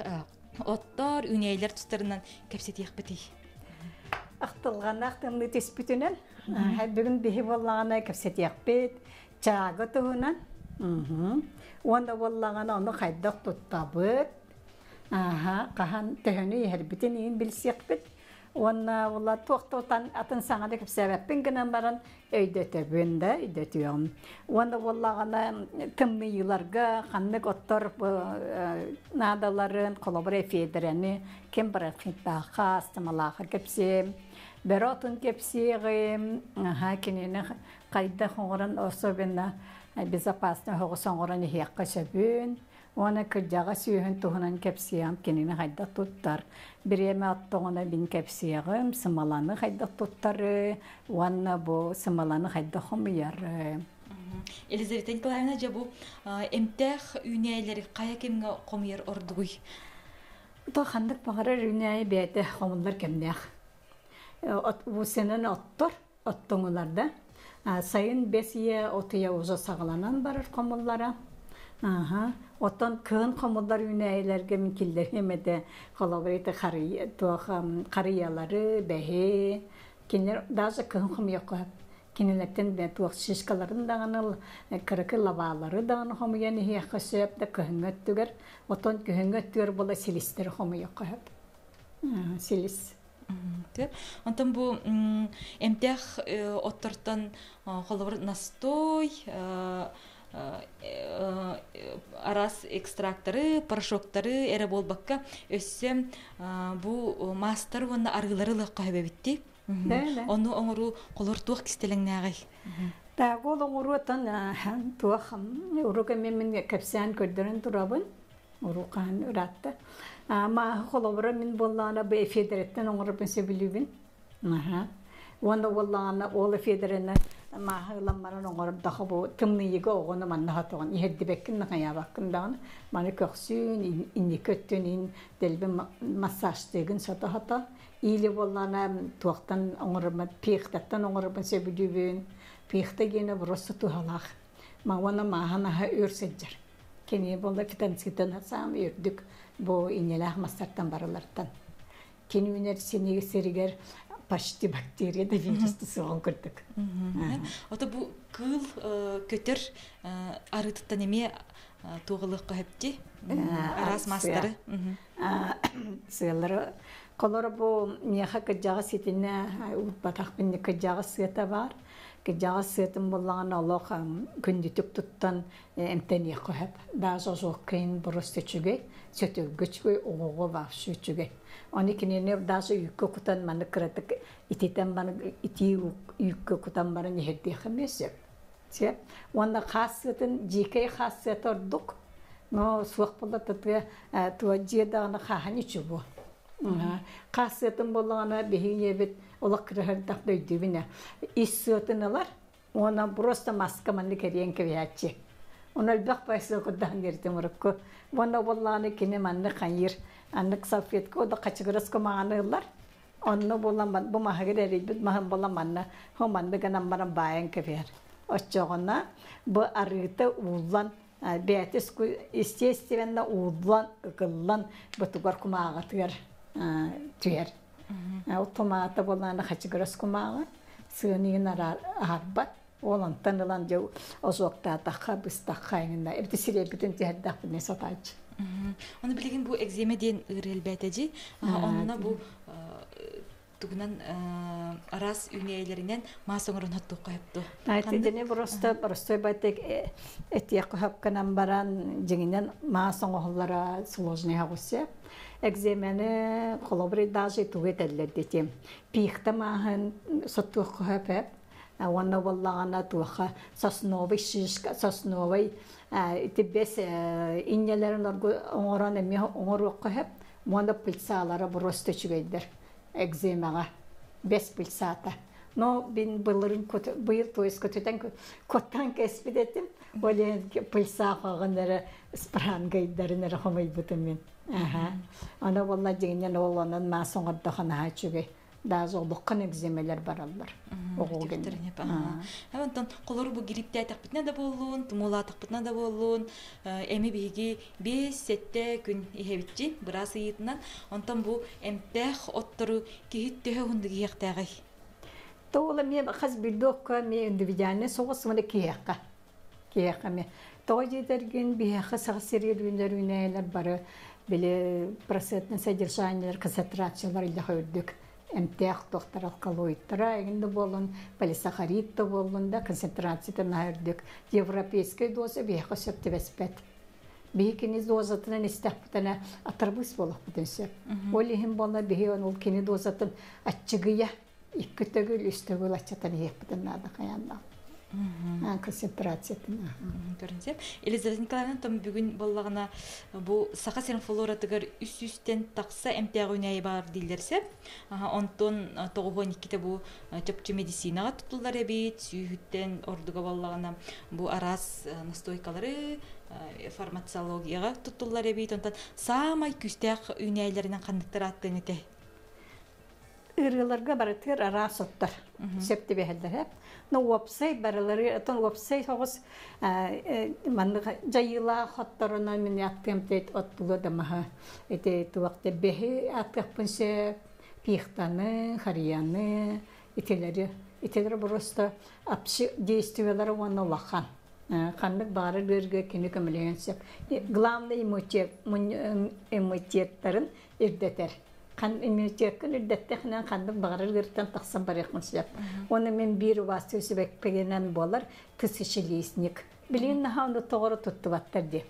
оттор үнейлер тустарынан кепсетиях бити. Ақтылған ақтымны теспүтінен, бүгін бейі болағана кепсетиях бет, чағы тұғынан, онда болағана оны қайдақ тұттабыт, қахан түхіні ербітін ең білсек бет, Онна ула тоқтотан атын саңады кепсебеппен гынан баран өйдөтөбүндө өйдөтүөм. Онда боллагана тымны йыларга ханнык оттор надаларын колобре федерени кем барат хитаха астамалаха кепсе беротун кепсеге кенене кайда хоңоран особенно безопасно хогосоңоран хиякка сөбүн. Ona kırcağa süyün tuğunan kepsiyam kenini hayda tuttar. Bireme attığına bin kepsiyağım sımalanı hayda tuttar. Ona bu sımalanı hayda homuyar. Елизавета Николаевна жабу эмтех үнәйләре кая кемгә комыйыр ордуй. Та хандык багара үнәй бәте хомулар кемнәх. Бу сенен оттоңларда сайын 5 отыя уза сагаланан барыр комуллара. Otan kığın komullar üneylerge mikiller hemede kolaborite kariyaları behe kinler daha kığın kom yok. Kinlerden de tuğ şişkaların dağınıl kırıkı lavaları dağın homu yani hiyakasıp da kığın öttüger. Otan kığın öttüger bola silisleri homu yok. Silis. Ondan bu emteh otortan kolabor nastoy арас экстракторы, порошоктары эре болбакка өссем бу мастер онна аргылары лыкка бебитти. Оны оңору колортук кистелеңнагай. Та гол оңору тан туах урука мен кепсән көрдөрөн турабын. Urukan ürattı. Ama kolabora min bollana bu federetten onları ben sebilibin. Onda bollana oğlu federene mahılanmaran onları daha bu tımnıyıga oğunu manna hatoğun. İheddi bekkin nakaya bakından. Mani köksün, inni köttün, delbi masajtığın sata hata. İyili bollana tuğaktan onları piyiktattan onları ben sebilibin. Piyikta gene burası tuhalak. Ona mahana örseccer. Keni bolla fitanskitten hasam ördük. Bu inelah masartan baralardan. Keni ünersini seriger paşti bakteriya da virüstü soğan kırdık. Ota bu kıl kötür arıtıttan emi tuğalıqqa hepti. Aras mastarı. Sığaları. Kolora bu miyaha kacağı setine batak bindi kacağı sığata var. Kacağı sığatın bollağın Allah'a gündütük tuttan emteni koyup. Daha soğukayın burası çüge. Sötü güçgü oğuğu var şu çüge. Onu kinine daha sonra yükkü kutan bana kıratık. İtiden bana iti yükkü kutan bana nehirdi xemesi. Onda khasıtın jikay khasıtı orduk. No soğuk bolla tatı tuvaciye dağına khahani çubu. Khasıtın bollağına behiye bit ola kırahırdak döydübine. İş sıhtınalar. Ona burası maska manlı keriyen keviyatçı. Ona bak baysı kudan girdim orukku. Ona bollağına kine manlı kayır. Anlık safiyetki o da kaçıgırız kumanırlar. Onu bollağın bu mahagir eribit mahın bollağın o manlı ganan bana bayan keviyar. Oççoğuna bu arıta uğulan beyatis ku istiyestivenle uğulan ıkıllan butugar kumağa tüyer. Tüyer. O tomata bollağına kaçıgırız kumağa. Sığınıyın arbat. Olan tanılan jau ozokta takha bis takhayında. Ebti sire bütün tihaddak ne sataycı. Onu bilgin bu egzeme diyen ırelbeteci. Onunla bu tugunan aras ünyeylerinden masoңорун hottuqqa heptu. Aytedene просто batek etiyaq hapkanan baran jinginen masoңohlara сложный hagusya. Egzemeni kolobri daje tuvet elledetim. Pihta mahın sottuqqa hep. Ona bollağına tuğa sosnovay şişka sosnovay tibes inyelerin oran emi oruqqa hep onda pilsalara prosto çügeydir egzemaga 5 pilsata no bin bılırın bıyır toyes kötüden kottan kespit ettim öyle pilsa qağınları sprangaydarını rahmay butumin ana vallahi jingen olanın ma soňarda ha çügey daha zorlukkan egzemeler barallar. Oğul gelir. Ondan kolor bu gripte aytaqpıtna da bolun, tumula aytaqpıtna da bolun. Emi bigi 5 sette gün ihebitçi biraz yitnan. Ondan bu emtah ottoru kihittehe hundugi yaqtagay. Toğla me xaz bildokka me individualne soğusmana kiyaqqa. Kiyaqqa me. Toğji dergin bihaqa sağsiri günler barı bile prosetne sederşanlar konsentrasyonlar ile hördük. Emtiyaq doktor alkaloidlara eginde bolun, polisakharid da bolun da konsentrasiyada närdük. Европейский dozа bihaqa söpti vespet. Bihikini dozatının istahputana atarbus boluq butense. Olihim bolna bihi ol kini dozatın açıgıya ikkütegül üstegül açatan yehputana da kayanda. Konsentrasiyada. Görünsem. Elizabeth Nikolaevna tam bugün bollağına bu saqa sen flora tıgar üst-üstten taqsa emtiyaq oynayı var dillerse. Ondan 92'de bu çöpçü medisinaga tutullar ebit, sühütten orduga bollağına bu aras nastoykaları farmakologiyaga tutullar ebit. Ondan samay küstaq oynaylarından kandıklar attığını te. Irılarga baratır aras ottar. Septi beheller hep. No website baraları atan website hoğuz manlı jayıla hatlarına min yaptım tet otulu da maha ete tuwaqta behi atqapınse pihtanı hariyanı iteleri burasta apsi действиялары оны лахан kandık bari gırgı kini kömüleyensep glamda immunitetin irdeter kan immunitetin irdetteknen kandık bari gırtan taqsan barıqmısıp onu men bir vasıtası bekpegenen bolar tısışılısnik bilin naha onu doğru tuttuvattar di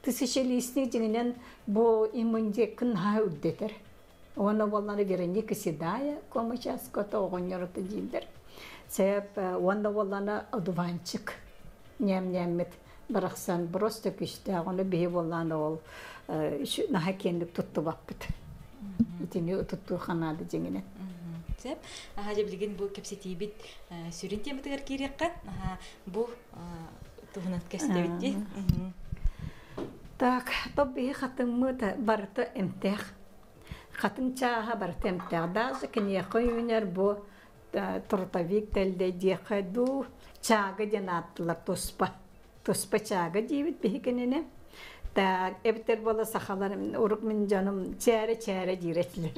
tısışılısnik jingen bu immunitetin ha irdeter onu bolları gerenli kisidaya komaşas kota oğunyordu jindir sebep onda bollarına advançık Nyam-nyammet Bıraksan просто küçte onu bihi bollan ol. Şu naha kendip tuttu bakpıt. İtini tuttu xanadı jengine. Sep. Haja bilgin bu kepseti bit sürün temetigar kiriyakka. Bu tuhunat kestebiti. Так, طبي ختم موت برت امتاخ ختم چاها برت امتاخ داز كن يخيونر بو ترتويك تل دي خدو چاغا جنات لا توسبا چاغا جيبت به كننه تا ابتر بولا سخالار اورق من جانم چاره جيرتلر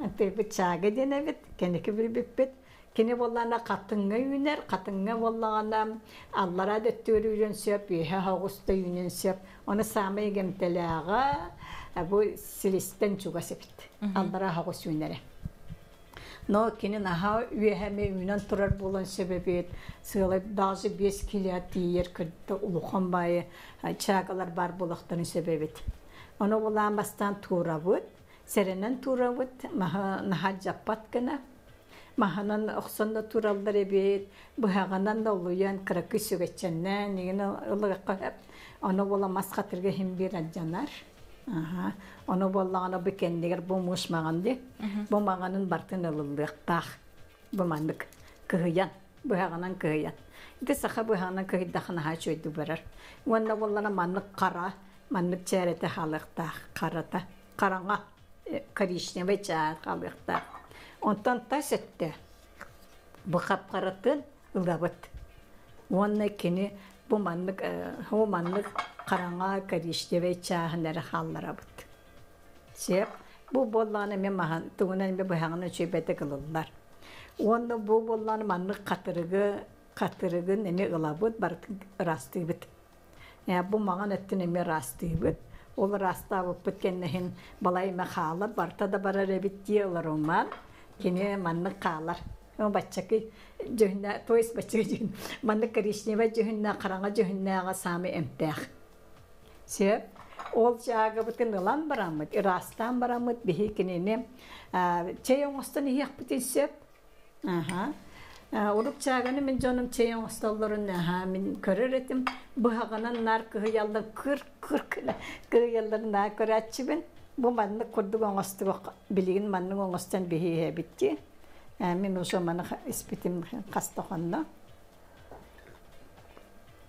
انت بچاغا جنبت كنك بيبت Kene bollana katınga yüner, katınga bollana Allah'a da törüren söp, yeha hagusta yünen söp. Onu samaya gemtelağa bu silisten çuga sepit. Allah'a hagus yünere. No kene naha üyeheme yünen turar bolan sebebiyet. Sığlayıp dağızı 5 kiliyat yer kırdı uluğun bayı çağalar bar bulaktanın sebebiyet. Onu bolan bastan tuğravut, serenen tuğravut, naha capat kena. Mahanan oxsanda turallar ebet, buhaganan da oluyan kırakı sügeçenden, yine ılığı hep. Onu bola masxatırga hem bir acanar. Onu bola ana bu kendiler bu muşmağandı. Bu mağanın bartın ılılığı tağ. Bu mandık kıhıyan, buhaganan kıhıyan. İte sağa buhaganan kıhıdağın ha çöydü barar. Onu bola mandık kara, mandık çerete halık tağ, karata. Karanga, karişne ve çağır halık tağ. Ondan taş etti. Bu kapkaratın ılabat. Onunla kini bu manlık karanga karıştı ve çağınları hallara bıt. Bu bollağını men mahan, tuğunan bir buhağını çöybete kılırlar. Onunla bu bollağını manlık katırıgı nene ılabat barıtın rastı bıt. Bu mağan etti neme rastı bıt. Ol rastı bıt kendihin balay mekhalar, barta da bara rebit diyorlar onlar. Kini manlık kağlar. O bachaki johna toys bachaki johna manlık karışne ve johna karanga johna sami emtah. Sep ol çaga butun lan baramut rastan baramut bihi kini ne çeyong ostani yakputin sep. Orup çağını min canım çeyong ostalların min körüretim bu haganan nar kıyaldan kır yılların nar körüçibin. Bu manlık kurdu gongostu bilgin manlık gongostan bihi bitti. Min o zaman ispitim kastahanna.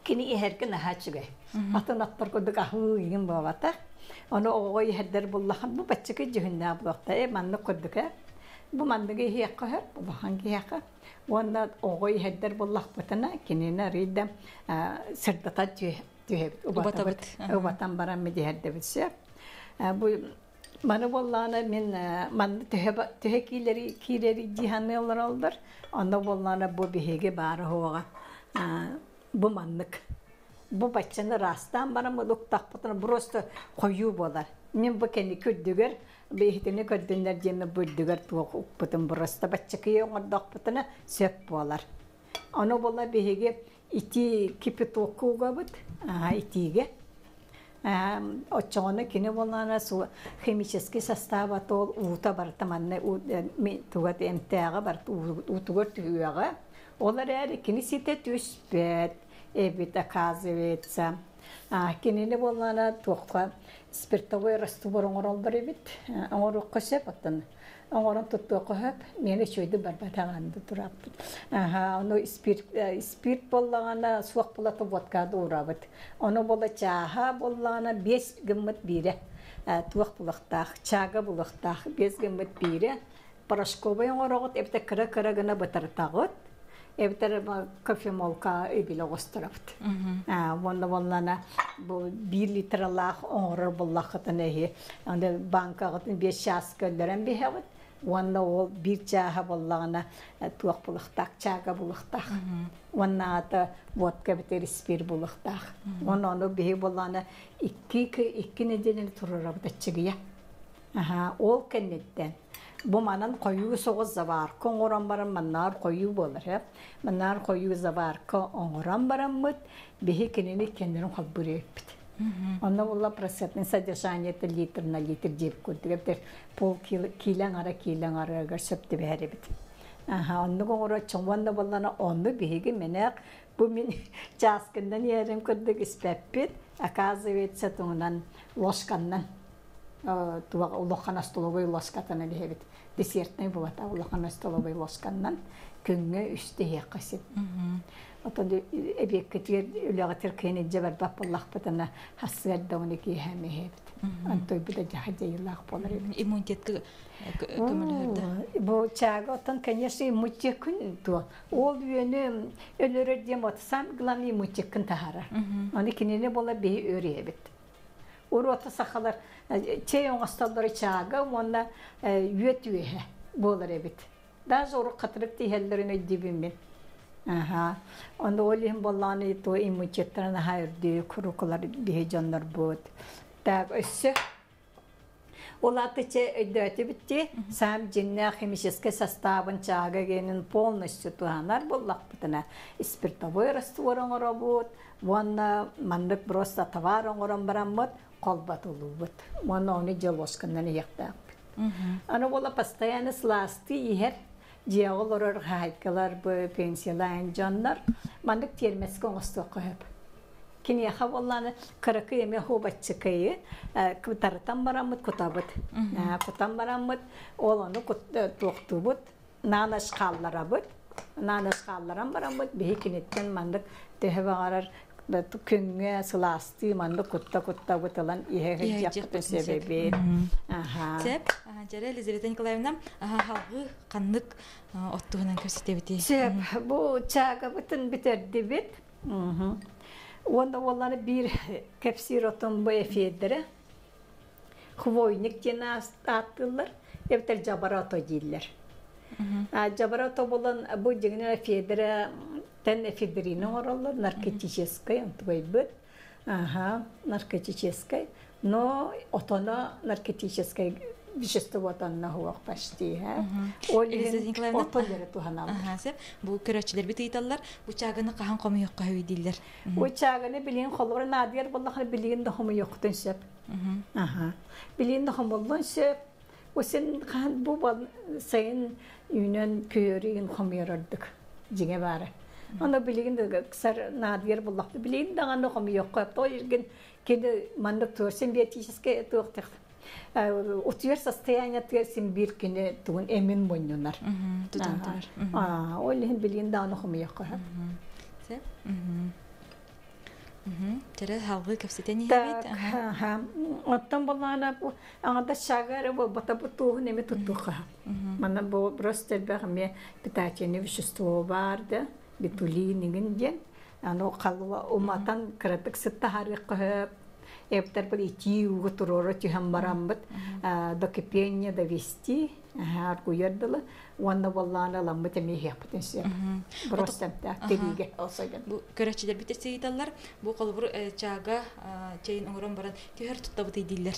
Kini herken haçıgay. Atın atlar kurdu kahu yiyin babata. Onu oğoy heder bullahan bu bachaki cihunna bulakta. Manlık kurdu ka. Bu manlık hiyakka hep bu hangi hiyakka. Onda oğoy heder bullah batana kini na ridem sırdata tüheb. Ubatan baran mi diherde bitse. Bu bana bollana min man tehekileri cihanlar oldur. Onda bollana bu bihege barı hoğa. Bu manlık. Bu bachçanı rastan bana mıluk takpatına burası koyu bolar. Min bu kendi kürdüger, bihtini kürdünler cemi bürdüger tuğuk ukputun burası. Bachçakıya onlar takpatına söp bolar. Onu bolla bihege iti kipi tuğuğa bud, itige. Очоны кине болана су химический состава тол ута бартаманны тугат эмтага барт утугат түйага олар әри кинесите түспет эбит оказывается кинене болана тоққа спиртовой раствор олдар эбит оңор косеп аттан оңорон туттука хөп мени чөйдү барбатаганды турапты оно спирт боллагана суак болата водкады урабыт оно бола чаха боллагана 5 гыммыт бире туак булактак чага булактак 5 гыммыт бире порошковый оңорогот эбте кыра гына бытыртагыт эбтер кофемолка эбиле гостырапты боллана бу 1 литрлах оңорор боллакытын эхи анда банкагытын 5 шаскөлөрөн бихебит Ванна ол bir çaha bollağına tuğ bulaqtaq, çaga bulaqtaq. Ванна ata vodka biter spir bulaqtaq. Ванна onu bihi bollağına iki nedeni turur abdaçıgıya. Ol kennetten. Bu manan koyu soğuz zavar. Kongoran baran mannar koyu bolur hep. Mannar koyu zavar. Kongoran baran mıt bihi kenini kendini halburi yapıt. Onda bolla prosentnin sadержание литр на литр жеп көрдүк. Пол килен ара сөптү бери бит. Онду гоңоро чоңванда боллана онду биги менек Bu min çaskından yerim kırdık ispepit. Оказывается, тунан лошканнан. Туа улохана столовой лошкатана дебит. Десертный булат улохана столовой лошканнан күнгө үстө якасып. Отон эбеккетер үлөгөтөр кени жабар бапаллах батана хасгаддауны ки хэмэбит. Антой биде жахадыйлах болар. Иммунитет көмөлөрдө. Бу чага отон конечно иммунитет күн то. Ол үйөнү өлөрөр дем атсам главный иммунитет күн тахара. Аны кинене бола бе өрөбит. Урота сахалар чей оңасталдары чага онда үйөтүе болар эбит. Даже ору катырып тиһеллерин өйдүбүмүн. Onda olayım vallahi to immunitetten hayırdı kurukular bihecanlar bud. Tak össe. Olatçe ödötü bitti. Sam cinne химический составын чага генин полностью туанар боллак бутына. Спиртовой растворын работ. Ванна мандык просто товарын оран бараммыт, колбат улубут. Ванна оны желошкандан яктак. Аны бола постоянно сласты ихер. Диалогlar haykalar bu pensiyalan canlar mandık termes konuştu koyup. Kini havalanı karakı yeme hobat çıkayı kutartan baramut kutabat. Kutan baramut olanı tuhtubut nanas kallara but. Nanas kallaran baramut bihikinetten mandık tehvarar küngü sılastı mandık kutta butalan ihe yaptı sebebi. Sep, Jere Elizabeth Nikolaevna halgı kanlık ottuğundan köstebiti. Sep, bu çaga bütün bitirdi bit. Onda vallahi bir kapsir otum bu efedere. Hvoynik jena attılar. Evter jabarato diller. Jabarato bolan bu jigine efedere ten efedrine orallar narkotическая, твой наркотическая, но отона наркотическое вещество там на хуак почти, Олин отолер туханам. Bu köröççüler bit italar, bu çağını kahan komu yok kahve diller. Bu çağını bilin kolları nadir vallahi bilin de homu yoktun sep. Bilin de homolun sep. O sen kan bu sayın Yunan köyörün homu yarardık. Cine var. Onda bilin de kısar nadir vallahi bilin de anı homu yok. Toyirgin kendi mandık tuğsun biyatişeske tuğtuk. Утвер состояние тверсим биркине тугун эмин моннунар. Олин билин да анохум яка. Сеп. Тере халгы кепсетени хабит. Оттан балана бу аңда шагары бу бата бу тугун эме туттука. Мана бу просто бахме питательное вещество барда, битулининген. Ано калва уматан кратык сыттахарыкы Эптер полетии у которого тихом барамбат до кипения довести, аргуярдала, ванна валлана ламбата мехия потенциал. Просто так териге осаган. Bu köröççüler bitese italar, bu kalbur çaga çayın oran baran tüher tutabıtı diller.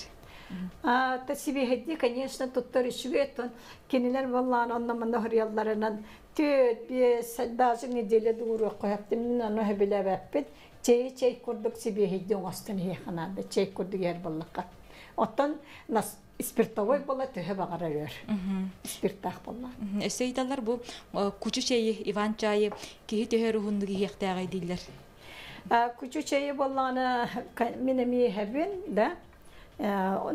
Та себе хеди, конечно, тут решветон, кинелер валлана аннаманда хриялларынан төт бес даже неделя дуру кояптым, аны хебеле баппет. Çey kurduk sibi hidden astan heyxanada çey kurduk yer ballaka. Ottan nas spirtovoy bola töhe bağarıyor. Spirtah bolla. Seydalar bu küçük çayı, Ivan çayı ki töhe ruhundu heyxtağay diller. Küçük çayı bollana minemi hebin da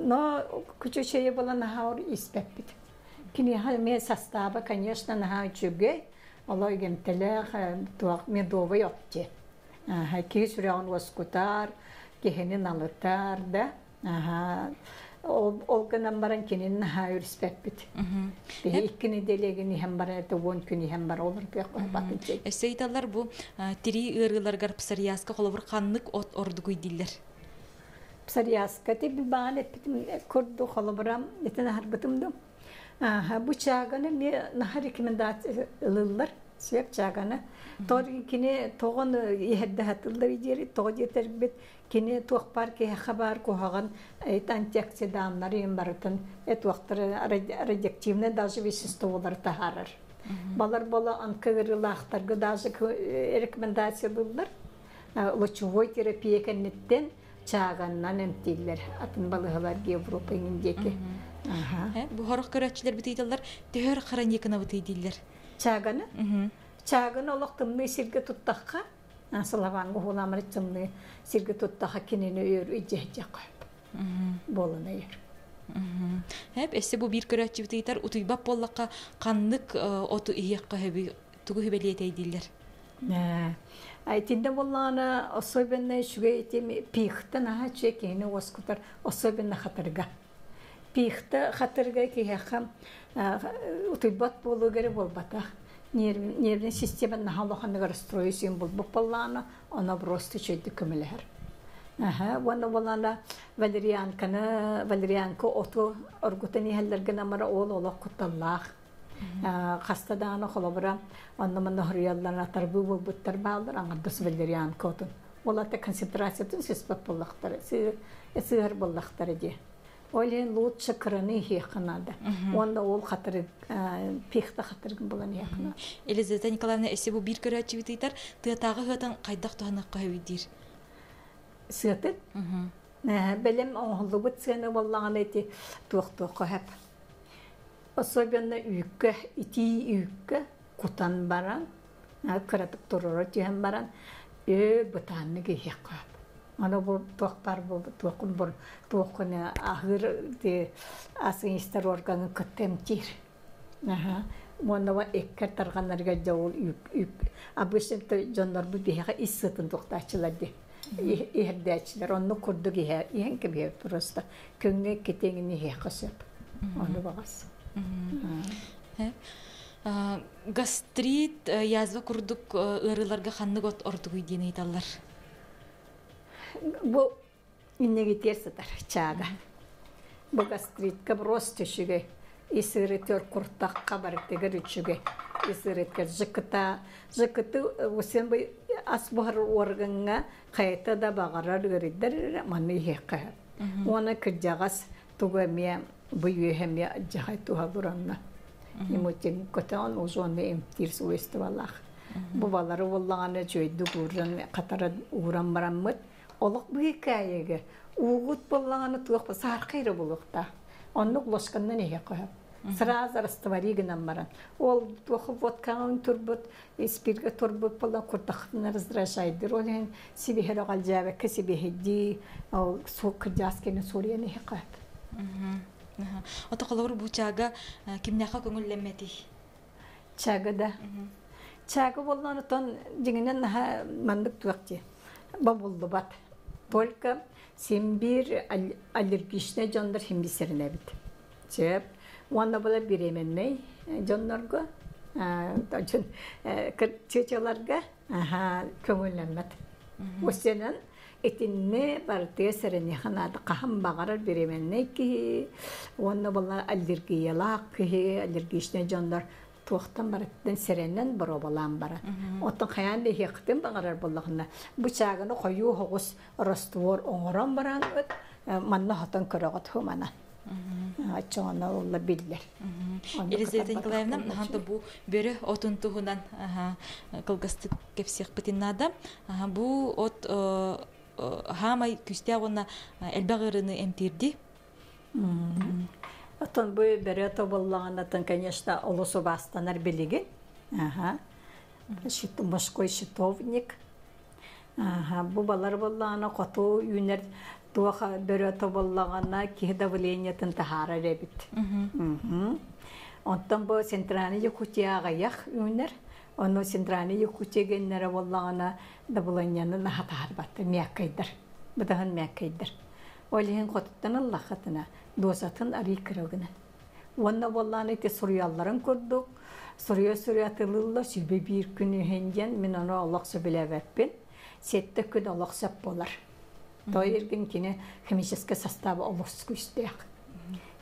no küçük çayı bollana haur ispepit. Kini halme sastaba конечно на чуге. Allah gemteler tuak medova yaptı. Ki süren vaskutar, kihenin alıtar da, olgun ambaran kinin hayır spepit. Diye ikini delegini hem bara tavon kini hem bara olur bir bakın çek. Seydalar bu tiri ırgılar garp sarıyaska kolabur kanlık ordu koydiller. Sarıyaska te bir bahane kurdu kolabram etine harbatımdım. Bu çağını mi nahar rekomendasyolar. Sebep çağına. Torgi kine toğun yehde hatıllar yeri toğ yeterbet kine toğ parke haber koğan antioksidanlar yembaratan et vaqtları radioaktivne даже веществолар taharar. Balar bola ankagırılaqtargı даже rekomendasyolar. Лучевой терапия kennetten çağından emtiller. Atın balıqlar Avrupa'nın indeki. Bu horaq köröççüler bitiydiler, tühör qaran yakına bitiydiler. Çağını? Çağını olaqtım mesirge tuttaqqa. Сылаванғы хуламыр чымны сирге туттаха кинени өр ижеже қойып. Болына өр. Хәп эссе бу бир көрәтчибитер утуйбап боллакка каннык оту иякка хәби тугу хибелиетей диллер. Айтинде боллана особенно шуге этими пихта на чекени оскутар особенно хатырга. Пихта хатырга киһәхәм утуйбат болу гере болбата. Нервный система нахалоханныгар строюсин болбуп боллана она просто чөйдү көмөлөр. Вона болана валерианка оту оргутани хәлләргә намара ол олак куталлах. Хастаданы холобра аннамны хриялларна тарбу булбуттар балдар аңдыс валерианка отун. Олата концентрациятын сеспап боллактар. Сыгыр боллактар ди. Олен лучше краны хехнада. Онда ол хатыр пихта хатыргын булан яхна. Елизавета Николаевна эссе бу бир көрәтчибитер тыатагы хатын кайдак тоханакка хәбидир. Сыты? Белем оңлы бут сені боллаған эти туық-туыққа хәп. Особенно үйікке, ити үйікке кутан баран, кыратып тұрыры түйен баран, бұтанны кейхек қойып. Аны бұл туықпар бұл туықын бұл туықын ағыр асын істер органын күттем тир. Монова эккер тарғанларға жауыл үйік. Абышын жонлар бұл бейхе иссытын туқтачыларды. Иһердәчләр онны күрдүк иһен кебе просто көңгө кетеңини хәкәсеп. Аны багас. Гастрит язва курдук ырыларга ханны гот ордугуй дине айталар. Бу иннеге терсетер чага. Бу гастритка просто шуге исеретер куртакка барыктыгы рүчүге. Исеретке жыкыта усен бу асбар органга кайта да багарар гырыдыр маны хекка. Оны кыржагас тугамия буюхемия жахайтуга буранна. Имотен котан озоны эмтирс уестивалах. Бу балары боллаганы жойду гуран катара уран бараммыт. Олық бу хикаяга угут боллаганы тугап саркайры булукта. Онны лошканнан хекка. Сразу растворигнам баран. Ол туху водканың турбут, спиртка турбут болан куртахтын раздражайдыр. Олен себе херогал жабе, себе хеди, сок жаскені сорияны хекат. Ото қалауыр бұл чага кимняқа көңілләмәді? Чага да. Чага болан отон жеңінен мандық туақчы. Бабулды бат. Только сембир аллергичне жондар химбисеріне бит. Чеп. Ванда была беременной жоннорго, чечаларга көңілләмәт. Осенен этинне барды серене ханады қахым бағарар беременной ки, ванда была аллергиялақ ки, аллергичне жондар туақтан барыттен серенен бұро балан бара. Оттан қаянды хектен бағарар болағына. Бұ чағыны қойу хоғыз раствор оңыран баран өт, манна хатан көріғат хумана. Ачуана олла биллер. Елизавета Николаевна, ханта бу бөрі отын туғынан кылгасты кепсех бітіннада. Бу от хамай күстеғына әлбәғырыны әмтирді. Отын бу бөрі тобыллағын атын, конечно, олысу бастанар білеген. Мышкой шитовник. Бу балар боллағына қоту үйнер туаха бөрі тобыллағына ки давлениятын тахара ребит. Онтан бу центральный Якутияға яқ үйнер. Оны центральный Якутиягеннері боллағына давленияны нахатар батты, мяккайдар. Бұдағын мяккайдар. Олеген қотыттан Аллахатына дозатын ари кірігіні. Онна боллағына ете сұрияларын көрдік. Сұрия-сұриятылылы сүбе бір күні хенден мен оны Аллах сөбілі әвәппен. Сетті күн Аллах сөп болар. Тойырген кені химический составы олысқы үстіяқ.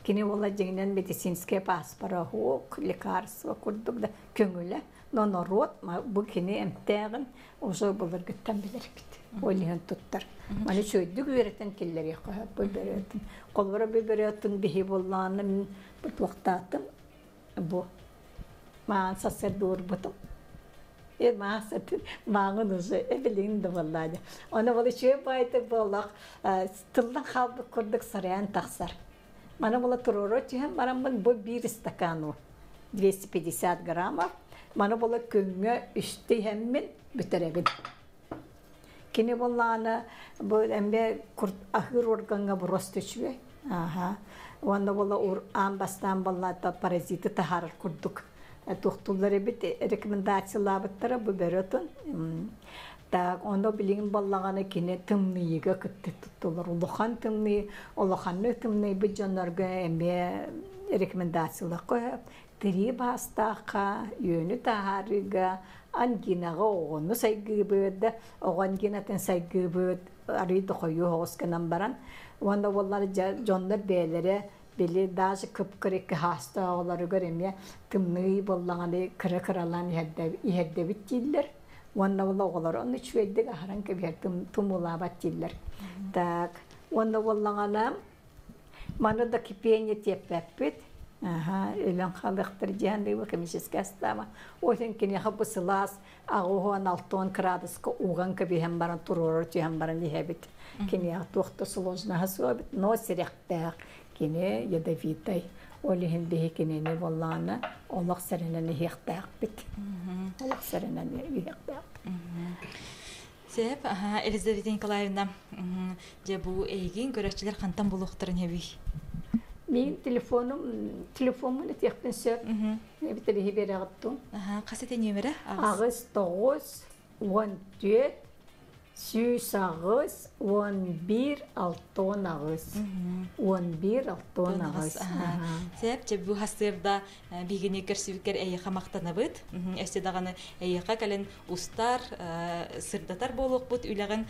Кені ола жеңнен медицинский паспора, хук, лекарство күрдік да көңілі. Но народ, бұл кені әмтәғын ұжы болыр күттен білер бит. Ойлығын тұттар. Маны шөйдік өретін келлер еқі. Бұл беретін. Қолбара бұл беретін бейі болғаны мен бұл туақтатым. Бұл. Маған сасыр дұр бұтым. Маңын ұзы, әбіліңді болады. Оны болы шөй байды болақ, тылдан қалды көрдік сараян тақсар. Мана болы тұрыры түйен барамын бұл бір стакану, 250 грамма. Мана болы көңі үшті әммен бүтіребін. Kini bollana bu embe kurt ahır organga burostüçwe. Aha. Onda bolla ambastan bolla da paraziti tahar kurduk. Doktorları bit rekomendasyonlar bittara bu berotun. Da onda bilin bollagana kini tımniga kıttı tuttular. Uluhan tımni, uluhanlı tımni bu canlarga embe rekomendasyonlar koyup Teri bastaqa yönü tahariga anginaga oğunu saygı böğüdde oğanginaten saygı böğüd arıydı koyu hoğuskanam baran onda onları jonlar beylere beli dağcı kıpkırık hasta oğları göremiye tımnığı bollağını kıra kıralan ihedde bittiler onda oğları onu çüveddik aharan kebir tımula battiler tak onda bollağına mana da kipenyet yapıp Aha, ilan xalqtır cehenneyi bakmışız kastama. O yüzden ya bu silas ağuhan 6 gradus ko uğan ki hem baran turur hem baran lihebit. Kini ya tuğta solojna hasabit no sirikta kini ya da vitay. Olihin bihi kini ne vallana Allah serenen lihekta bit. Allah serenen lihekta. Sep, Elizabeth Nikolaevna, bu eygin göreççiler kantan buluqtırın hebi. Min telefonum netiyakten söp. Biteli hibere gattu. Kasete numara? Ağız 9 14 Süs ağız 11 altın ağız. 11 altın ağız. Sep, bu hasırda bilgini görsüvükler eyyaqa maqtanabıd. Estedağını eyyaqa kalen ustar, sırdatar boluq bud. Üleğin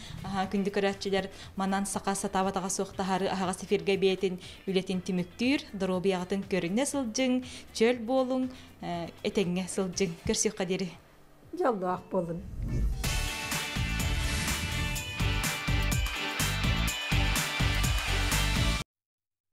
kündü köratçiler manan saqa satavatağa soğtaharı ağa sefirge beyetin ületin tümüktür. Darobiyağıtın körüne sılcın, çöl bolun, etenge sılcın. Görsüvük kaderi. Yallah bolun.